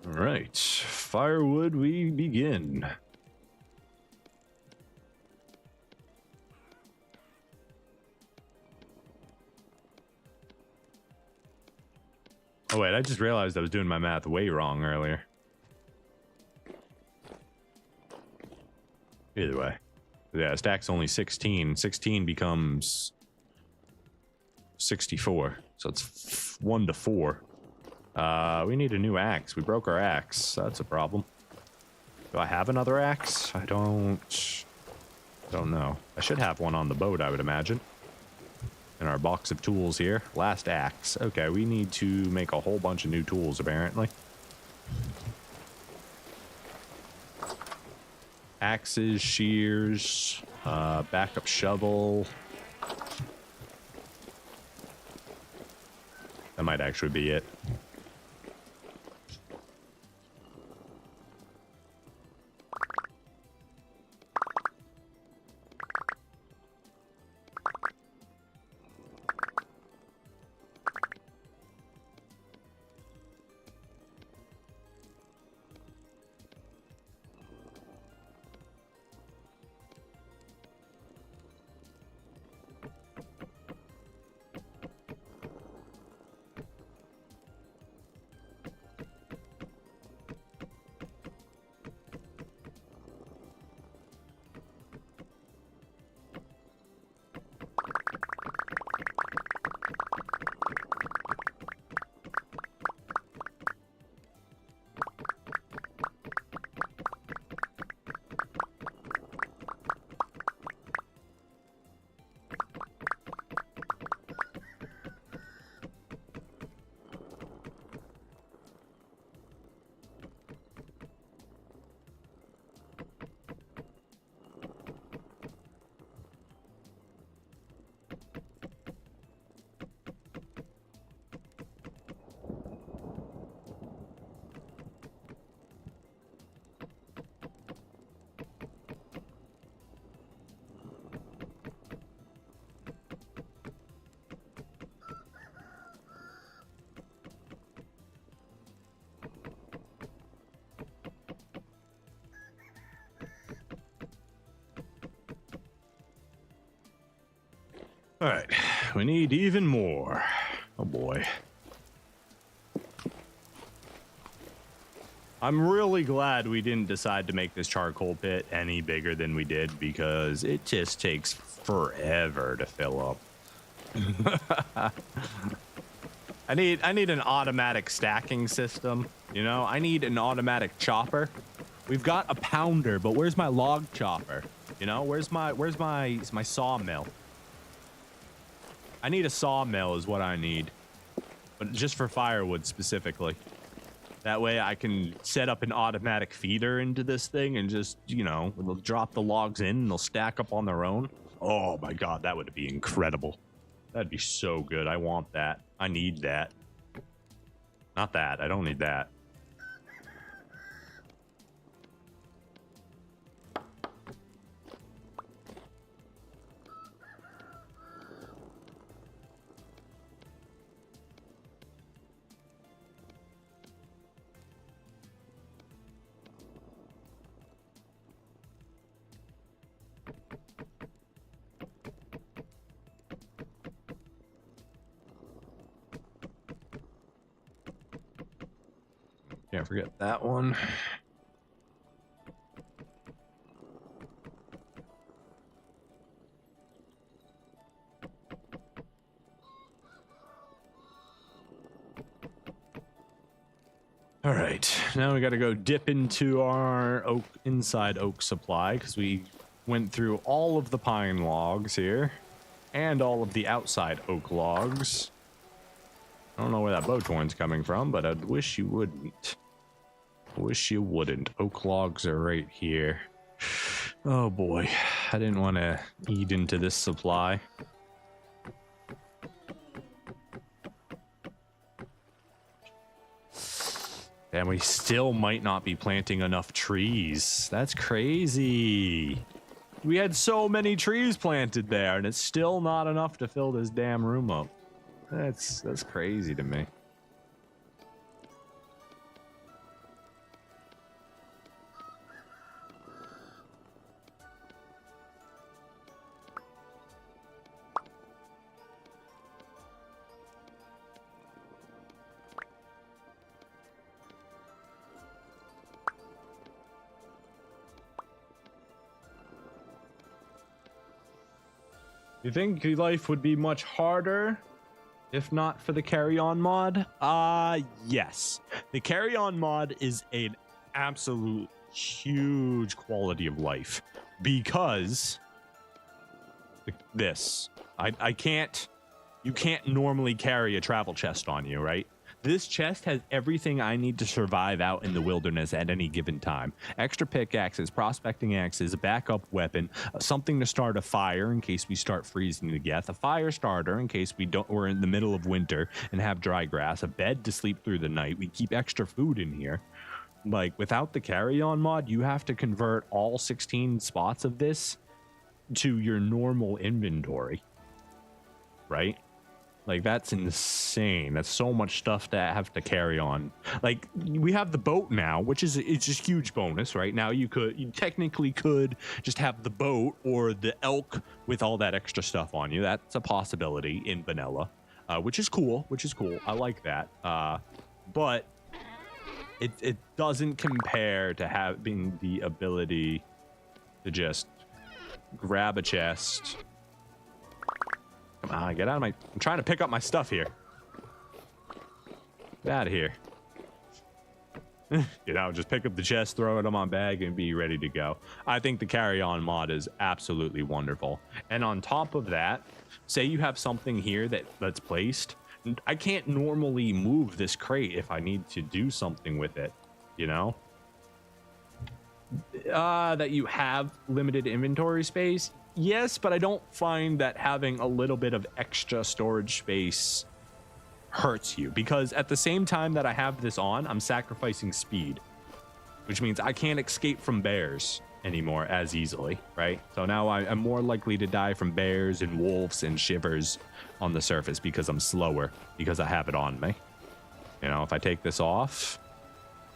All right. Firewood, we begin. Oh, wait, I just realized I was doing my math way wrong earlier. Either way. Yeah, stack's only 16. 16 becomes 64. So it's 1 to 4. We need a new axe. We broke our axe. That's a problem. Do I have another axe? I don't know. I should have one on the boat, I would imagine. In our box of tools here. Last axe. Okay, we need to make a whole bunch of new tools, apparently. Axes, shears, backup shovel. That might actually be it. All right, we need even more. Oh boy. I'm really glad we didn't decide to make this charcoal pit any bigger than we did, because it just takes forever to fill up. I need an automatic stacking system, you know? I need an automatic chopper. We've got a pounder, but where's my log chopper? You know, where's my sawmill? I need a sawmill is what I need, but just for firewood specifically. That way I can set up an automatic feeder into this thing and just, you know, it'll drop the logs in and they'll stack up on their own. Oh my God, that would be incredible. That'd be so good. I want that. I need that. Not that. I don't need that. Can't forget that one. All right, now we got to go dip into our inside oak supply because we went through all of the pine logs here and all of the outside oak logs. I don't know where that boat horn's coming from, but I'd wish you wouldn't. I wish you wouldn't. Oak logs are right here. Oh boy, I didn't want to eat into this supply. And we still might not be planting enough trees. That's crazy. We had so many trees planted there, and it's still not enough to fill this damn room up. That's crazy to me. You think life would be much harder if not for the carry-on mod? Yes. The carry-on mod is an absolute huge quality of life because this. I can't, you can't normally carry a travel chest on you, right? This chest has everything I need to survive out in the wilderness at any given time. Extra pickaxes, prospecting axes, a backup weapon, something to start a fire in case we start freezing to death, a fire starter in case we're in the middle of winter and have dry grass, a bed to sleep through the night. We keep extra food in here. Like, without the carry-on mod, you have to convert all 16 spots of this to your normal inventory, right? Like, that's insane. That's so much stuff to have to carry on. Like, we have the boat now, which is it's just huge bonus, right? Now you technically could just have the boat or the elk with all that extra stuff on you. That's a possibility in vanilla, which is cool. I like that. But it doesn't compare to having the ability to just grab a chest. Come on, get out of my... I'm trying to pick up my stuff here. Get out of here. You know, just pick up the chest, throw it in my bag, and be ready to go. I think the carry-on mod is absolutely wonderful. And on top of that, say you have something here that's placed. I can't normally move this crate if I need to do something with it, you know? That you have limited inventory space. Yes, but I don't find that having a little bit of extra storage space hurts you, because at the same time that I have this on, I'm sacrificing speed, which means I can't escape from bears anymore as easily, right? So now I'm more likely to die from bears and wolves and shivers on the surface because I'm slower, because I have it on me. You know, if I take this off,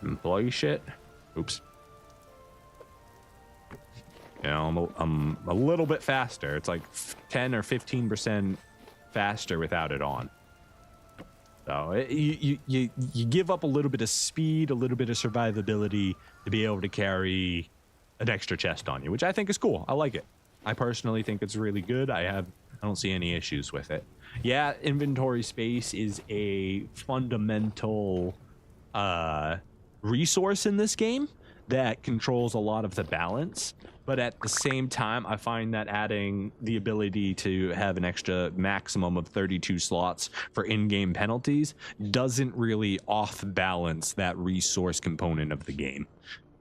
employee shit, oops. You know, I'm a little bit faster. It's like 10 or 15% faster without it on. So you give up a little bit of speed, a little bit of survivability to be able to carry an extra chest on you, which I think is cool. I like it. I personally think it's really good. I don't see any issues with it. Yeah, inventory space is a fundamental resource in this game that controls a lot of the balance. But at the same time, I find that adding the ability to have an extra maximum of 32 slots for in-game penalties doesn't really off-balance that resource component of the game.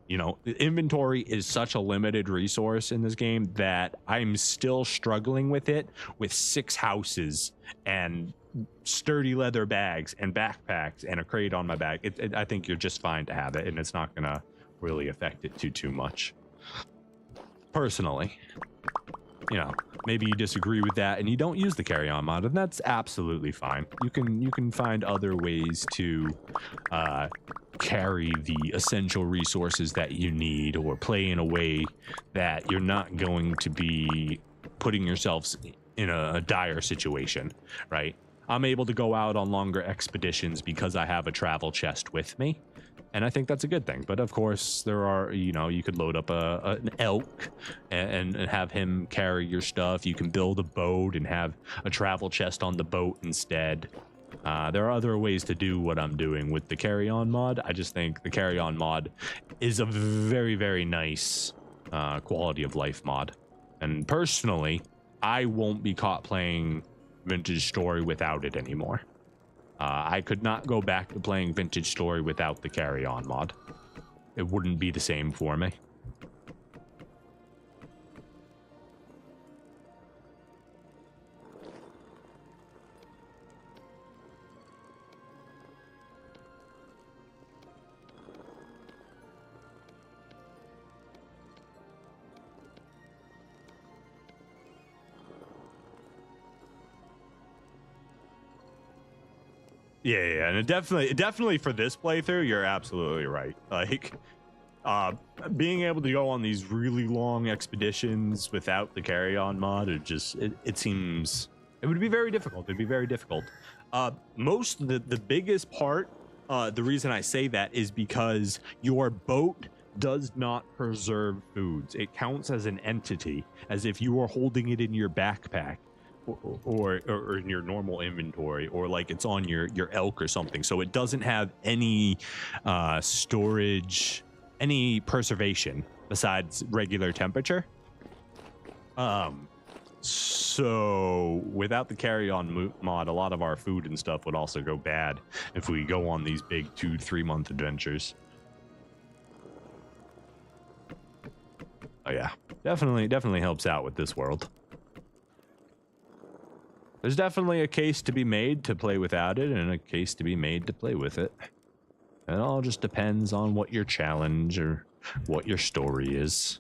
You know, inventory is such a limited resource in this game that I'm still struggling with it with 6 houses and sturdy leather bags and backpacks and a crate on my back. I think you're just fine to have it, and it's not going to really affect it too much. Personally, you know, maybe you disagree with that and you don't use the carry-on mod, and that's absolutely fine. You can find other ways to carry the essential resources that you need, or play in a way that you're not going to be putting yourselves in a dire situation, right? I'm able to go out on longer expeditions because I have a travel chest with me, And I think that's a good thing. But of course, there are, you know, you could load up an elk and have him carry your stuff. You can build a boat and have a travel chest on the boat instead. There are other ways to do what I'm doing with the carry-on mod. I just think the carry-on mod is a very, very nice quality of life mod. And personally, I won't be caught playing Vintage Story without it anymore. I could not go back to playing Vintage Story without the carry-on mod. It wouldn't be the same for me. Yeah, and it definitely for this playthrough, you're absolutely right. Like, being able to go on these really long expeditions without the carry-on mod, it seems it would be very difficult. It'd be very difficult. The biggest part, the reason I say that is because your boat does not preserve foods. It counts as an entity, as if you were holding it in your backpack. Or in your normal inventory, or like it's on your elk or something. So it doesn't have any storage, any preservation besides regular temperature. So without the carry-on mod, a lot of our food and stuff would also go bad if we go on these big 2-3 month adventures. Oh yeah, definitely helps out with this world. There's definitely a case to be made to play without it, and a case to be made to play with it. It all just depends on what your challenge or what your story is.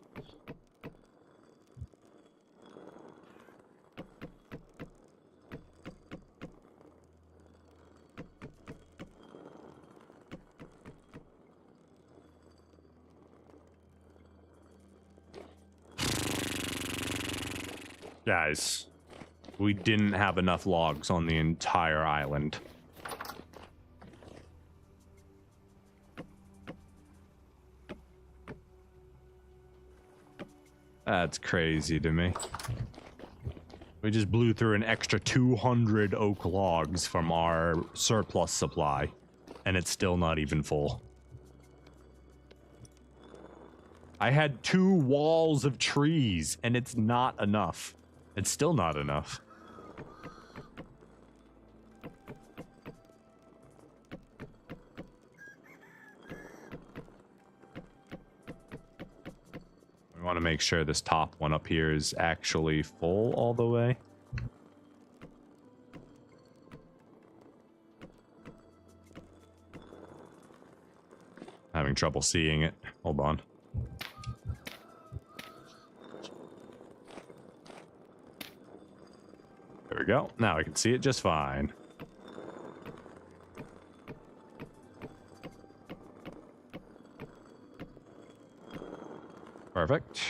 Guys, we didn't have enough logs on the entire island. That's crazy to me. We just blew through an extra 200 oak logs from our surplus supply, and it's still not even full. I had 2 walls of trees, and it's not enough. It's still not enough. We want to make sure this top one up here is actually full all the way. Having trouble seeing it. Hold on. There we go. Now I can see it just fine. Perfect.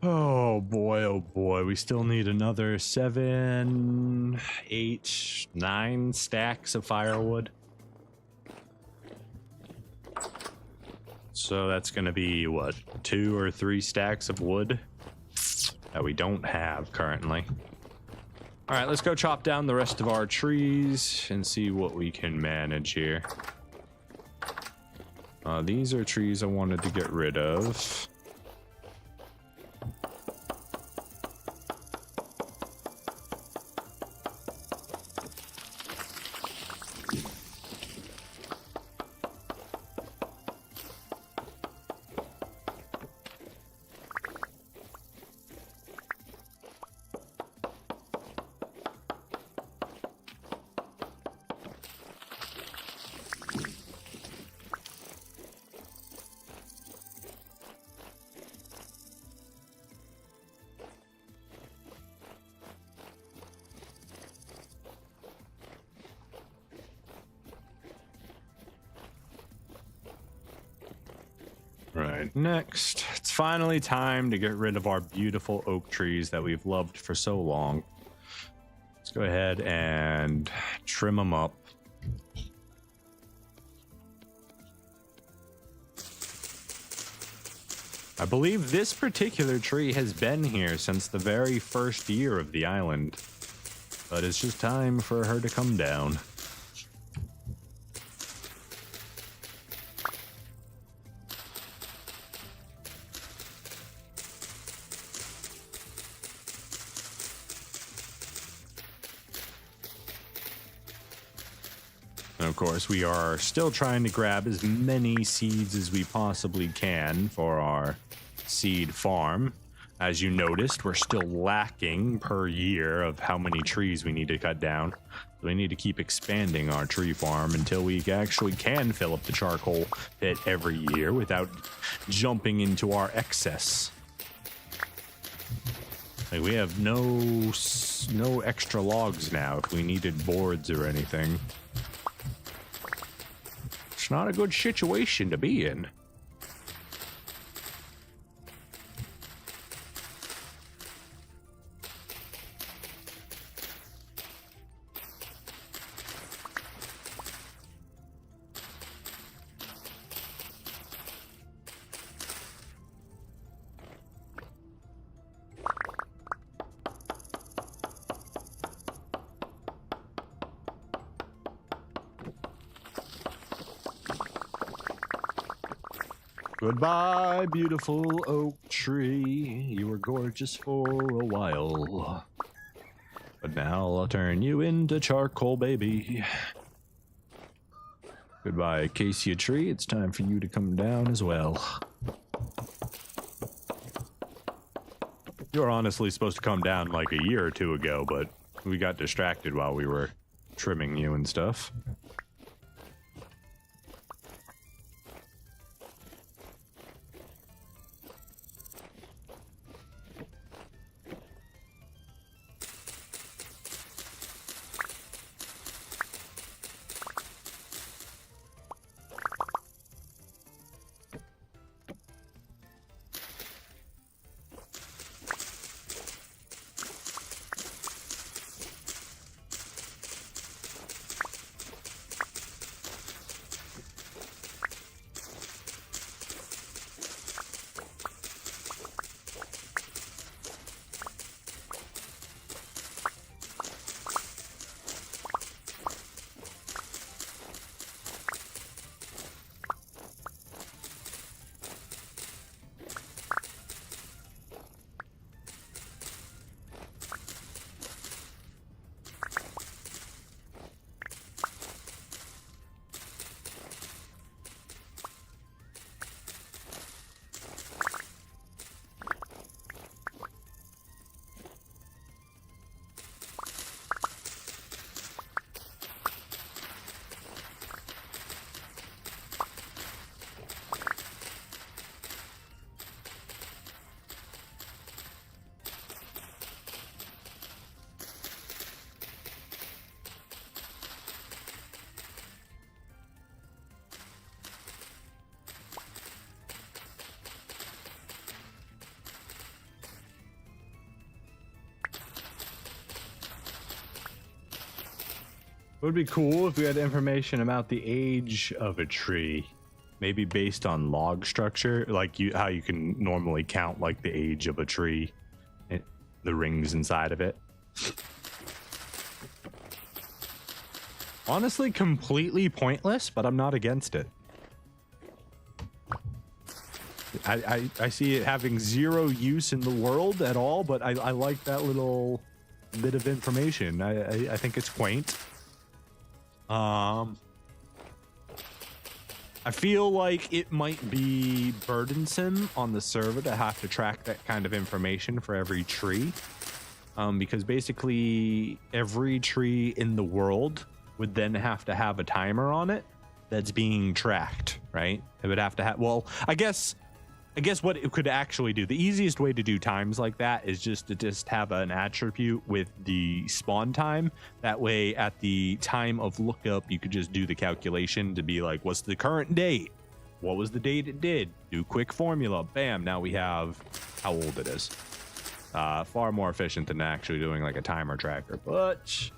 Oh boy, we still need another 7, 8, 9 stacks of firewood. So that's gonna be what, 2 or 3 stacks of wood that we don't have currently. All right, let's go chop down the rest of our trees and see what we can manage here. These are trees I wanted to get rid of. right, next, it's finally time to get rid of our beautiful oak trees that we've loved for so long. Let's go ahead and trim them up. I believe this particular tree has been here since the very first year of the island, but it's just time for her to come down. And of course, we are still trying to grab as many seeds as we possibly can for our seed farm. As you noticed, we're still lacking per year of how many trees we need to cut down. So we need to keep expanding our tree farm until we actually can fill up the charcoal pit every year without jumping into our excess. Like, we have no extra logs now if we needed boards or anything. It's not a good situation to be in. Goodbye, beautiful oak tree. You were gorgeous for a while. But now I'll turn you into charcoal, baby. Goodbye, acacia tree. It's time for you to come down as well. You were honestly supposed to come down like a year or two ago, but we got distracted while we were trimming you and stuff. It would be cool if we had information about the age of a tree, maybe based on log structure, like how you can normally count like the age of a tree, the rings inside of it. Honestly, completely pointless, but I'm not against it. I see it having zero use in the world at all, but I like that little bit of information. I think it's quaint. I feel like it might be burdensome on the server to have to track that kind of information for every tree, because basically every tree in the world would then have to have a timer on it that's being tracked, right? It would have to have, well, I guess what it could actually do, the easiest way to do times like that is just to have an attribute with the spawn time. That way at the time of lookup, you could just do the calculation to be like, what's the current date? what was the date it did? Do quick formula. Bam. Now we have how old it is. Far more efficient than actually doing like a timer tracker. But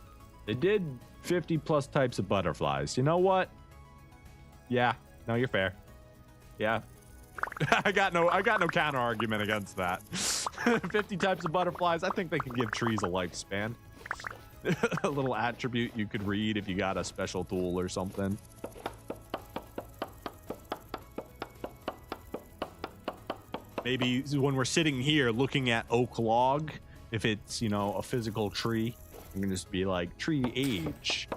they did 50 plus types of butterflies. You know what? Yeah. No, you're fair. Yeah. I got no counter argument against that. 50 types of butterflies. I think they can give trees a lifespan. A little attribute you could read if you got a special tool or something. Maybe when we're sitting here looking at oak log, if it's, you know, a physical tree, you can just be like tree age.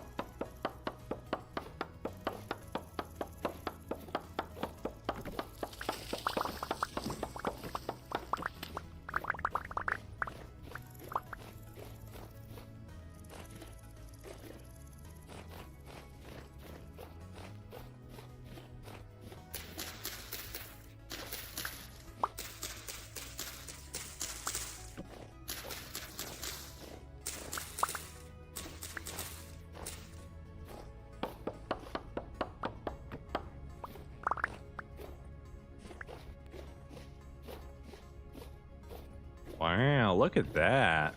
Wow, look at that.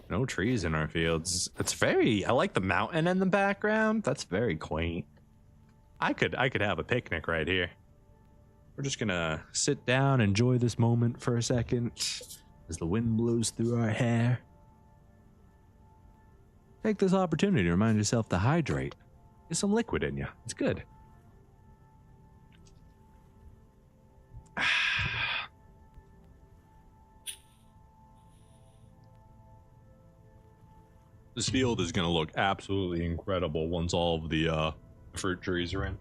No trees in our fields. It's very, I like the mountain in the background. That's very quaint. I could have a picnic right here. We're just gonna sit down, enjoy this moment for a second as the wind blows through our hair. Take this opportunity to remind yourself to hydrate. Get some liquid in you. It's good. This field is going to look absolutely incredible once all of the fruit trees are in.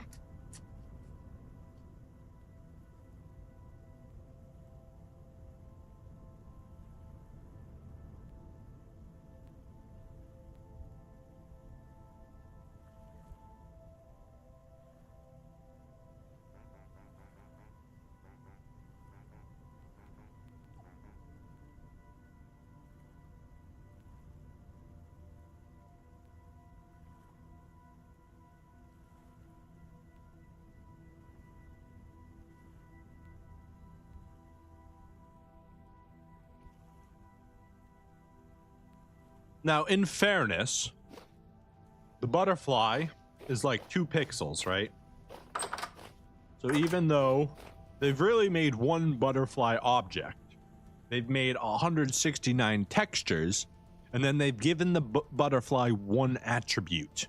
Now, in fairness, the butterfly is like 2 pixels, right? So even though they've really made one butterfly object, they've made 169 textures, and then they've given the butterfly one attribute.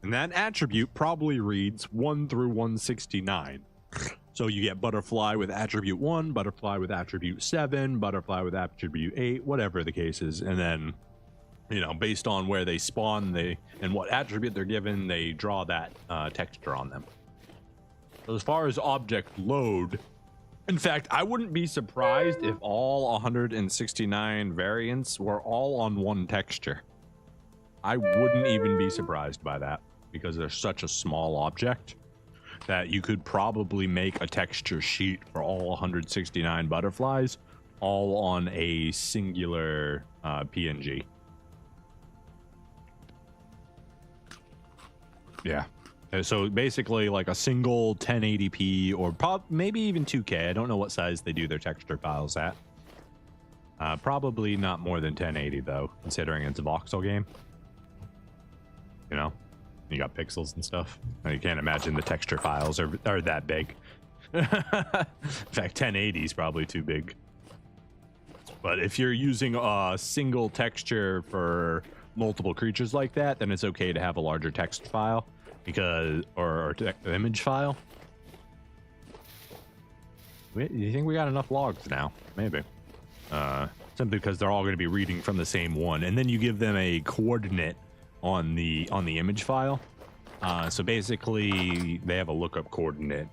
And that attribute probably reads 1 through 169. So you get butterfly with attribute 1, butterfly with attribute 7, butterfly with attribute 8, whatever the case is, and then, you know, based on where they spawn, and what attribute they're given, they draw that texture on them. So as far as object load, in fact, I wouldn't be surprised if all 169 variants were all on one texture. I wouldn't even be surprised by that, because they're such a small object that you could probably make a texture sheet for all 169 butterflies, all on a singular PNG. Yeah. So basically like a single 1080p or maybe even 2K. I don't know what size they do their texture files at. Probably not more than 1080 though, considering it's a voxel game. You know, you got pixels and stuff. You can't imagine the texture files are that big. In fact, 1080 is probably too big. But if you're using a single texture for multiple creatures like that, then it's okay to have a larger text file, because or image file. Do you think we got enough logs now? Maybe. Simply because they're all going to be reading from the same one, and then you give them a coordinate on the image file. So basically, they have a lookup coordinate,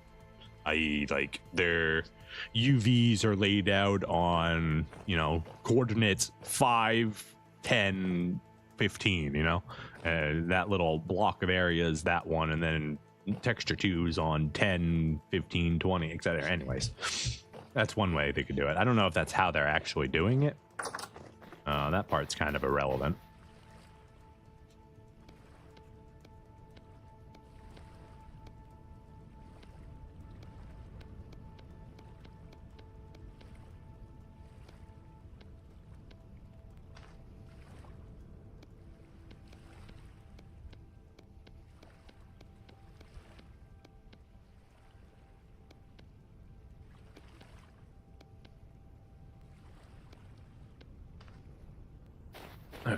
i.e., like their UVs are laid out on, you know, coordinates 5, 10, 15, you know, that little block of area is that one, and then texture 2 is on 10, 15, 20, etc. Anyways, that's one way they could do it. I don't know if that's how they're actually doing it. That part's kind of irrelevant.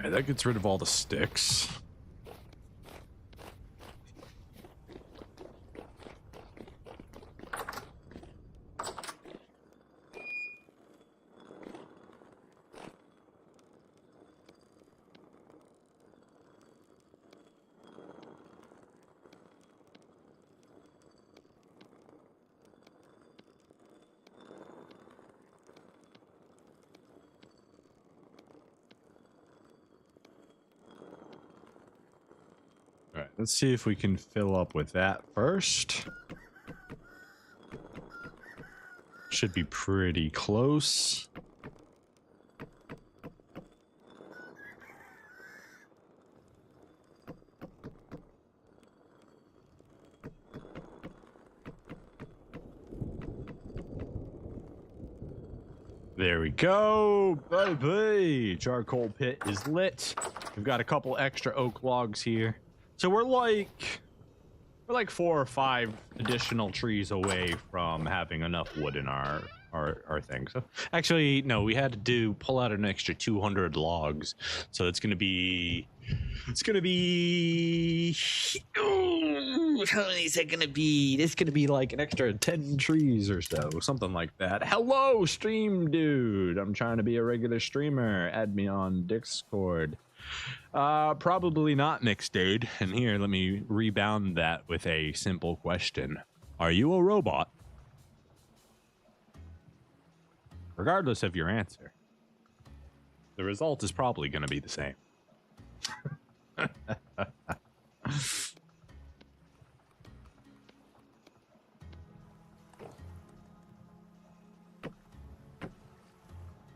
Alright, that gets rid of all the sticks. All right, let's see if we can fill up with that first. Should be pretty close. There we go, baby. Charcoal pit is lit. We've got a couple extra oak logs here. So we're like 4 or 5 additional trees away from having enough wood in our thing. So actually, no, we had to pull out an extra 200 logs. So it's gonna be. How many is it gonna be? It's gonna be like an extra 10 trees or so, something like that. Hello, stream dude. I'm trying to be a regular streamer. Add me on Discord. Probably not, Mixdade. And here, let me rebound that with a simple question. Are you a robot? Regardless of your answer, the result is probably going to be the same.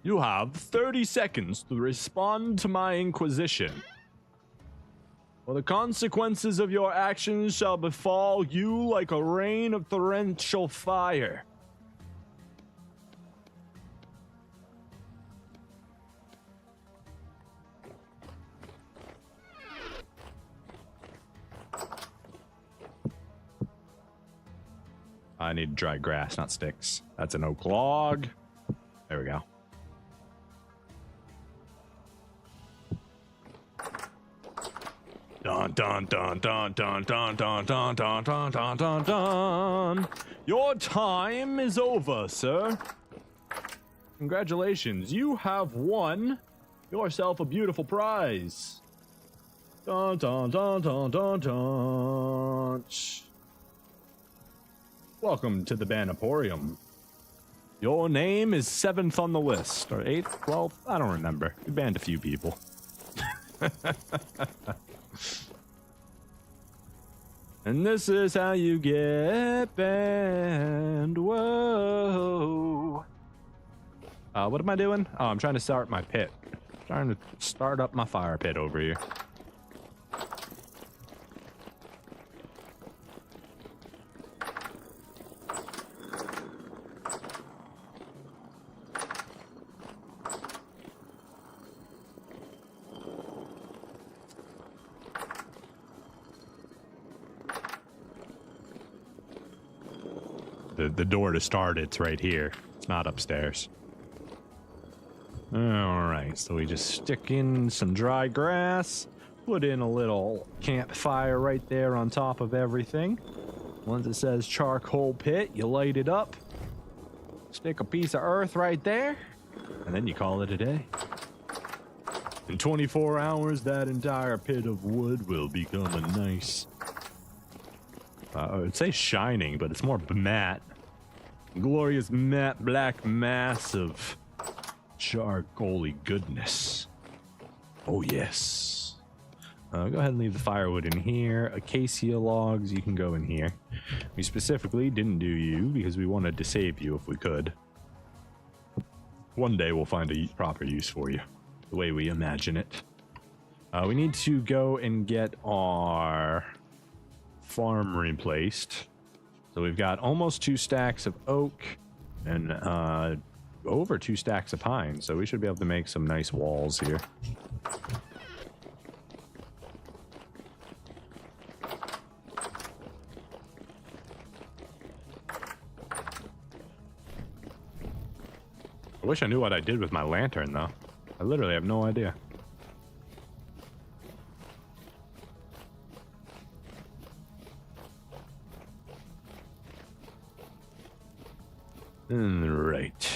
You have 30 seconds to respond to my inquisition. For the consequences of your actions shall befall you like a rain of torrential fire. I need dry grass, not sticks. That's an oak log. There we go. Dun dun dun dun dun dun dun dun dun dun dun dun dun. Your time is over, sir. Congratulations, you have won yourself a beautiful prize. Dun dun dun dun dun dun. Welcome to the Banaporium. Your name is 7th on the list, or 8th, 12th, I don't remember. We banned a few people. And this is how you get banned. Whoa. What am I doing? Oh, I'm trying to start my pit. Trying to start up my fire pit over here. The door to start it's right here. It's not upstairs. All right, so we just stick in some dry grass, put in a little campfire right there on top of everything. Once it says charcoal pit, you light it up, stick a piece of earth right there, and then you call it a day. In 24 hours, that entire pit of wood will become a nice, I would say shining, but it's more matte. Glorious matte black mass of charcoaly goodness. Oh yes. Go ahead and leave the firewood in here. Acacia logs, you can go in here. We specifically didn't do you because we wanted to save you if we could. One day we'll find a proper use for you, the way we imagine it. We need to go and get our farm replaced. So we've got almost 2 stacks of oak and over 2 stacks of pine. So we should be able to make some nice walls here. I wish I knew what I did with my lantern though. I literally have no idea. Right.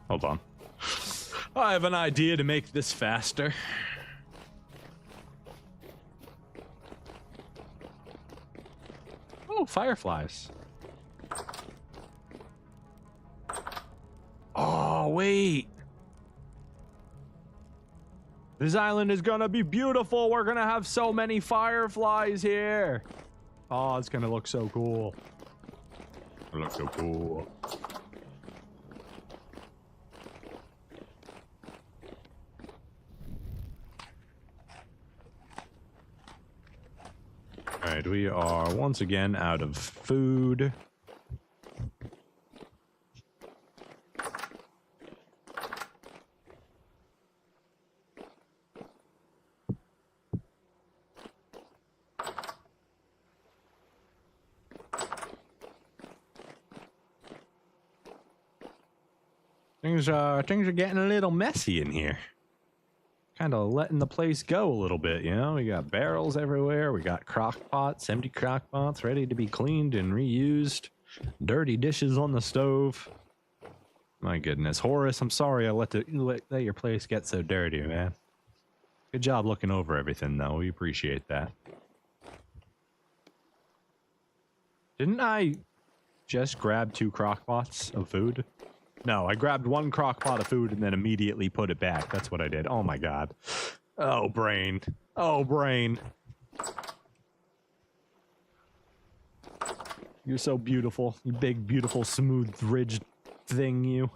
Hold on. I have an idea to make this faster. Oh, fireflies. Oh, wait. This island is gonna be beautiful. We're gonna have so many fireflies here. Oh, it's gonna look so cool. It looks so cool. Alright, we are once again out of food. Things are getting a little messy in here. Kind of letting the place go a little bit, you know? We got barrels everywhere. We got crock pots, empty crock pots ready to be cleaned and reused. Dirty dishes on the stove. My goodness. Horace, I'm sorry I let your place get so dirty, man. Good job looking over everything, though. We appreciate that. Didn't I just grab 2 crock pots of food? No, I grabbed 1 crock pot of food and then immediately put it back. That's what I did. Oh my god. Oh, brain. Oh, brain. You're so beautiful. You big, beautiful, smooth-ridged thing, you.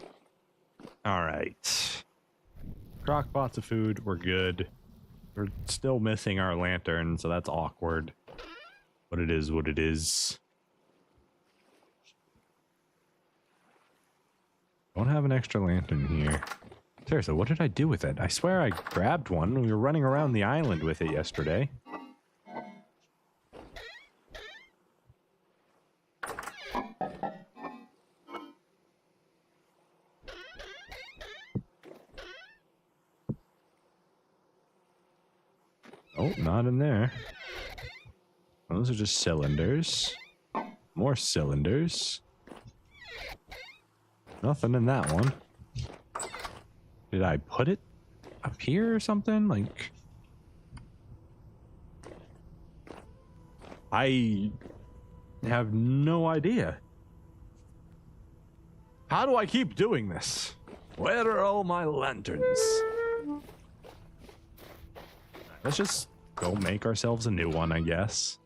Alright. Crock pots of food. We're good. We're still missing our lantern, so that's awkward. But it is what it is. Don't have an extra lantern here. Seriously, what did I do with it? I swear I grabbed one. We were running around the island with it yesterday. Oh, not in there. Those are just cylinders. More cylinders. Nothing in that one. Did I put it up here or something? Like, I have no idea. How do I keep doing this? Where are all my lanterns? Let's just go make ourselves a new one, I guess.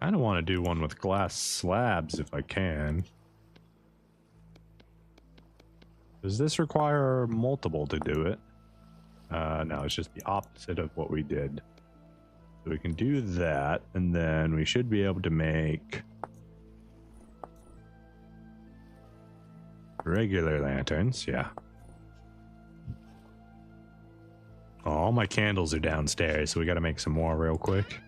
I don't want to do one with glass slabs if I can. Does this require multiple to do it? No, it's just the opposite of what we did. So we can do that, and then we should be able to make regular lanterns, yeah. Oh, all my candles are downstairs, so we gotta make some more real quick.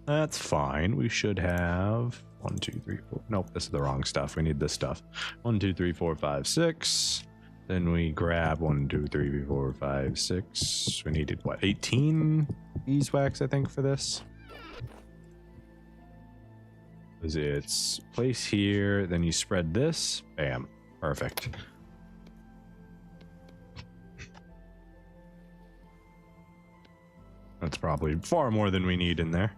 That's fine. We should have 1, 2, 3, 4. Nope, this is the wrong stuff. We need this stuff. 1, 2, 3, 4, 5, 6. Then we grab 1, 2, 3, 4, 5, 6. We needed what? 18 beeswax, I think, for this. Because it's place here, then you spread this. Bam. Perfect. That's probably far more than we need in there.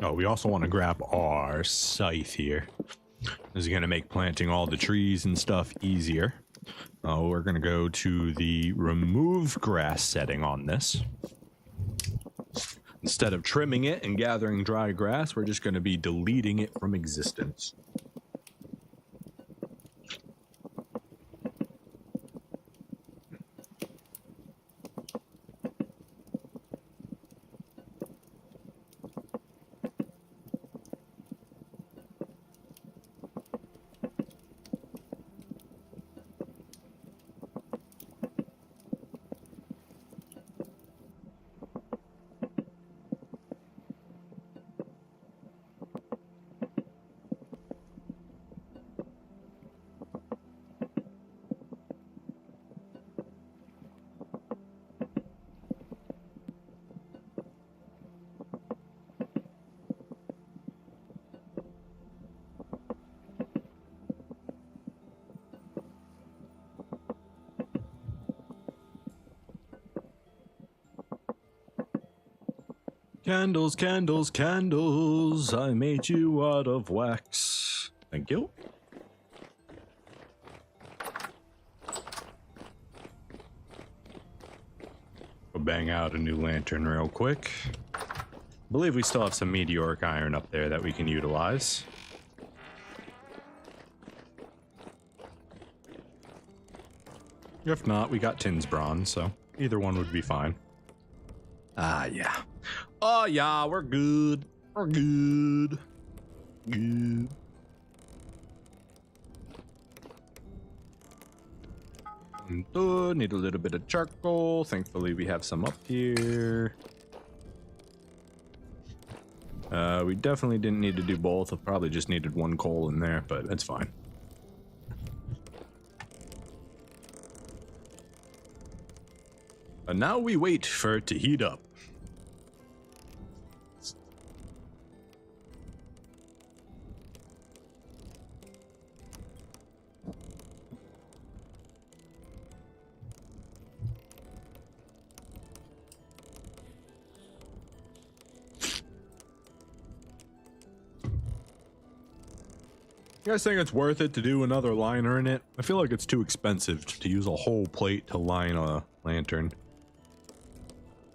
Oh, we also want to grab our scythe here. This is going to make planting all the trees and stuff easier. We're going to go to the remove grass setting on this. Instead of trimming it and gathering dry grass, we're just going to be deleting it from existence. Candles, candles, candles, I made you out of wax. Thank you. We'll bang out a new lantern real quick. I believe we still have some meteoric iron up there that we can utilize. If not, we got tin's bronze, so either one would be fine. Ah, yeah. Oh, yeah, we're good. We're good. Good. Need a little bit of charcoal. Thankfully, we have some up here. We definitely didn't need to do both. I probably just needed one coal in there, but that's fine. And now we wait for it to heat up. You guys think it's worth it to do another liner in it? I feel like it's too expensive to use a whole plate to line a lantern.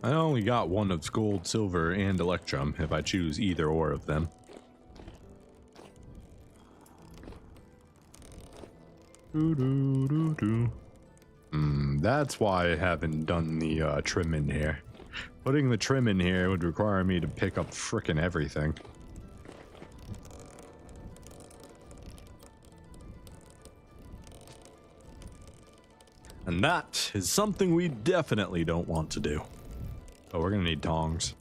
I only got one of gold, silver, and electrum if I choose either or of them. That's why I haven't done the trim in here. Putting the trim in here would require me to pick up frickin' everything. And that is something we definitely don't want to do. Oh, we're gonna need tongs.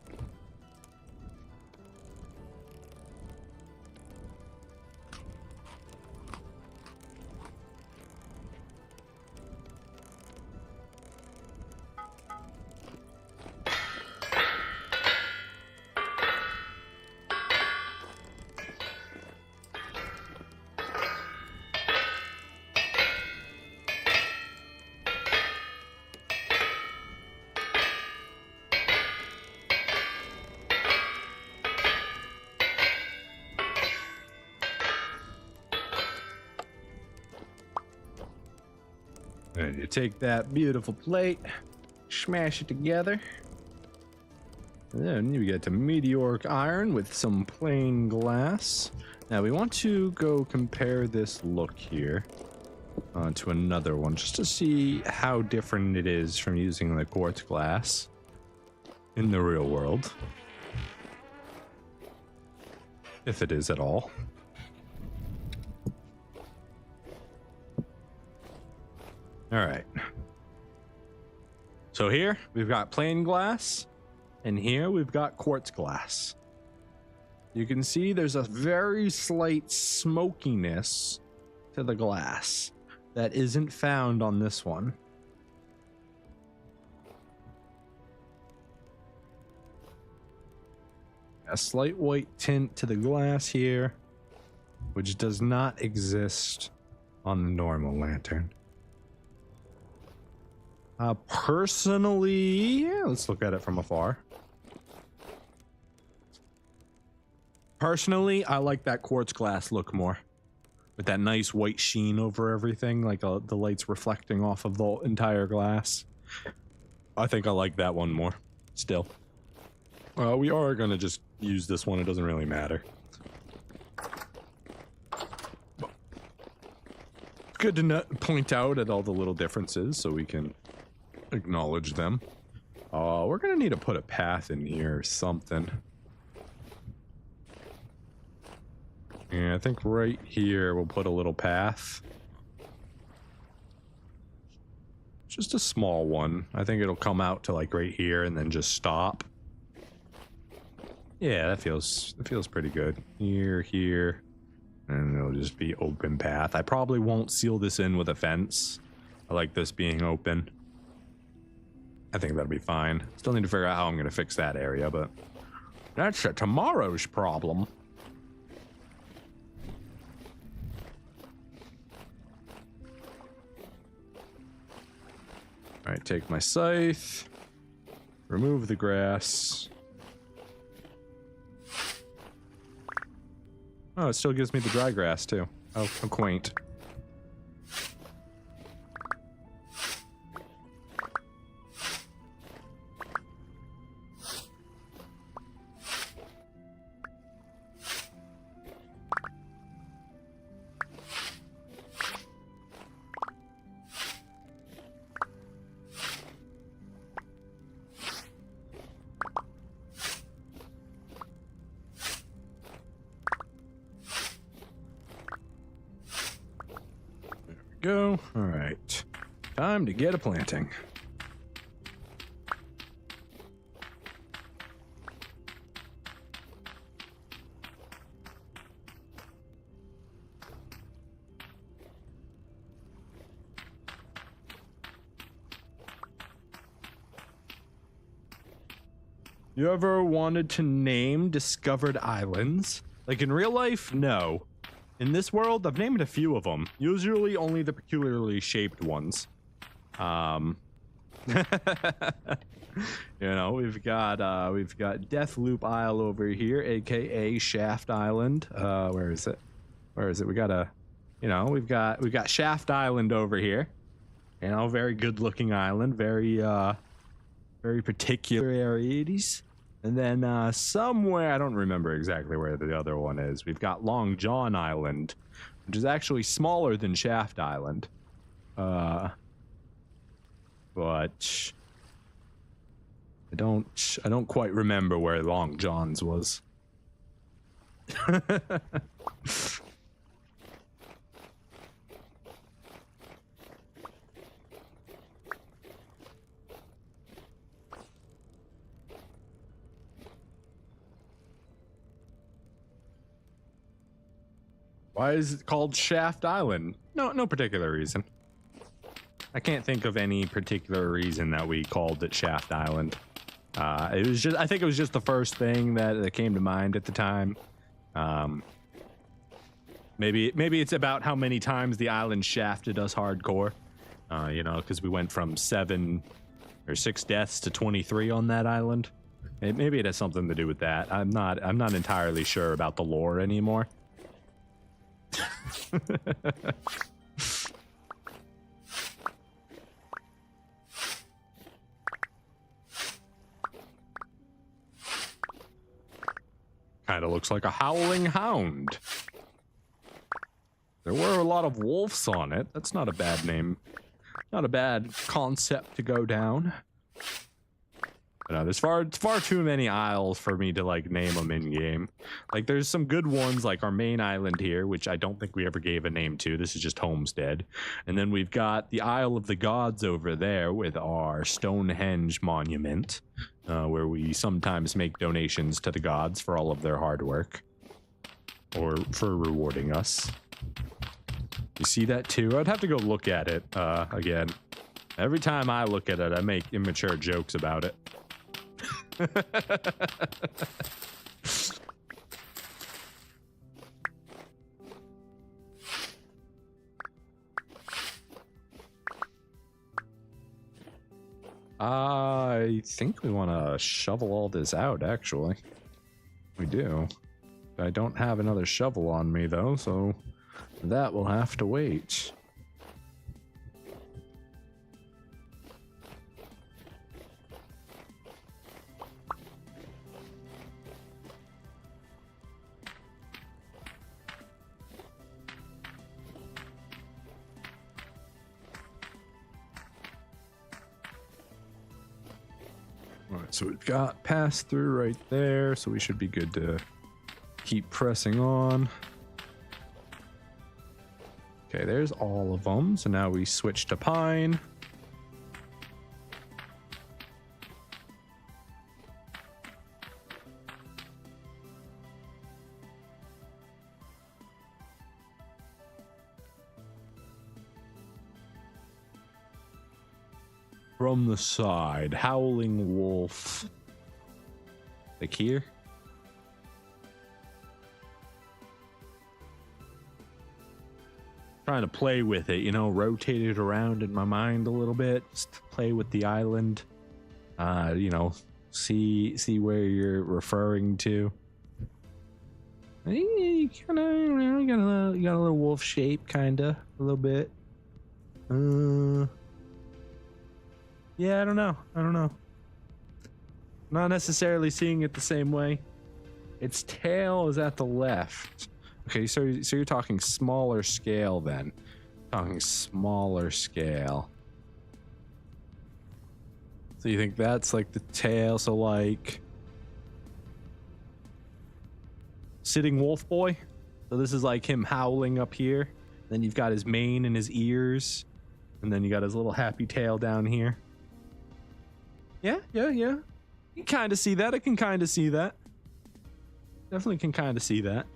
And you take that beautiful plate, smash it together. And then you get to meteoric iron with some plain glass. Now we want to go compare this look here to another one just to see how different it is from using the quartz glass in the real world. If it is at all. All right. So here we've got plain glass, and here we've got quartz glass. You can see there's a very slight smokiness to the glass that isn't found on this one. A slight white tint to the glass here, which does not exist on the normal lantern. Personally, let's look at it from afar. Personally, I like that quartz glass look more. with that nice white sheen over everything, like the lights reflecting off of the entire glass. I think I like that one more still. We are going to just use this one. It doesn't really matter. Good to point out at all the little differences so we can acknowledge them. We're going to need to put a path in here or something. Yeah, I think right here we'll put a little path. Just a small one. I think it'll come out to like right here and then just stop. Yeah, that feels pretty good. Here, and it'll just be open path. I probably won't seal this in with a fence. I like this being open. I think that'll be fine. Still need to figure out how I'm going to fix that area, but that's tomorrow's problem. All right, take my scythe, remove the grass. Oh, it still gives me the dry grass too. Oh, how quaint. Go. All right. Time to get a planting. You ever wanted to name discovered islands? Like in real life? No. In this world, I've named a few of them. Usually only the peculiarly shaped ones. You know, we've got Deathloop Isle over here, aka Shaft Island. Where is it? Where is it? We got a, you know, we've got Shaft Island over here. You know, very good looking island, very particular areas. And then somewhere, I don't remember exactly where the other one is, we've got Long John Island, which is actually smaller than Shaft Island. But I don't quite remember where Long John's was. Why is it called Shaft Island? No particular reason. I can't think of any particular reason that we called it Shaft Island. It was just, I think it was just the first thing that came to mind at the time. Maybe it's about how many times the island shafted us hardcore. You know, because we went from 7 or 6 deaths to 23 on that island. Maybe it has something to do with that. I'm not entirely sure about the lore anymore. Kind of looks like a howling hound. There were a lot of wolves on it. That's not a bad name. Not a bad concept to go down. But there's far too many isles for me to like name them in game. Like there's some good ones like our main island here, which I don't think we ever gave a name to. This is just Homestead. And then we've got the Isle of the Gods over there with our Stonehenge monument, where we sometimes make donations to the gods for all of their hard work. Or for rewarding us. You see that too? I'd have to go look at it again. Every time I look at it, I make immature jokes about it. I think we want to shovel all this out, actually. We do. I don't have another shovel on me, though, so That will have to wait. All right, so we've got pass through right there, so we should be good to keep pressing on. Okay, there's all of them. So now we switch to pine. From the side, howling wolf. Like here. Trying to play with it, you know, rotate it around in my mind a little bit, just play with the island. You know, see where you're referring to. You kind of, you got a little wolf shape, kinda, a little bit. Yeah, I don't know. Not necessarily seeing it the same way. Its tail is at the left. Okay, so you're talking smaller scale then. Talking smaller scale. So you think that's like the tail, so like sitting wolf boy? So this is like him howling up here. Then you've got his mane and his ears. And then you got his little happy tail down here. Yeah. You can kind of see that. I can kind of see that. Definitely can kind of see that.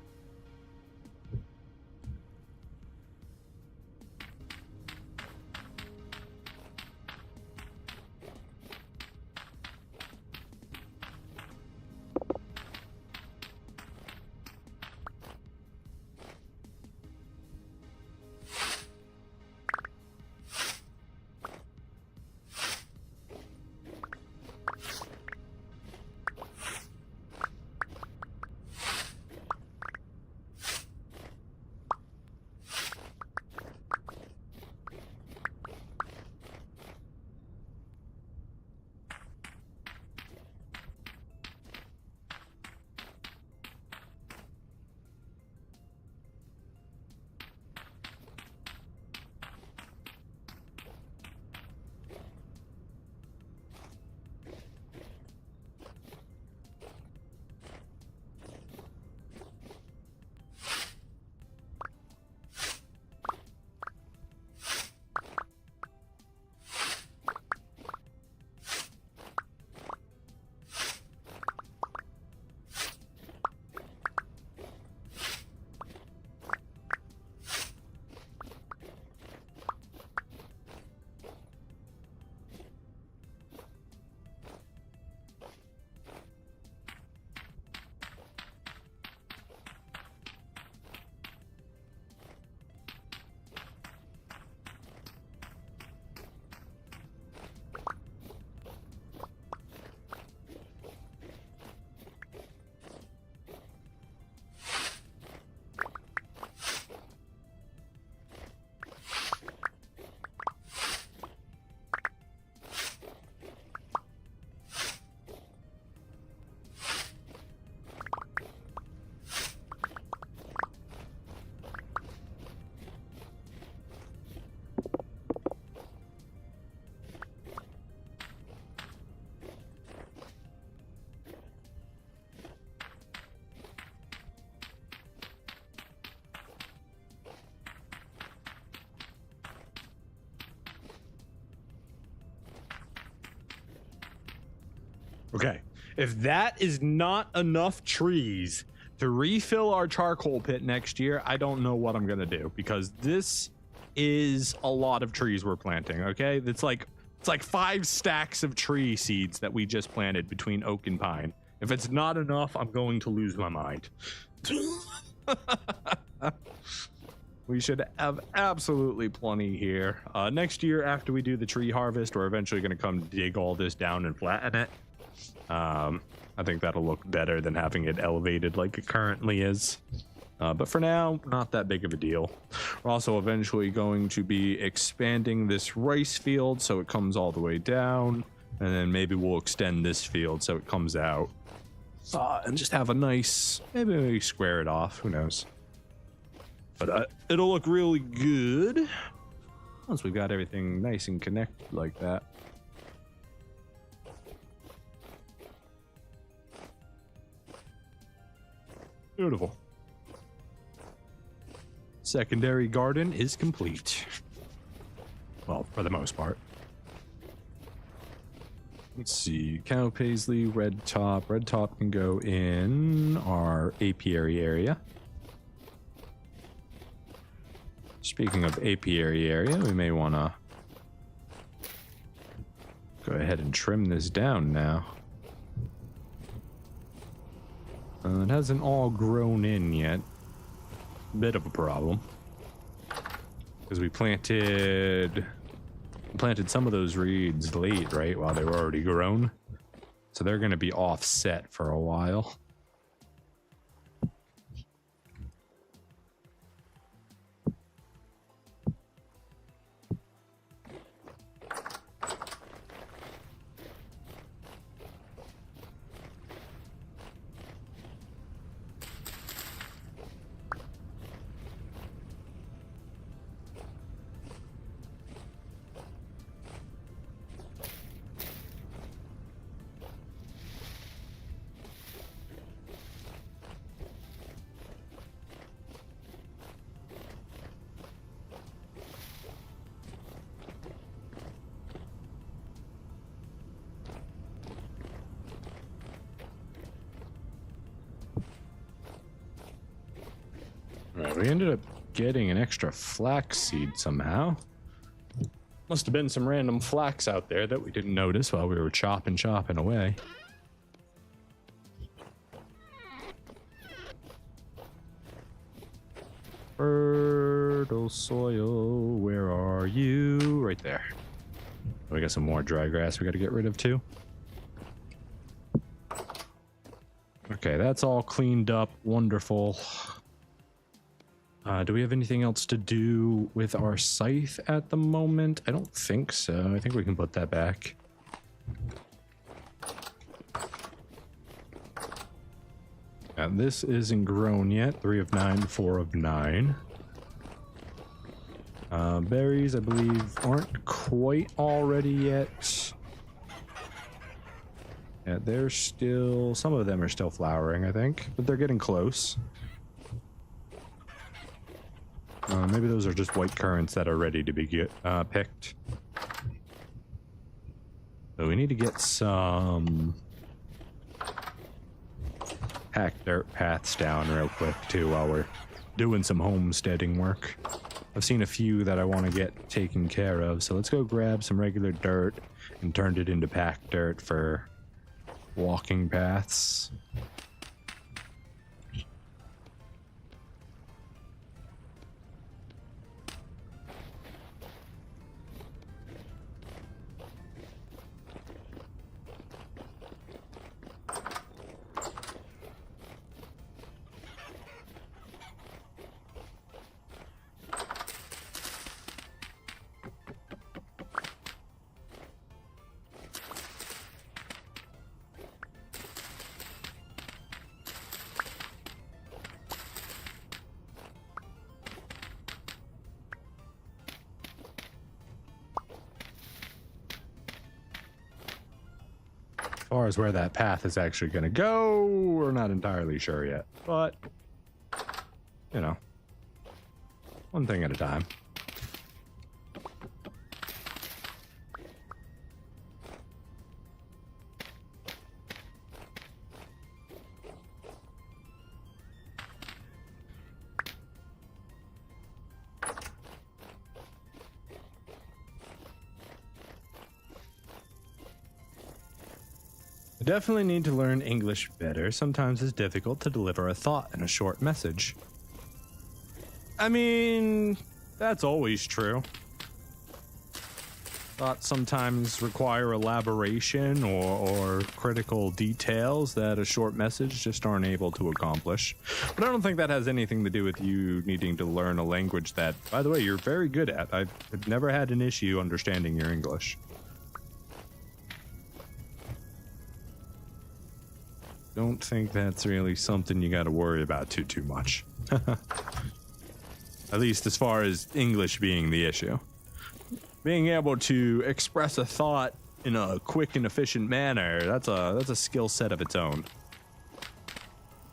Okay, if that is not enough trees to refill our charcoal pit next year, I don't know what I'm gonna do, because this is a lot of trees we're planting. Okay, it's like 5 stacks of tree seeds that we just planted between oak and pine. If it's not enough, I'm going to lose my mind. We should have absolutely plenty here. Next year, after we do the tree harvest, we're eventually going to come dig all this down and flatten it. I think that'll look better than having it elevated like it currently is. But for now, not that big of a deal. We're also eventually going to be expanding this rice field so it comes all the way down, and then maybe we'll extend this field so it comes out. And just have a nice, maybe we square it off, who knows. But it'll look really good once we've got everything nice and connected like that. Beautiful. Secondary garden is complete. Well, for the most part. Let's see. Cow paisley, red top. Red top can go in our apiary area. Speaking of apiary area, we may want to go ahead and trim this down now. It hasn't all grown in yet. Bit of a problem. Because we planted some of those reeds late, right? While they were already grown. So they're going to be offset for a while. Alright, we ended up getting an extra flax seed somehow. Must have been some random flax out there that we didn't notice while we were chopping away. Fertile soil, where are you? Right there. We got some more dry grass we got to get rid of too. Okay, that's all cleaned up. Wonderful. Do we have anything else to do with our scythe at the moment? I don't think so. I think we can put that back. This isn't grown yet. 3 of 9, 4 of 9. Berries, I believe, aren't quite all ready yet. Yeah, they're still... Some of them are still flowering, I think. But they're getting close. Maybe those are just white currants that are ready to be picked. So we need to get some packed dirt paths down real quick too while we're doing some homesteading work. I've seen a few that I want to get taken care of, so let's go grab some regular dirt and turn it into packed dirt for walking paths. As far as where that path is actually going to go, we're not entirely sure yet. But, you know, one thing at a time. I definitely need to learn English better. Sometimes it's difficult to deliver a thought in a short message. I mean, that's always true. Thoughts sometimes require elaboration or critical details that a short message just aren't able to accomplish. But I don't think that has anything to do with you needing to learn a language that, by the way, you're very good at. I've never had an issue understanding your English. Don't think that's really something you got to worry about too much. At least as far as English being the issue. Being able to express a thought in a quick and efficient manner, that's a skill set of its own.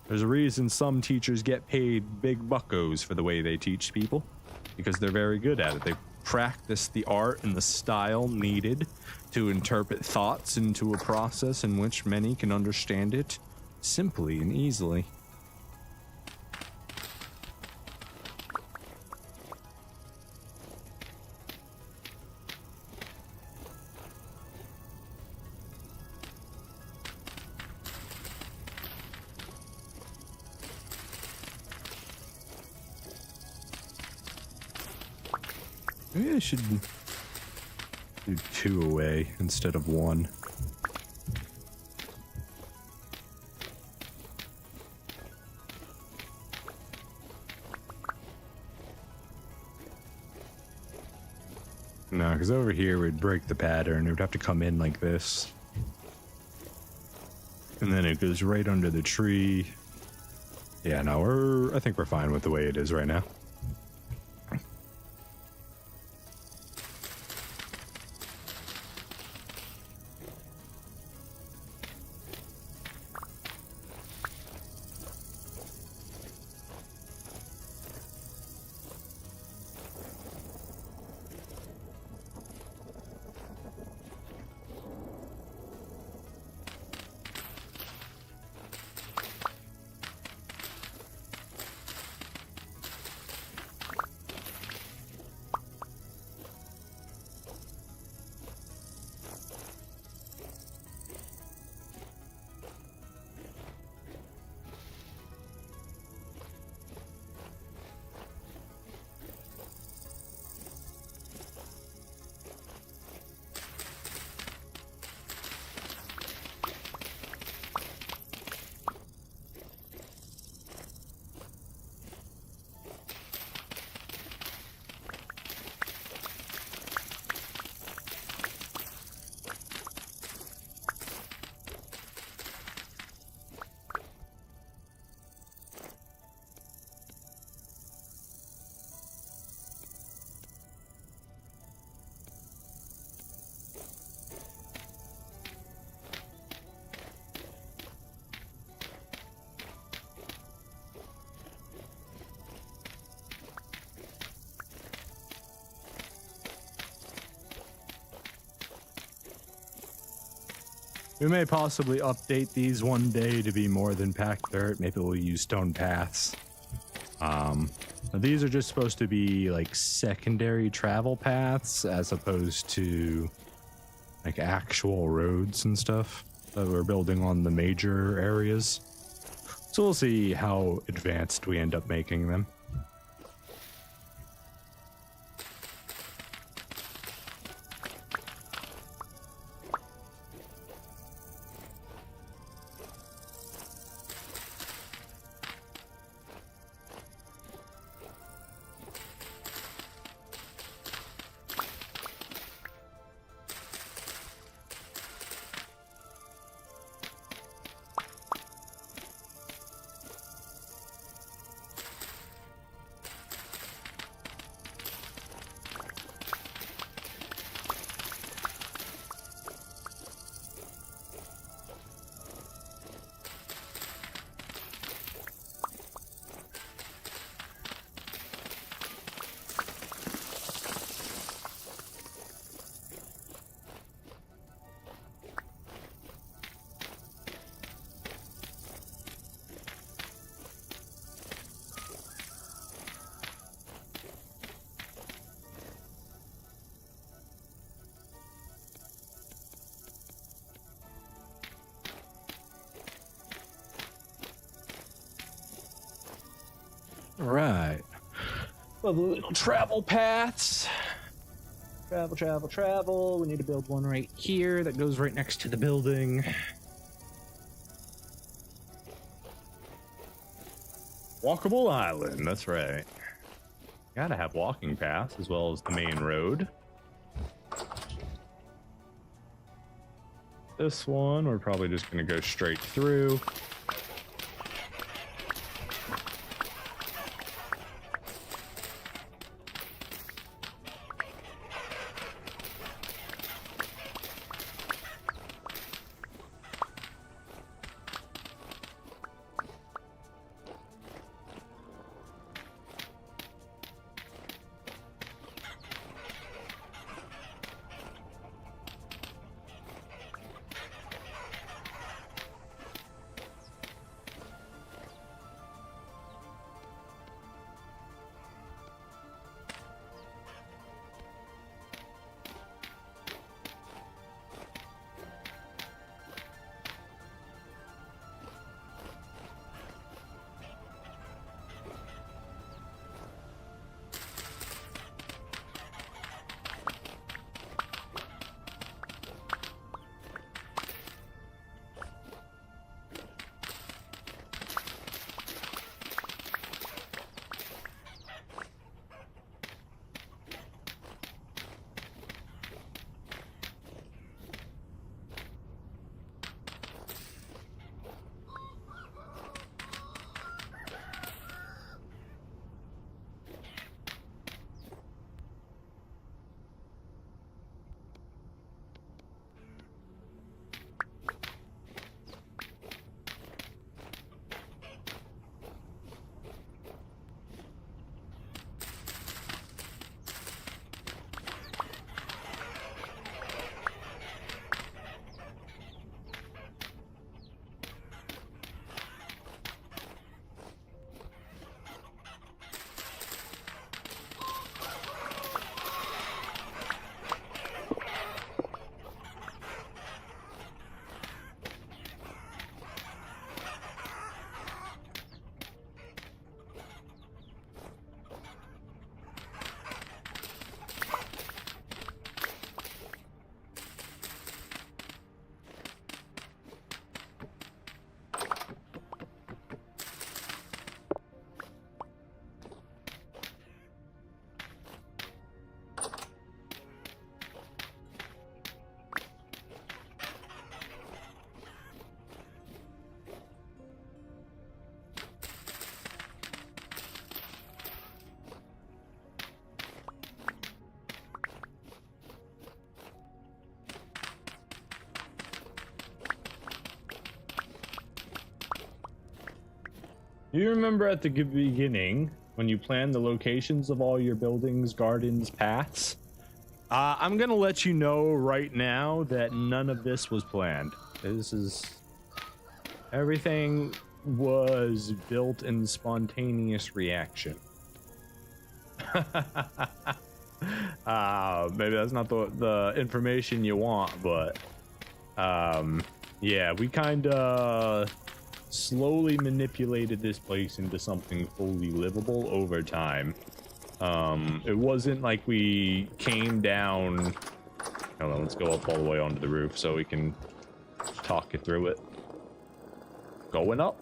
There's a reason some teachers get paid big buckos for the way they teach people, because they're very good at it. They practice the art and the style needed to interpret thoughts into a process in which many can understand it simply and easily. Maybe I should do 2 away instead of 1. No, because over here we'd break the pattern. It would have to come in like this. And then it goes right under the tree. Yeah, no, I think we're fine with the way it is right now. We may possibly update these one day to be more than packed dirt. Maybe we'll use stone paths. These are just supposed to be like secondary travel paths as opposed to like actual roads and stuff that we're building on the major areas. So we'll see how advanced we end up making them. Right. Well, the little travel paths. Travel, travel, travel. We need to build one right here that goes right next to the building. Walkable island, that's right. Gotta have walking paths as well as the main road. This one, we're probably just gonna go straight through. Do you remember at the beginning when you planned the locations of all your buildings, gardens, paths? I'm gonna let you know right now that none of this was planned. Everything was built in spontaneous reaction. Maybe that's not the information you want, but yeah, we kind of slowly manipulated this place into something fully livable over time. It wasn't like we came down. Hold on, let's go up all the way onto the roof so we can talk it through it. Going up.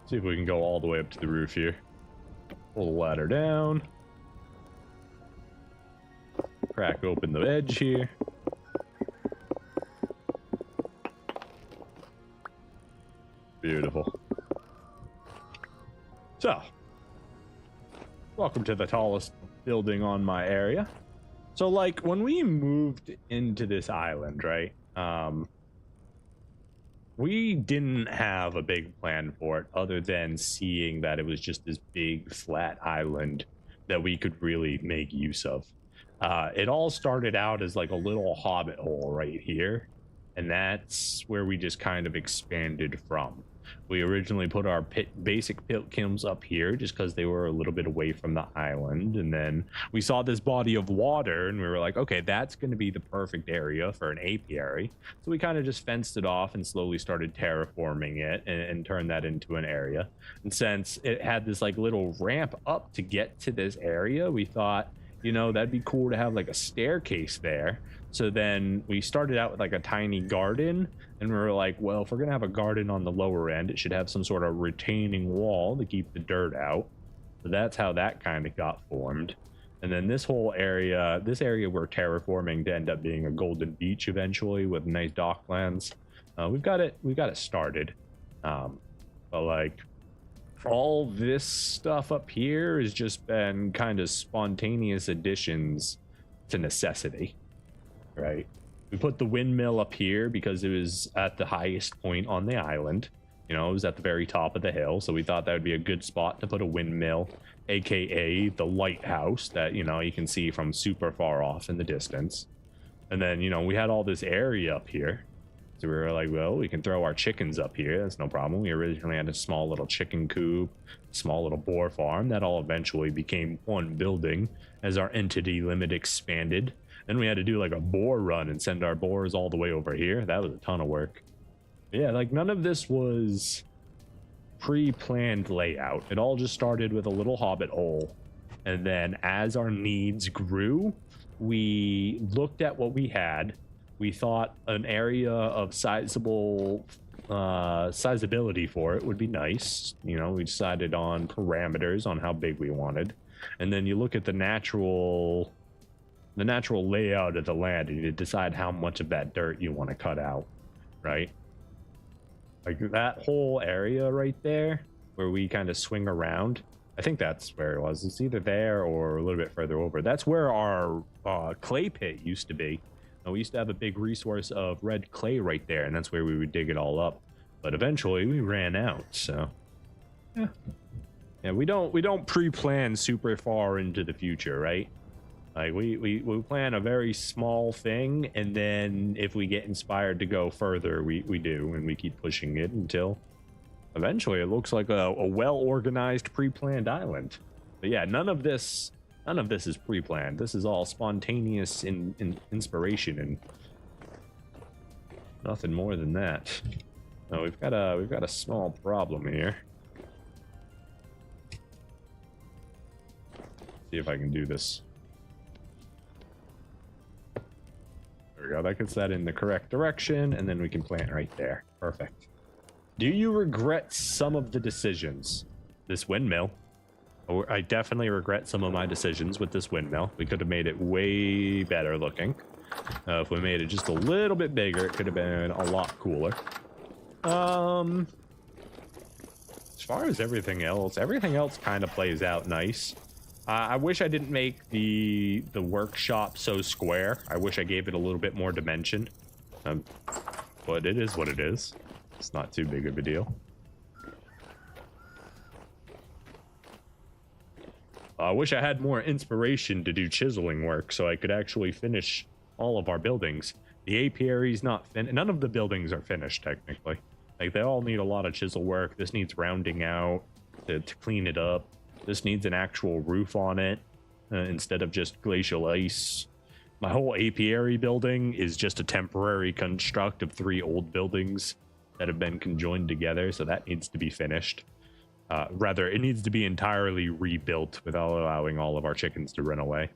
See if we can go all the way up to the roof here. Pull the ladder down. Crack open the edge here. Beautiful. So, welcome to the tallest building on my area. So, like, when we moved into this island, right? We didn't have a big plan for it other than seeing that it was just this big flat island that we could really make use of. It all started out as like a little hobbit hole right here, and that's where we just kind of expanded from. We originally put our basic pit kilns up here just because they were a little bit away from the island, and then we saw this body of water and we were like, okay, that's going to be the perfect area for an apiary. So we kind of just fenced it off and slowly started terraforming it and turned that into an area. And since it had this like little ramp up to get to this area, we thought, you know, that'd be cool to have like a staircase there. So then we started out with like a tiny garden, and we were like, well, if we're gonna have a garden on the lower end, it should have some sort of retaining wall to keep the dirt out. So that's how that kind of got formed. And then this whole area, we're terraforming to end up being a golden beach eventually with nice docklands. We've got it started. But like all this stuff up here has just been kind of spontaneous additions to necessity, right? We put the windmill up here because it was at the highest point on the island. You know, it was at the very top of the hill, so we thought that would be a good spot to put a windmill, aka the lighthouse that, you know, you can see from super far off in the distance. And then, you know, we had all this area up here, so we were like, well, we can throw our chickens up here. That's no problem. We originally had a small little chicken coop, small little boar farm that all eventually became one building as our entity limit expanded. Then we had to do like a boar run and send our boars all the way over here. That was a ton of work. Yeah, like none of this was pre-planned layout. It all just started with a little hobbit hole. And then as our needs grew, we looked at what we had. We thought an area of sizability for it would be nice. You know, we decided on parameters on how big we wanted. And then you look at the natural layout of the land and you decide how much of that dirt you want to cut out, right? Like that whole area right there where we kind of swing around, I think that's where it was. It's either there or a little bit further over. That's where our clay pit used to be. We used to have a big resource of red clay right there, and that's where we would dig it all up. But eventually we ran out, so yeah, we don't pre-plan super far into the future, right? Like we plan a very small thing, and then if we get inspired to go further, we do, and we keep pushing it until eventually it looks like a well-organized pre-planned island. But yeah, none of this is pre-planned. This is all spontaneous in inspiration and nothing more than that. No, we've got a small problem here. See if I can do this. There we go. That gets that in the correct direction, and then we can plant right there. Perfect. Do you regret some of the decisions? This windmill. I definitely regret some of my decisions with this windmill. We could have made it way better looking. If we made it just a little bit bigger, it could have been a lot cooler. As far as everything else kind of plays out nice. I wish I didn't make the workshop so square. I wish I gave it a little bit more dimension. But it is what it is. It's not too big of a deal. I wish I had more inspiration to do chiseling work so I could actually finish all of our buildings. The apiary's not finished. None of the buildings are finished, technically. Like, they all need a lot of chisel work. This needs rounding out to clean it up. This needs an actual roof on it instead of just glacial ice. My whole apiary building is just a temporary construct of 3 old buildings that have been conjoined together, so that needs to be finished. Rather, it needs to be entirely rebuilt without allowing all of our chickens to run away.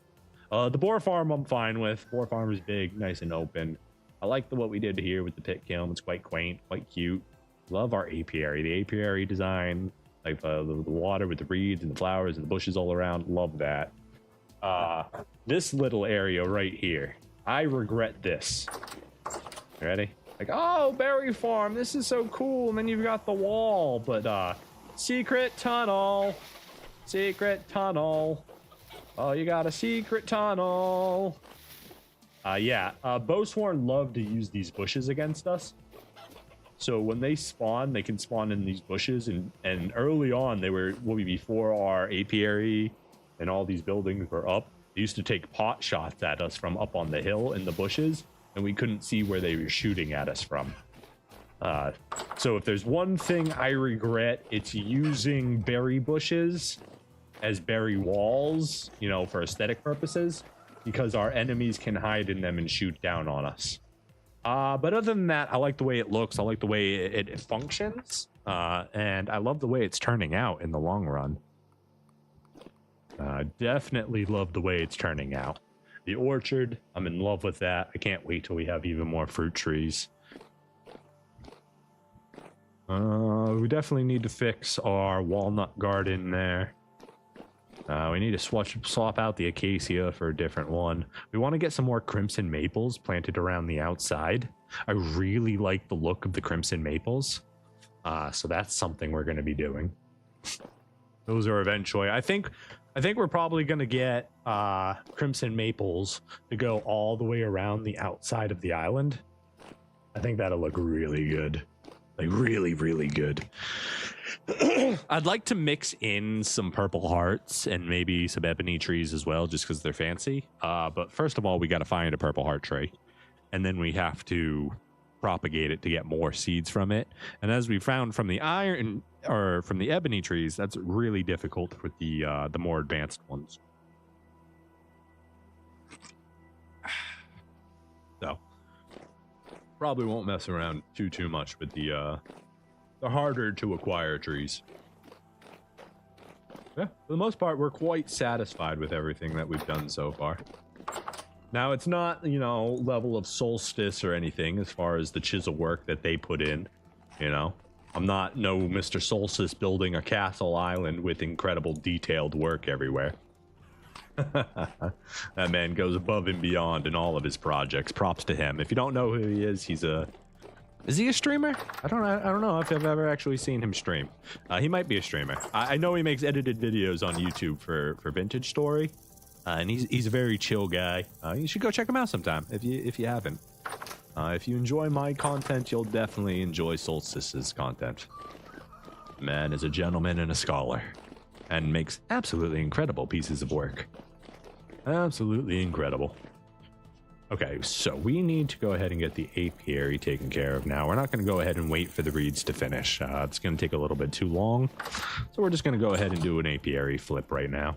The boar farm I'm fine with. Boar farm is big, nice and open. I like what we did here with the pit kiln. It's quite quaint, quite cute. Love our apiary. The apiary design, like the water with the reeds and the flowers and the bushes all around. Love that. This little area right here, I regret this. Ready? Like, oh, berry farm, this is so cool. And then you've got the wall, but secret tunnel. Oh, you got a secret tunnel. Bowsworn love to use these bushes against us. So when they spawn, they can spawn in these bushes, and early on, they were before our apiary and all these buildings were up. They used to take pot shots at us from up on the hill in the bushes, and we couldn't see where they were shooting at us from. So if there's one thing I regret, it's using berry bushes as berry walls, you know, for aesthetic purposes, because our enemies can hide in them and shoot down on us. But other than that, I like the way it looks. I like the way it functions. And I love the way it's turning out in the long run. Definitely love the way it's turning out. The orchard, I'm in love with that. I can't wait till we have even more fruit trees. We definitely need to fix our walnut garden there. We need to swap out the acacia for a different one. We want to get some more crimson maples planted around the outside. I really like the look of the crimson maples. So that's something we're going to be doing. Those are eventually, I think we're probably going to get crimson maples to go all the way around the outside of the island. I think that'll look really good. Like really, really good. I'd like to mix in some purple hearts and maybe some ebony trees as well, just because they're fancy. But first of all, we got to find a purple heart tree, and then we have to propagate it to get more seeds from it. And as we found from the iron or from the ebony trees, that's really difficult with the more advanced ones. So probably won't mess around too much with the harder to acquire trees. Yeah, for the most part, we're quite satisfied with everything that we've done so far. Now, it's not, you know, level of Solstice or anything as far as the chisel work that they put in, you know. I'm not no Mr. Solstice building a castle island with incredible detailed work everywhere. That man goes above and beyond in all of his projects. Props to him. If you don't know who he is, is he a streamer? I don't know if I've ever actually seen him stream. He might be a streamer. I know he makes edited videos on YouTube for Vintage Story, and he's a very chill guy. You should go check him out sometime if you haven't. If you enjoy my content, you'll definitely enjoy Solstice's content. Man is a gentleman and a scholar, and makes absolutely incredible pieces of work. Absolutely incredible. Okay, so we need to go ahead and get the apiary taken care of now. We're not going to go ahead and wait for the reeds to finish. It's going to take a little bit too long. So we're just going to go ahead and do an apiary flip right now.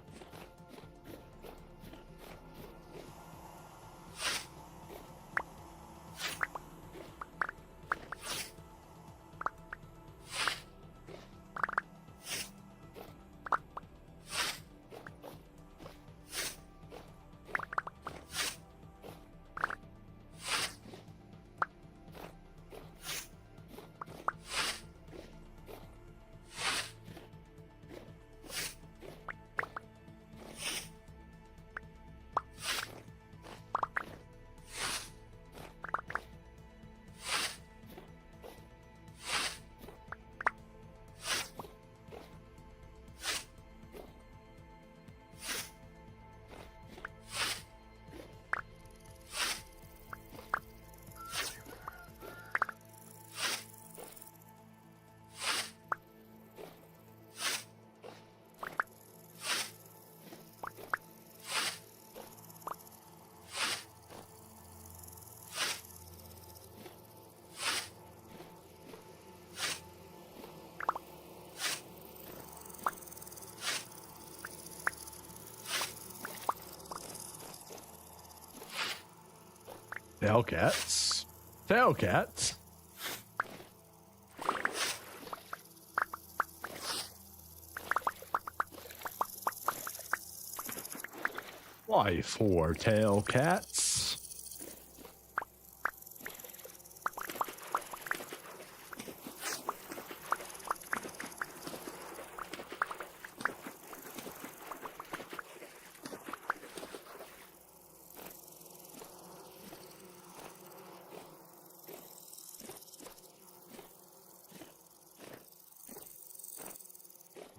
Tailcats. Tailcats. Why 4 tailcats?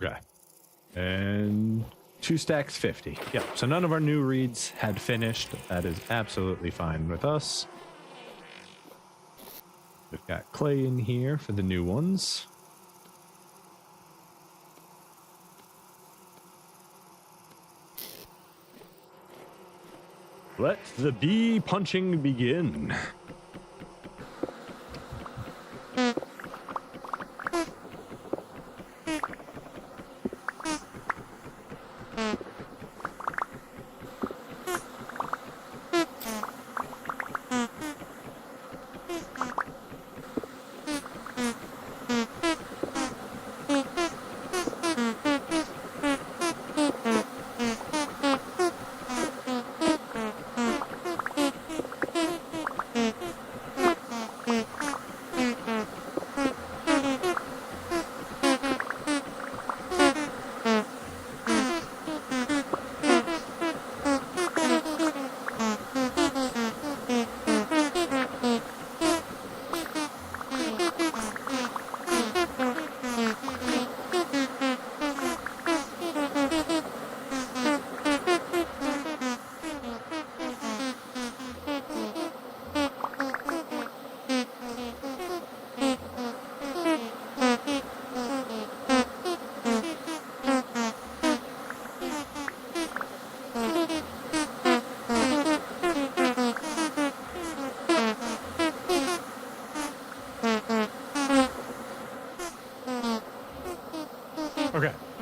Okay. And 2 stacks 50. Yep. So none of our new reeds had finished. That is absolutely fine with us. We've got clay in here for the new ones. Let the bee punching begin.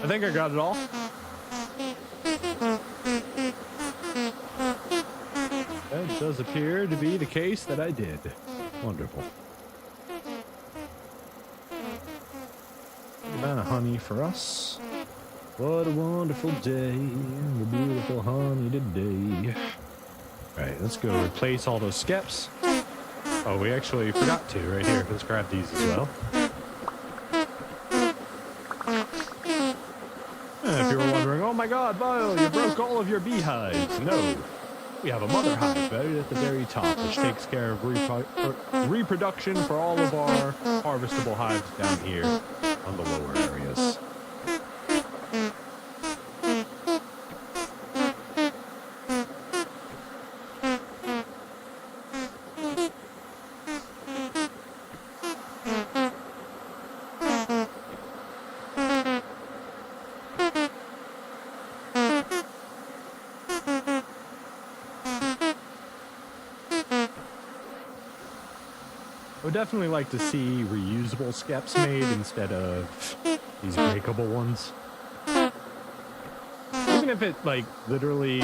I think I got it all. That does appear to be the case that I did. Wonderful. Good amount of honey for us. What a wonderful day. The beautiful honey today. Alright, let's go replace all those skeps. Oh, we actually forgot to right here. Let's grab these as well. If you were wondering, oh my god, Vile, you broke all of your beehives. No. We have a mother hive right at the very top, which takes care of reproduction for all of our harvestable hives down here on the lower areas. I would definitely like to see reusable skeps made instead of these breakable ones. Even if it, like, literally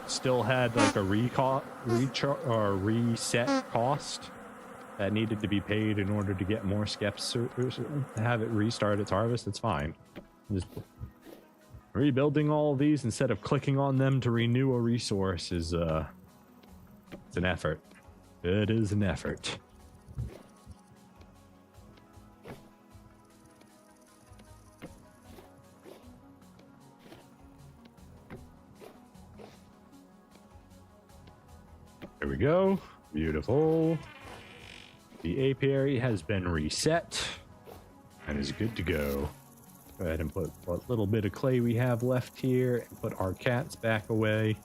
still had, like, a reset cost that needed to be paid in order to get more skeps or to have it restart its harvest, it's fine. Just rebuilding all of these instead of clicking on them to renew a resource is, it's an effort. It is an effort. There we go. Beautiful. The apiary has been reset and is good to go. Go ahead and put what little bit of clay we have left here and put our cats back away.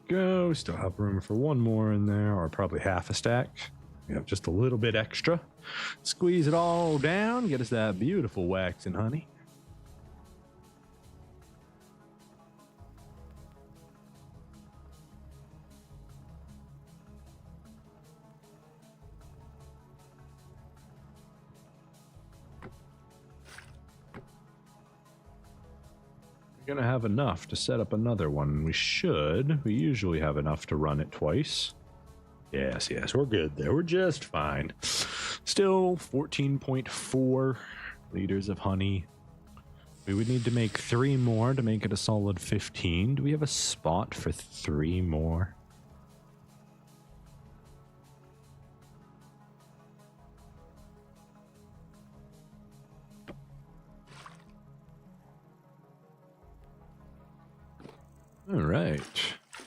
Go. Still have room for one more in there, or probably half a stack. We have just a little bit extra. Squeeze it all down, get us that beautiful wax and honey. Gonna have enough to set up another one. We usually have enough to run it twice. Yes, we're good there. We're just fine. Still 14.4 liters of honey. We would need to make 3 more to make it a solid 15. Do we have a spot for 3 more? All right,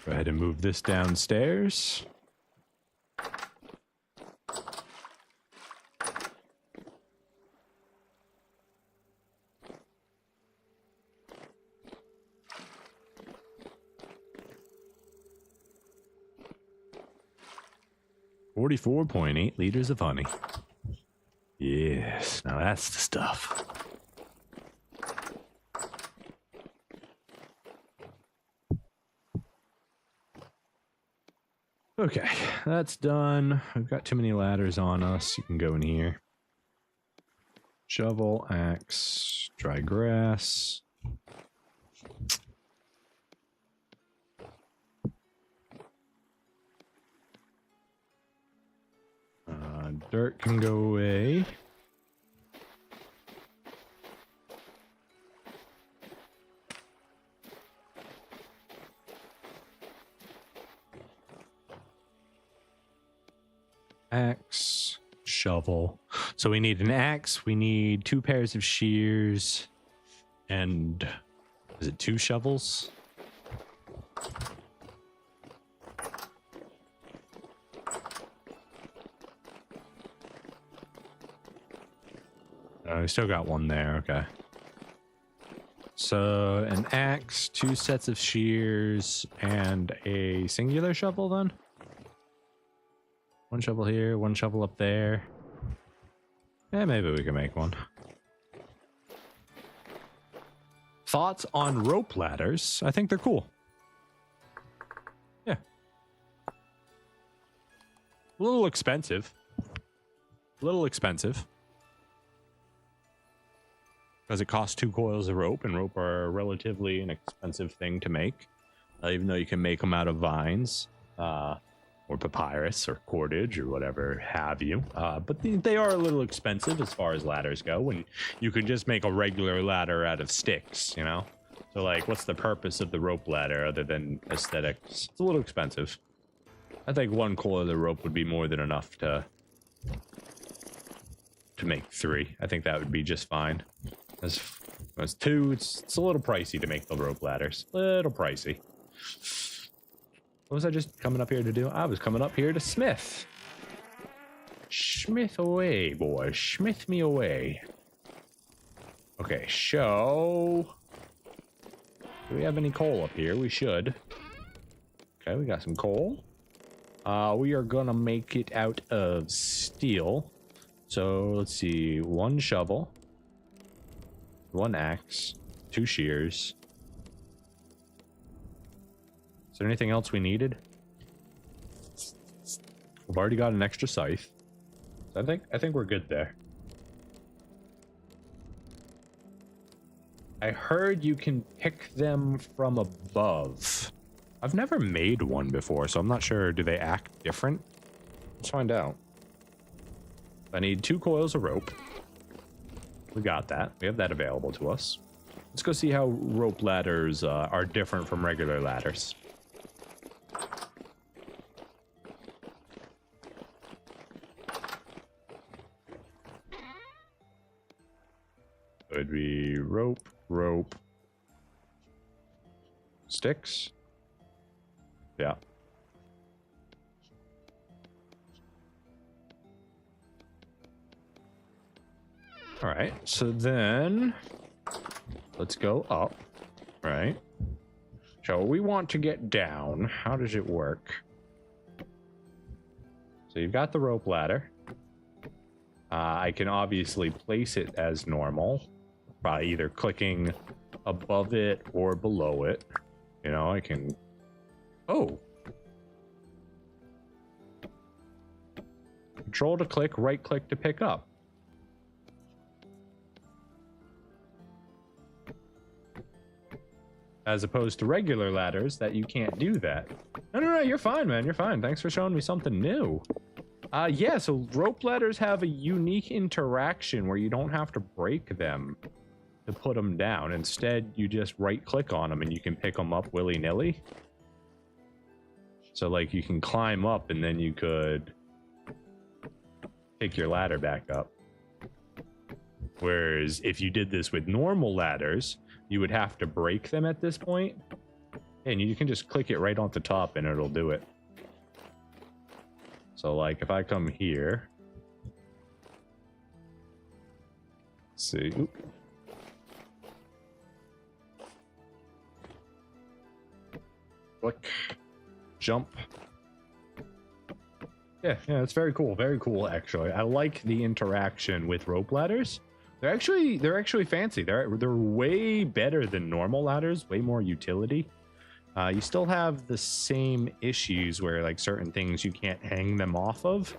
go ahead and move this downstairs. $44.8 liters of honey. Yes, now that's the stuff. Okay, that's done. We've got too many ladders on us. You can go in here. Shovel, axe, dry grass. Dirt can go away. Axe, shovel. So we need an axe, we need 2 pairs of shears, and is it 2 shovels? We still got one there, okay. So an axe, 2 sets of shears, and a singular shovel then? 1 shovel here, 1 shovel up there. Yeah, maybe we can make one. Thoughts on rope ladders? I think they're cool. Yeah. A little expensive. Because it costs 2 coils of rope, and rope are relatively an expensive thing to make. Even though you can make them out of vines, or papyrus, or cordage, or whatever have you. But they are a little expensive as far as ladders go, when you could just make a regular ladder out of sticks, you know? So, like, what's the purpose of the rope ladder other than aesthetics? It's a little expensive. I think 1 coil of rope would be more than enough to make 3. I think that would be just fine. As 2, it's a little pricey to make the rope ladders. Little pricey. What was I just coming up here to do? I was coming up here to smith. Smith away, boy. Smith me away. Okay, so... do we have any coal up here? We should. Okay, we got some coal. We are gonna make it out of steel. So, let's see. 1 shovel. 1 axe. 2 shears. Is there anything else we needed? We've already got an extra scythe. So I think we're good there. I heard you can pick them from above. I've never made one before, so I'm not sure. Do they act different? Let's find out. I need 2 coils of rope. We got that. We have that available to us. Let's go see how rope ladders are different from regular ladders. It would be rope, sticks. Yeah. All right, so then let's go up, right? So we want to get down. How does it work? So you've got the rope ladder. I can obviously place it as normal by either clicking above it or below it. You know, I can... oh. Control to click, right click to pick up. As opposed to regular ladders that you can't do that. No, you're fine, man. You're fine. Thanks for showing me something new. Yeah, so rope ladders have a unique interaction where you don't have to break them to put them down. Instead, you just right-click on them and you can pick them up willy-nilly. So, like, you can climb up and then you could pick your ladder back up. Whereas, if you did this with normal ladders, you would have to break them at this point. And you can just click it right on the top and it'll do it. So, like, if I come here... let's see. Oop. Click. Jump. Yeah, it's very cool. Very cool, actually. I like the interaction with rope ladders. They're actually fancy. They're way better than normal ladders. Way more utility. You still have the same issues where, like, certain things you can't hang them off of,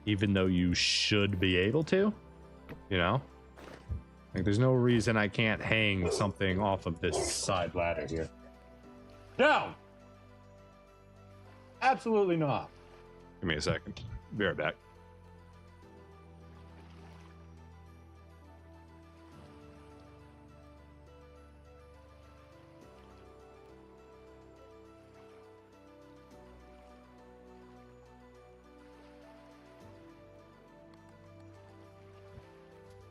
even though you should be able to. You know, like, there's no reason I can't hang something off of this side ladder here. No, absolutely not. Give me a second. Be right back.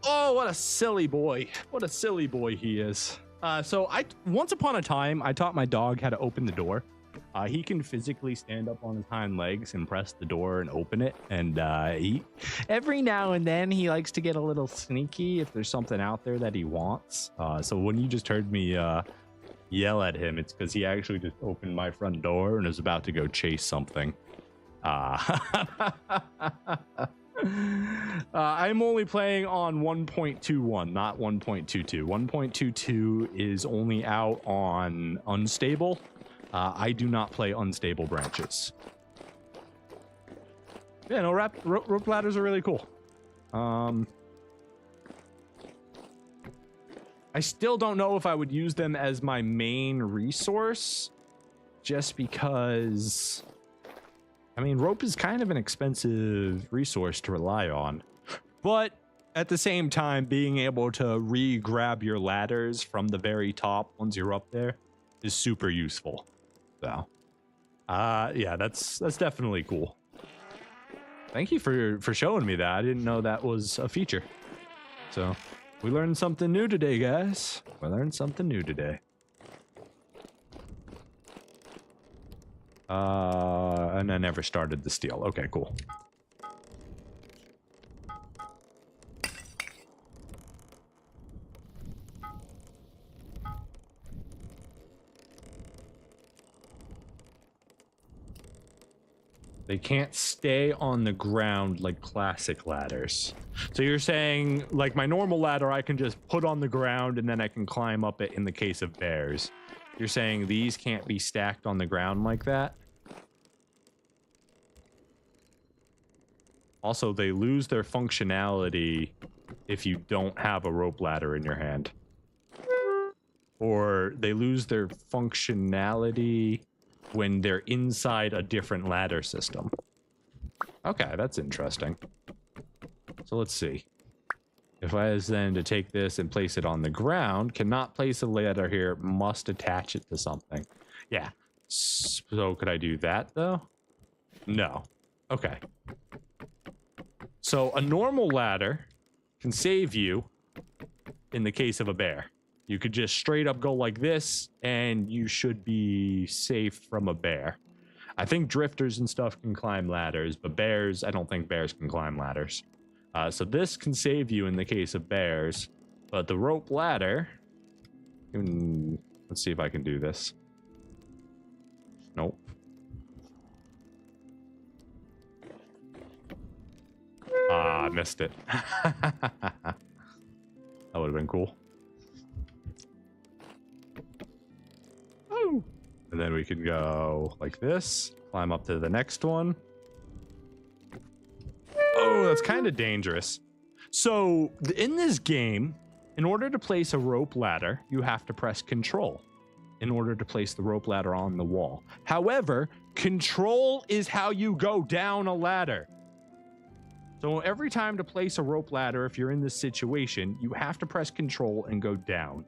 Oh, what a silly boy. What a silly boy he is. So once upon a time, I taught my dog how to open the door. He can physically stand up on his hind legs and press the door and open it. And he, every now and then, he likes to get a little sneaky if there's something out there that he wants. So when you just heard me yell at him, it's because he actually just opened my front door and is about to go chase something. I'm only playing on 1.21, not 1.22. 1.22 is only out on unstable. I do not play unstable branches. Yeah, no, rope ladders are really cool. I still don't know if I would use them as my main resource, just because, I mean, rope is kind of an expensive resource to rely on. But at the same time, being able to re-grab your ladders from the very top once you're up there is super useful. So, yeah, that's definitely cool. Thank you for showing me that. I didn't know that was a feature. So, we learned something new today, guys. We learned something new today. And I never started the steel. Okay, cool. They can't stay on the ground like classic ladders. So you're saying, like my normal ladder, I can just put on the ground and then I can climb up it in the case of bears. You're saying these can't be stacked on the ground like that? Also, they lose their functionality if you don't have a rope ladder in your hand. Or they lose their functionality when they're inside a different ladder system. Okay, that's interesting. So let's see. If I was then to take this and place it on the ground, cannot place a ladder here, must attach it to something. Yeah. So could I do that though? No. Okay. So a normal ladder can save you in the case of a bear. You could just straight up go like this and you should be safe from a bear. I think drifters and stuff can climb ladders, but bears, I don't think bears can climb ladders. So this can save you in the case of bears, but the rope ladder, let's see if I can do this. Nope. Ah, I missed it. That would have been cool. Woo! And then we can go like this, climb up to the next one. Oh, that's kind of dangerous. So in this game, in order to place a rope ladder, you have to press Control in order to place the rope ladder on the wall. However, Control is how you go down a ladder. So every time to place a rope ladder, if you're in this situation, you have to press Control and go down.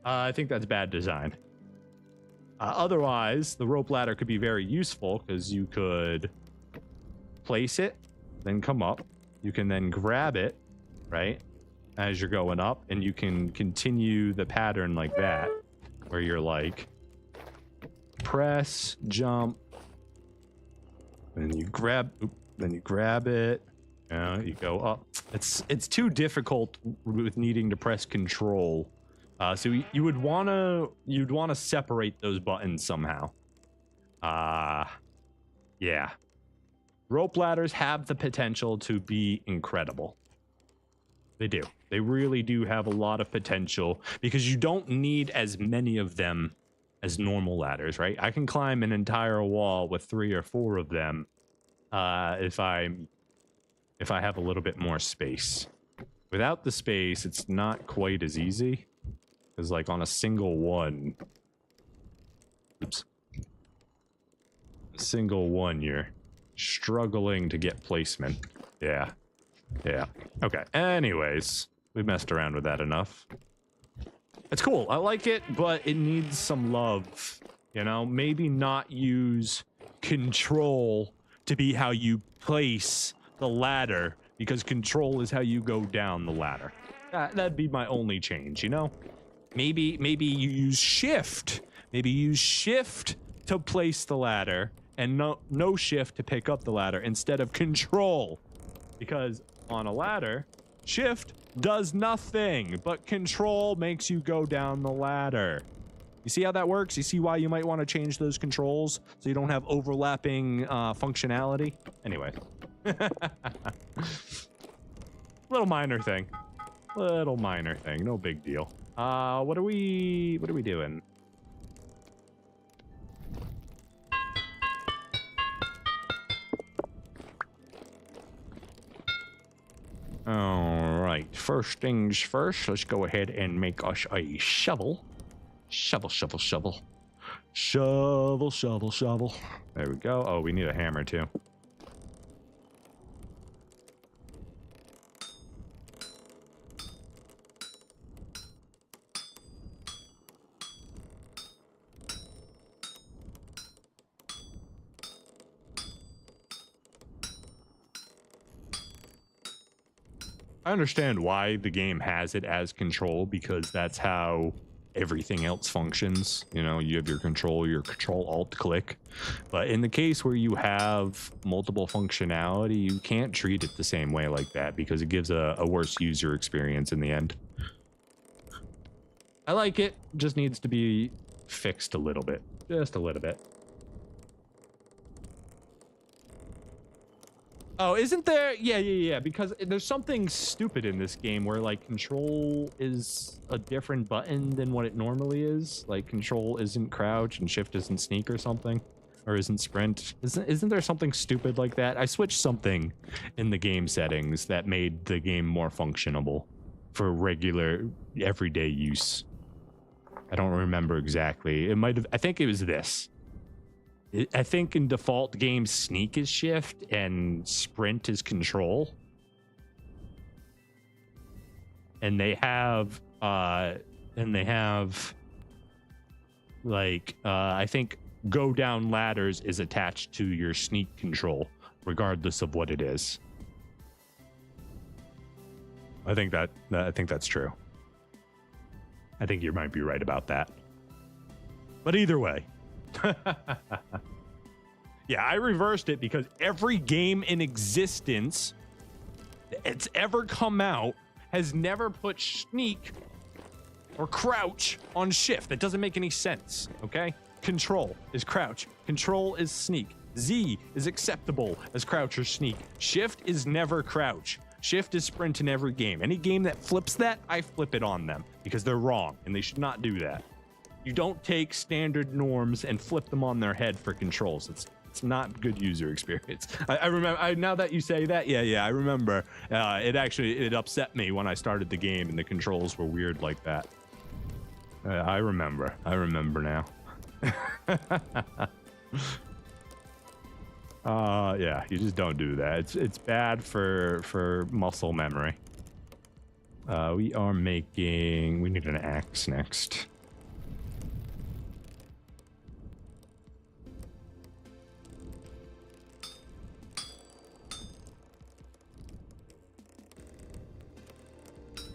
I think that's bad design. Otherwise, the rope ladder could be very useful because you could place it, then come up. You can then grab it, right, as you're going up, and you can continue the pattern like that, where you're like, press, jump, and you grab, then you grab it. You go up. It's too difficult with needing to press Control. So you'd wanna separate those buttons somehow. Yeah. Rope ladders have the potential to be incredible. They do. They really do have a lot of potential because you don't need as many of them as normal ladders, right? I can climb an entire wall with 3 or 4 of them if I have a little bit more space. Without the space, it's not quite as easy. Because like on a single one, you're struggling to get placement. Yeah. Okay. Anyways, we messed around with that enough. It's cool. I like it, but it needs some love. You know, maybe not use Control to be how you place the ladder, because Control is how you go down the ladder. That'd be my only change, you know? Maybe you use Shift. Maybe use Shift to place the ladder and no shift to pick up the ladder instead of control. Because on a ladder, shift does nothing, but control makes you go down the ladder. You see how that works? You see why you might want to change those controls so you don't have overlapping functionality? Anyway. Little minor thing. Little minor thing. No big deal. What are we doing? All right. First things first. Let's go ahead and make us a shovel. Shovel, shovel, shovel. Shovel, shovel, shovel. There we go. Oh, we need a hammer too. I understand why the game has it as control, because that's how everything else functions. You know, you have your control alt click. But in the case where you have multiple functionality, you can't treat it the same way like that because it gives a worse user experience in the end. I like it, just needs to be fixed a little bit. Just a little bit. Oh, isn't there? Yeah. Because there's something stupid in this game where like control is a different button than what it normally is. Like control isn't crouch and shift isn't sneak or something, or isn't sprint. Isn't there something stupid like that? I switched something in the game settings that made the game more functionable for regular everyday use. I don't remember exactly. It might have. I think it was this. I think in default games, sneak is shift and sprint is control. And they have, I think go down ladders is attached to your sneak control, regardless of what it is. I think that's true. I think you might be right about that. But either way. Yeah, I reversed it because every game in existence that's ever come out has never put sneak or crouch on shift. That doesn't make any sense, okay? Control is crouch. Control is sneak. Z is acceptable as crouch or sneak. Shift is never crouch. Shift is sprint in every game. Any game that flips that, I flip it on them because they're wrong and they should not do that. You don't take standard norms and flip them on their head for controls. It's not good user experience. I remember, now that you say that, yeah, I remember. It upset me when I started the game and the controls were weird like that. I remember now. Yeah, you just don't do that. It's bad for muscle memory. We need an axe next.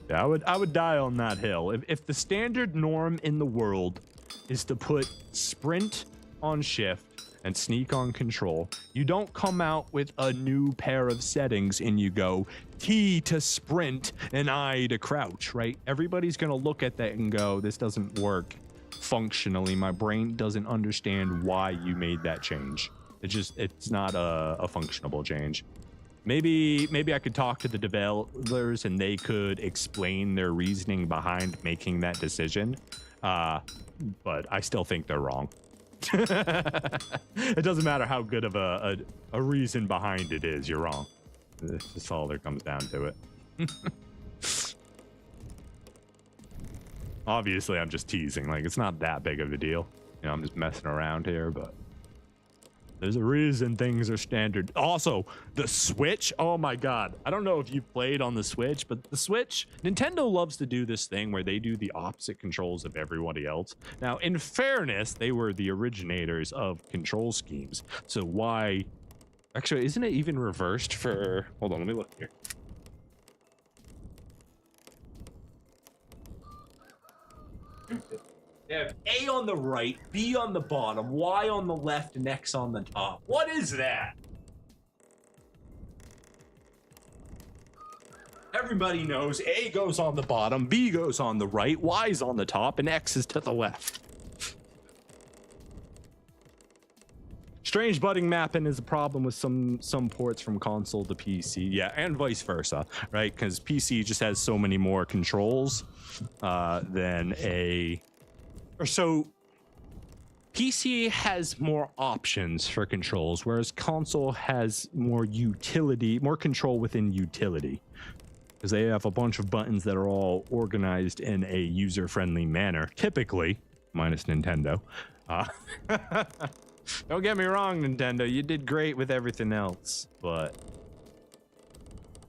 Yeah, I would die on that hill. If the standard norm in the world is to put sprint on shift and sneak on control, you don't come out with a new pair of settings and you go T to sprint and I to crouch, right? Everybody's gonna look at that and go, this doesn't work functionally. My brain doesn't understand why you made that change. It's not a functionable change. Maybe I could talk to the developers and they could explain their reasoning behind making that decision. But I still think they're wrong. It doesn't matter how good of a reason behind it is, you're wrong. That's all there comes down to it. Obviously, I'm just teasing. Like, it's not that big of a deal. You know, I'm just messing around here, but there's a reason things are standard. Also, the Switch, oh my God. I don't know if you've played on the Switch, but the Switch, Nintendo loves to do this thing where they do the opposite controls of everybody else. Now, in fairness, they were the originators of control schemes. So why, actually, isn't it even reversed for, hold on, let me look here. They have A on the right, B on the bottom, Y on the left, and X on the top. What is that? Everybody knows A goes on the bottom, B goes on the right, Y's on the top, and X is to the left. Strange button mapping is a problem with some ports from console to PC. Yeah, and vice versa, right? Because PC just has so many more controls than a... Or so... PC has more options for controls, whereas console has more utility, more control within utility. Because they have a bunch of buttons that are all organized in a user-friendly manner, typically, minus Nintendo. Don't get me wrong, Nintendo, you did great with everything else, but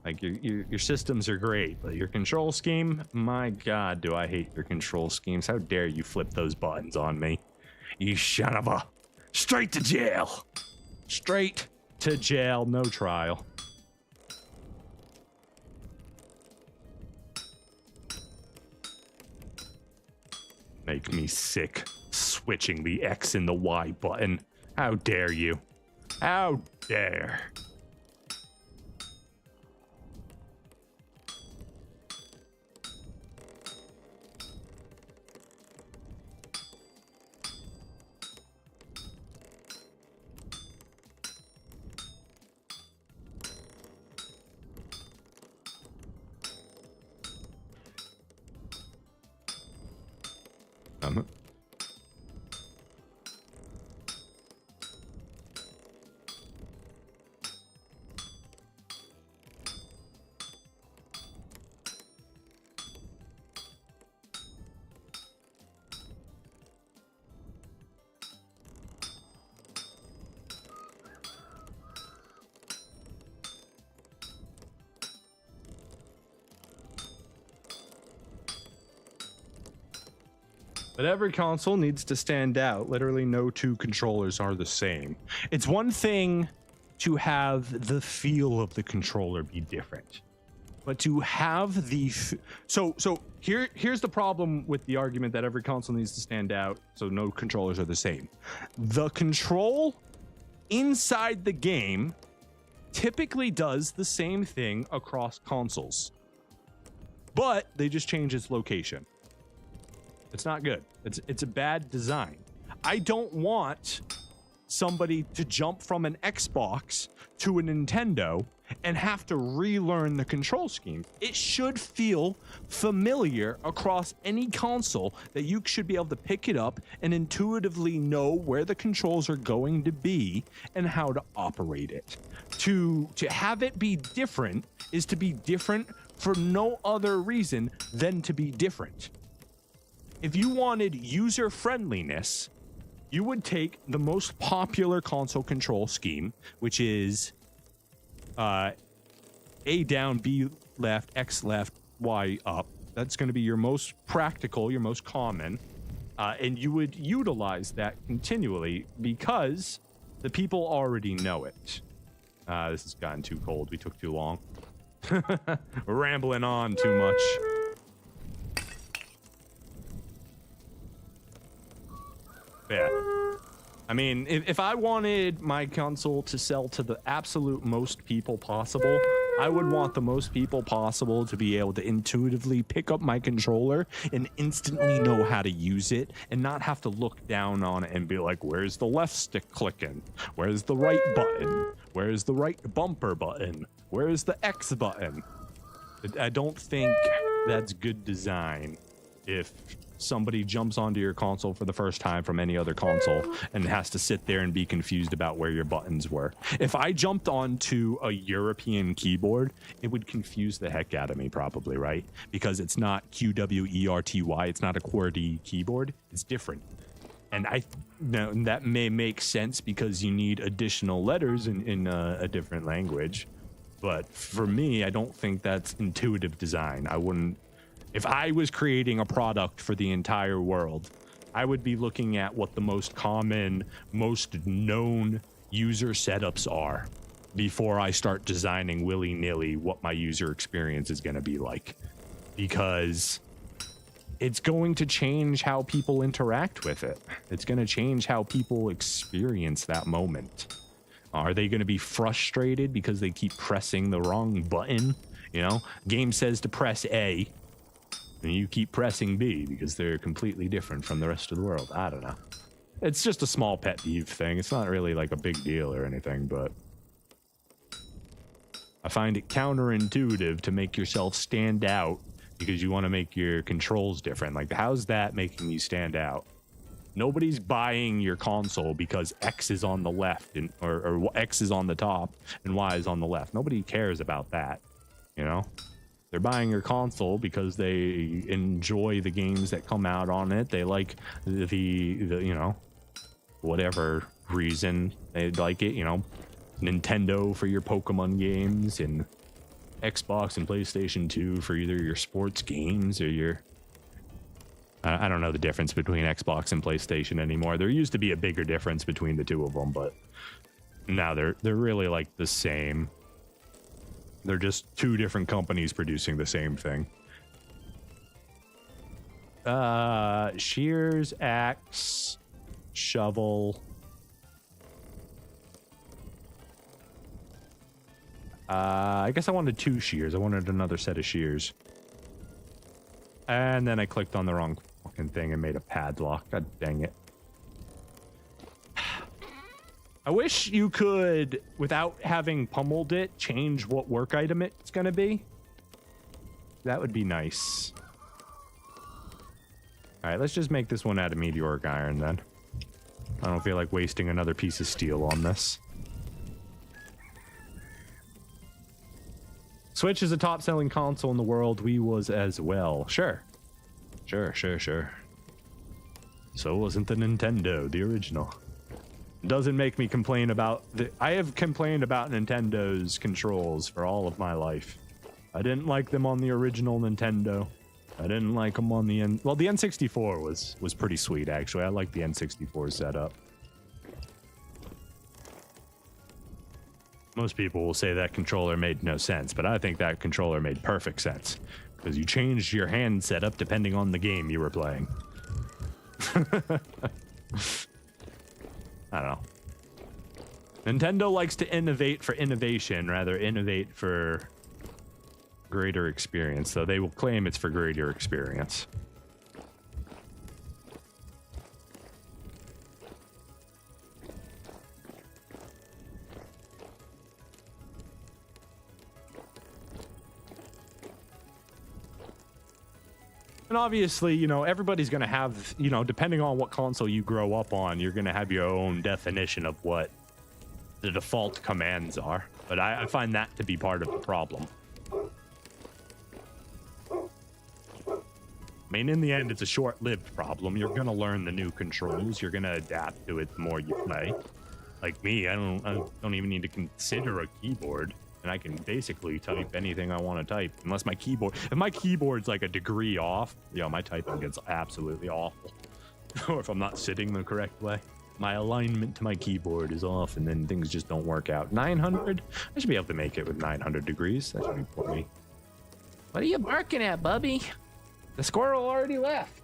like your systems are great, but your control scheme, my God, do I hate your control schemes. How dare you flip those buttons on me? You son of a... Straight to jail. Straight to jail, no trial. Make me sick. Switching the X and the Y button. How dare you? How dare? But every console needs to stand out. Literally no two controllers are the same. It's one thing to have the feel of the controller be different, but to have the here's the problem with the argument that every console needs to stand out, so no controllers are the same. The control inside the game typically does the same thing across consoles, but they just change its location. It's not good. It's a bad design. I don't want somebody to jump from an Xbox to a Nintendo and have to relearn the control scheme. It should feel familiar across any console, that you should be able to pick it up and intuitively know where the controls are going to be and how to operate it. To have it be different is to be different for no other reason than to be different. If you wanted user friendliness, you would take the most popular console control scheme, which is A down, B left, X left, Y up. That's going to be your most practical, your most common. And you would utilize that continually because the people already know it. This has gotten too cold. We took too long. Rambling on too much. Yeah. I mean, if I wanted my console to sell to the absolute most people possible, I would want the most people possible to be able to intuitively pick up my controller and instantly know how to use it and not have to look down on it and be like, where's the left stick clicking? Where's the right button? Where's the right bumper button? Where's the X button? I don't think that's good design if somebody jumps onto your console for the first time from any other console and has to sit there and be confused about where your buttons were. If I jumped onto a European keyboard, it would confuse the heck out of me probably, right? Because it's not QWERTY, it's not a QWERTY keyboard, it's different. And that may make sense because you need additional letters in a different language. But for me, I don't think that's intuitive design. I wouldn't. If I was creating a product for the entire world, I would be looking at what the most common, most known user setups are before I start designing willy-nilly what my user experience is going to be like. Because it's going to change how people interact with it. It's going to change how people experience that moment. Are they going to be frustrated because they keep pressing the wrong button? You know, game says to press A, and you keep pressing B because they're completely different from the rest of the world. I don't know. It's just a small pet peeve thing. It's not really like a big deal or anything, but I find it counterintuitive to make yourself stand out because you want to make your controls different. Like, how's that making you stand out? Nobody's buying your console because X is on the left and or X is on the top and Y is on the left. Nobody cares about that, you know? They're buying your console because they enjoy the games that come out on it. They like the you know, whatever reason they like it, you know, Nintendo for your Pokemon games and Xbox and PlayStation 2 for either your sports games or your I don't know the difference between Xbox and PlayStation anymore. There used to be a bigger difference between the two of them, but now they're really like the same. They're just two different companies producing the same thing. Shears, axe, shovel. I guess I wanted 2 shears. I wanted another set of shears. And then I clicked on the wrong fucking thing and made a padlock. God dang it. I wish you could, without having pummeled it, change what work item it's gonna be. That would be nice. Alright, let's just make this one out of meteoric iron then. I don't feel like wasting another piece of steel on this. Switch is a top-selling console in the world. Wii was as well. Sure. Sure. So wasn't the Nintendo, the original. Doesn't make me complain about I have complained about Nintendo's controls for all of my life. I didn't like them on the original Nintendo. I didn't like them on the well, the N64 was pretty sweet actually. I like the N64 setup. Most people will say that controller made no sense, but I think that controller made perfect sense because you changed your hand setup depending on the game you were playing. I don't know. Nintendo likes to innovate for innovation, rather innovate for greater experience, though they will claim it's for greater experience. And obviously, you know, everybody's going to have, you know, depending on what console you grow up on, you're going to have your own definition of what the default commands are. But I find that to be part of the problem. I mean, in the end, it's a short-lived problem. You're going to learn the new controls. You're going to adapt to it the more you play. Like me, I don't even need to consider a keyboard. And I can basically type anything I want to type, unless my keyboard. If my keyboard's like a degree off, you know, my typing gets absolutely awful. Or if I'm not sitting the correct way, my alignment to my keyboard is off, and then things just don't work out. 900? I should be able to make it with 900 degrees. That should be plenty. What are you barking at, Bubby? The squirrel already left.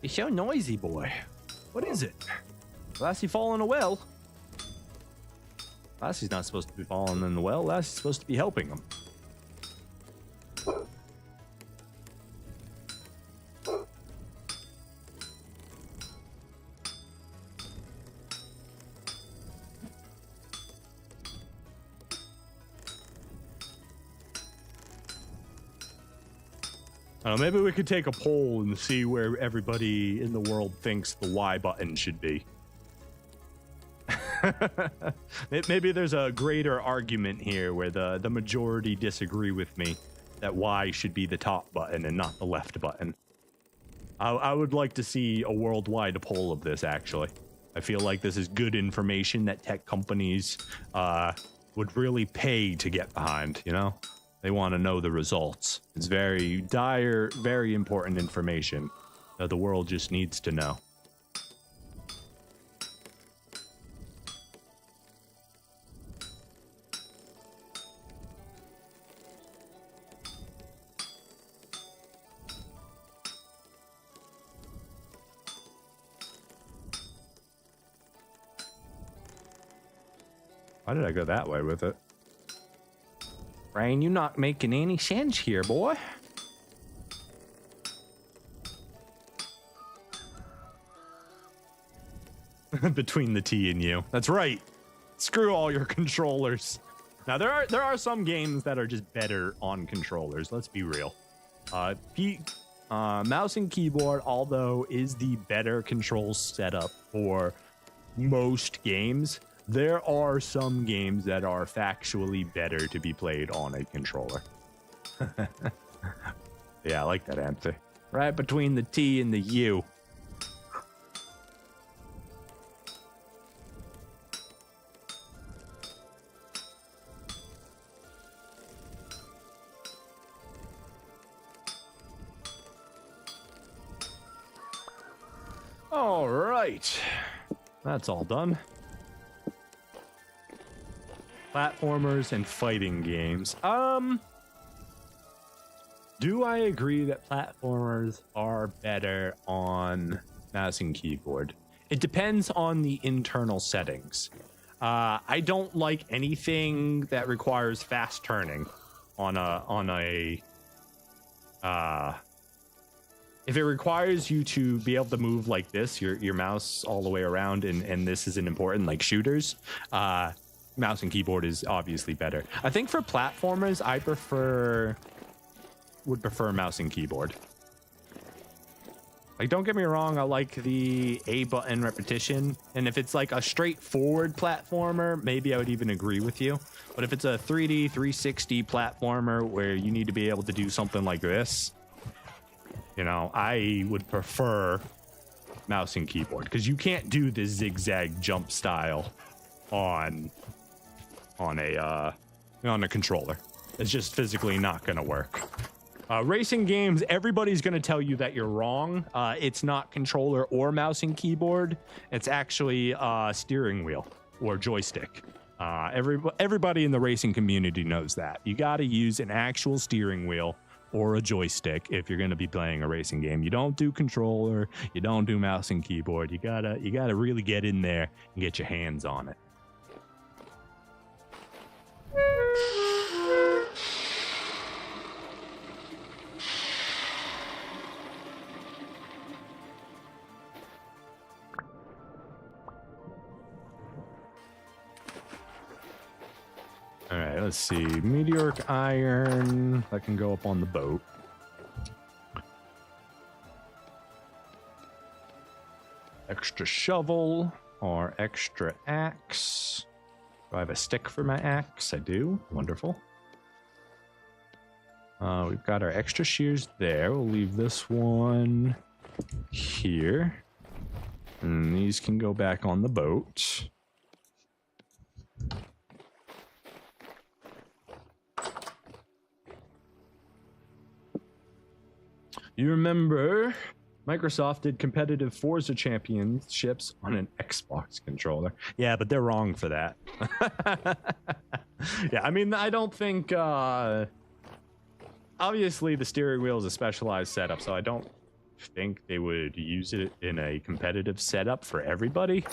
You're so noisy, boy. What is it? Lassie falling in a well. Lassie's not supposed to be falling in the well. Lassie's supposed to be helping him. Maybe we could take a poll and see where everybody in the world thinks the Y button should be. Maybe there's a greater argument here where the majority disagree with me that Y should be the top button and not the left button. I would like to see a worldwide poll of this, actually. I feel like this is good information that tech companies would really pay to get behind, you know? They want to know the results. It's very dire, very important information that the world just needs to know. Why did I go that way with it? Rain, you're not making any sense here, boy. Between the T and U. That's right. Screw all your controllers. Now there are some games that are just better on controllers. Let's be real. Mouse and keyboard, although is the better control setup for most games, there are some games that are factually better to be played on a controller. Yeah, I like that answer. Right between the T and the U. All right. That's all done. Platformers and fighting games. Do I agree that platformers are better on mouse and keyboard? It depends on the internal settings. I don't like anything that requires fast turning on a if it requires you to be able to move like this, your mouse all the way around, and this isn't important, like shooters, mouse and keyboard is obviously better. I think for platformers, I would prefer mouse and keyboard. Like, don't get me wrong, I like the A button repetition, and if it's like a straightforward platformer, maybe I would even agree with you. But if it's a 3D 360 platformer where you need to be able to do something like this, you know, I would prefer mouse and keyboard, because you can't do the zigzag jump style on a controller. It's just physically not going to work. Racing games, everybody's going to tell you that you're wrong. It's not controller or mouse and keyboard. It's actually steering wheel or joystick. Everybody in the racing community knows that. You got to use an actual steering wheel or a joystick if you're going to be playing a racing game. You don't do controller, you don't do mouse and keyboard. You gotta really get in there and get your hands on it. All right, let's see. Meteoric iron, that can go up on the boat. Extra shovel or extra axe. Do I have a stick for my axe? I do. Wonderful. We've got our extra shears there. We'll leave this one here. And these can go back on the boat. You remember Microsoft did competitive Forza championships on an Xbox controller. Yeah, but they're wrong for that. Yeah, I mean, I don't think... obviously, the steering wheel is a specialized setup, so I don't think they would use it in a competitive setup for everybody.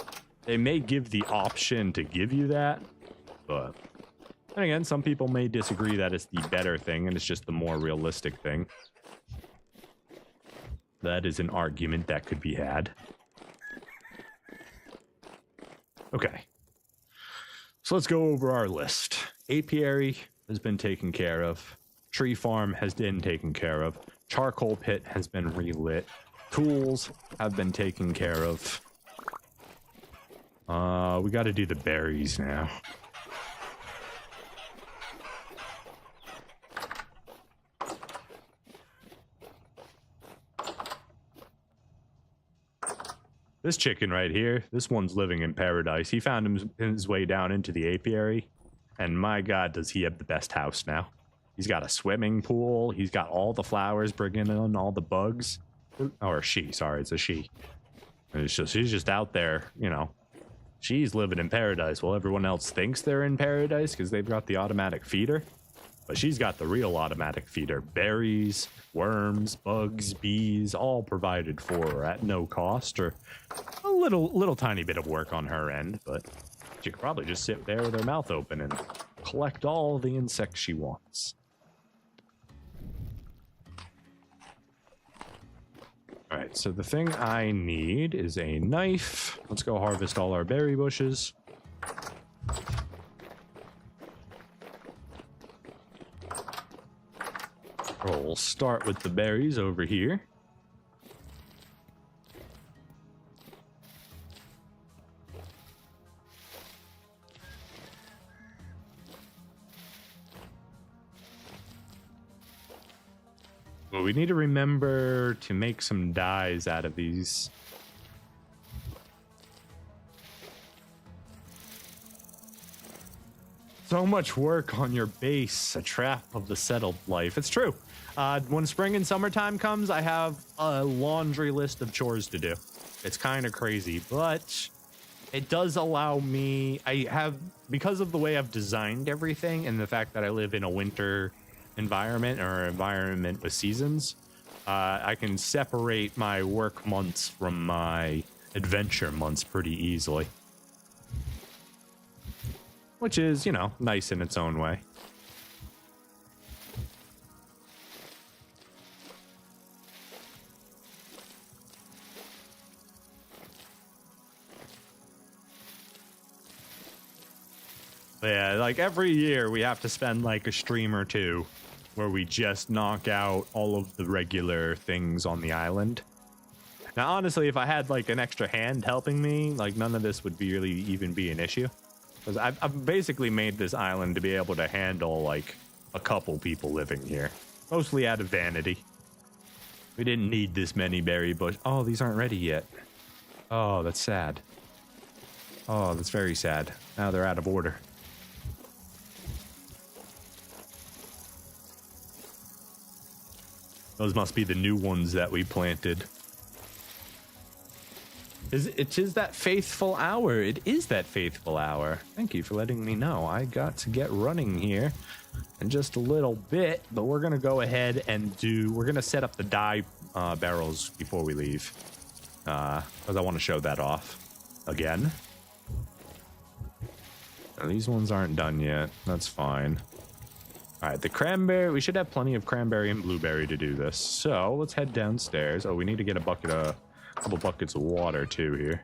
They may give the option to give you that, but... And again, some people may disagree that it's the better thing, and it's just the more realistic thing. That is an argument that could be had. Okay. So let's go over our list. Apiary has been taken care of. Tree farm has been taken care of. Charcoal pit has been relit. Tools have been taken care of. We got to do the berries now. This chicken right here, this one's living in paradise. He found his way down into the apiary, and my God, does he have the best house now. He's got a swimming pool. He's got all the flowers, bringing in all the bugs. Or she, sorry, it's a she. And it's just, she's just out there, you know. She's living in paradise while everyone else thinks they're in paradise because they've got the automatic feeder. But she's got the real automatic feeder. Berries, worms, bugs, bees, all provided for her at no cost or a little tiny bit of work on her end. But she could probably just sit there with her mouth open and collect all the insects she wants. All right, so the thing I need is a knife. Let's go harvest all our berry bushes. We'll start with the berries over here. Well, we need to remember to make some dyes out of these. So much work on your base, a trap of the settled life. It's true. When spring and summertime comes, I have a laundry list of chores to do. It's kind of crazy, but it does allow me, because of the way I've designed everything and the fact that I live in a winter environment or environment with seasons, I can separate my work months from my adventure months pretty easily. Which is, you know, nice in its own way. Yeah, like every year we have to spend like a stream or two where we just knock out all of the regular things on the island. Now, honestly, if I had like an extra hand helping me, like none of this would really even be an issue. Because I've basically made this island to be able to handle like a couple people living here. Mostly out of vanity. We didn't need this many berry bush. Oh, these aren't ready yet. Oh, that's sad. Oh, that's very sad. Now they're out of order. Those must be the new ones that we planted. It is that faithful hour. It is that faithful hour. Thank you for letting me know. I got to get running here in just a little bit, but we're going to go ahead and we're going to set up the dye barrels before we leave. Because I want to show that off again. Now, these ones aren't done yet. That's fine. All right, the cranberry, we should have plenty of cranberry and blueberry to do this. So let's head downstairs. Oh, we need to get a couple buckets of water too here.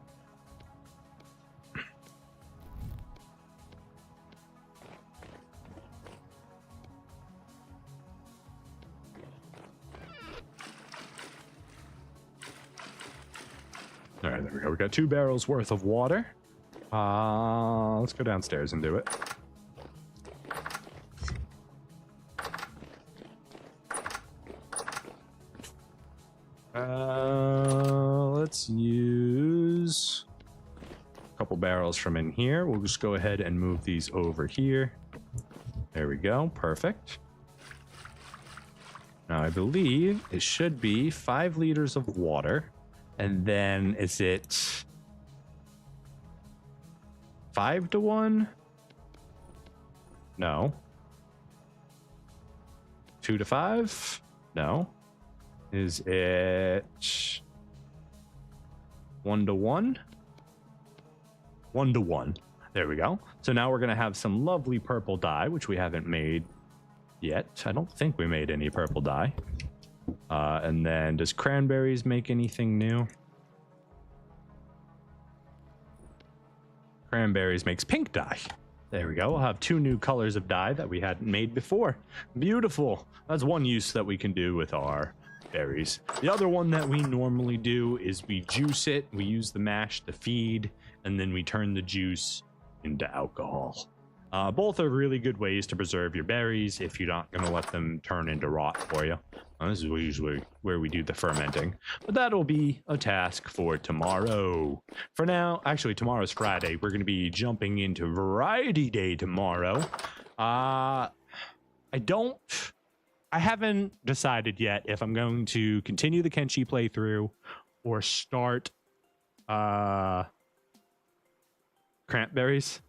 All right, there we go. We got 2 barrels worth of water. Let's go downstairs and do it. Let's use a couple barrels from in here. We'll just go ahead and move these over here. There we go. Perfect. Now, I believe it should be 5 liters of water. And then is it 5 to 1? No. 2 to 5? No. Is it 1 to 1? 1 to 1. There we go. So now we're going to have some lovely purple dye, which we haven't made yet. I don't think we made any purple dye. And then does cranberries make anything new? Cranberries makes pink dye. There we go. We'll have 2 new colors of dye that we hadn't made before. Beautiful. That's one use that we can do with our berries. The other one that we normally do is we juice it. We use the mash to feed, and then we turn the juice into alcohol. Both are really good ways to preserve your berries if you're not going to let them turn into rot for you. This is usually where we do the fermenting, but that'll be a task for tomorrow. For now, actually, tomorrow's Friday. We're going to be jumping into Variety Day tomorrow. I I haven't decided yet if I'm going to continue the Kenshi playthrough or start cranberries,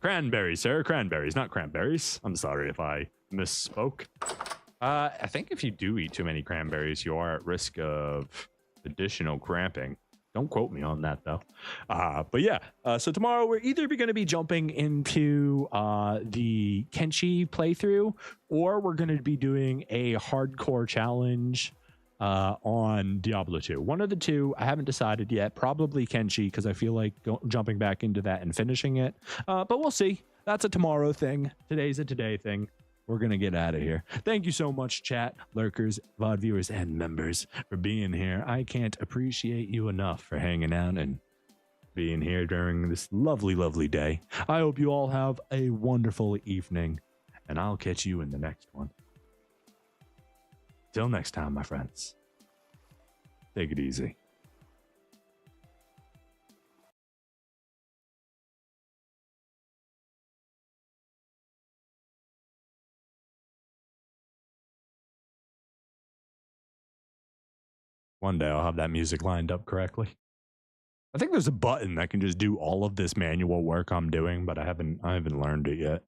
sir. Cranberries, not cranberries. I'm sorry if I misspoke. I think if you do eat too many cranberries, you are at risk of additional cramping. Don't quote me on that though. But yeah, so tomorrow we're either going to be jumping into the Kenshi playthrough, or we're going to be doing a hardcore challenge on Diablo 2. One of the two, I haven't decided yet. Probably Kenshi, because I feel like jumping back into that and finishing it. But we'll see. That's a tomorrow thing. Today's a today thing. We're going to get out of here. Thank you so much, chat, lurkers, VOD viewers, and members for being here. I can't appreciate you enough for hanging out and being here during this lovely, lovely day. I hope you all have a wonderful evening, and I'll catch you in the next one. Till next time, my friends. Take it easy. One day I'll have that music lined up correctly. I think there's a button that can just do all of this manual work I'm doing, but I haven't learned it yet.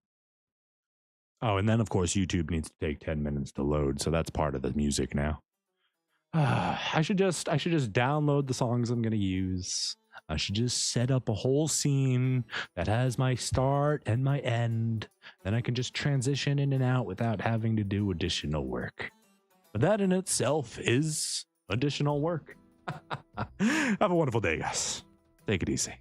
Oh, and then of course YouTube needs to take 10 minutes to load, so that's part of the music now. I should just download the songs I'm gonna use. I should just set up a whole scene that has my start and my end. Then I can just transition in and out without having to do additional work. But that in itself is additional work. Have a wonderful day, guys. Take it easy.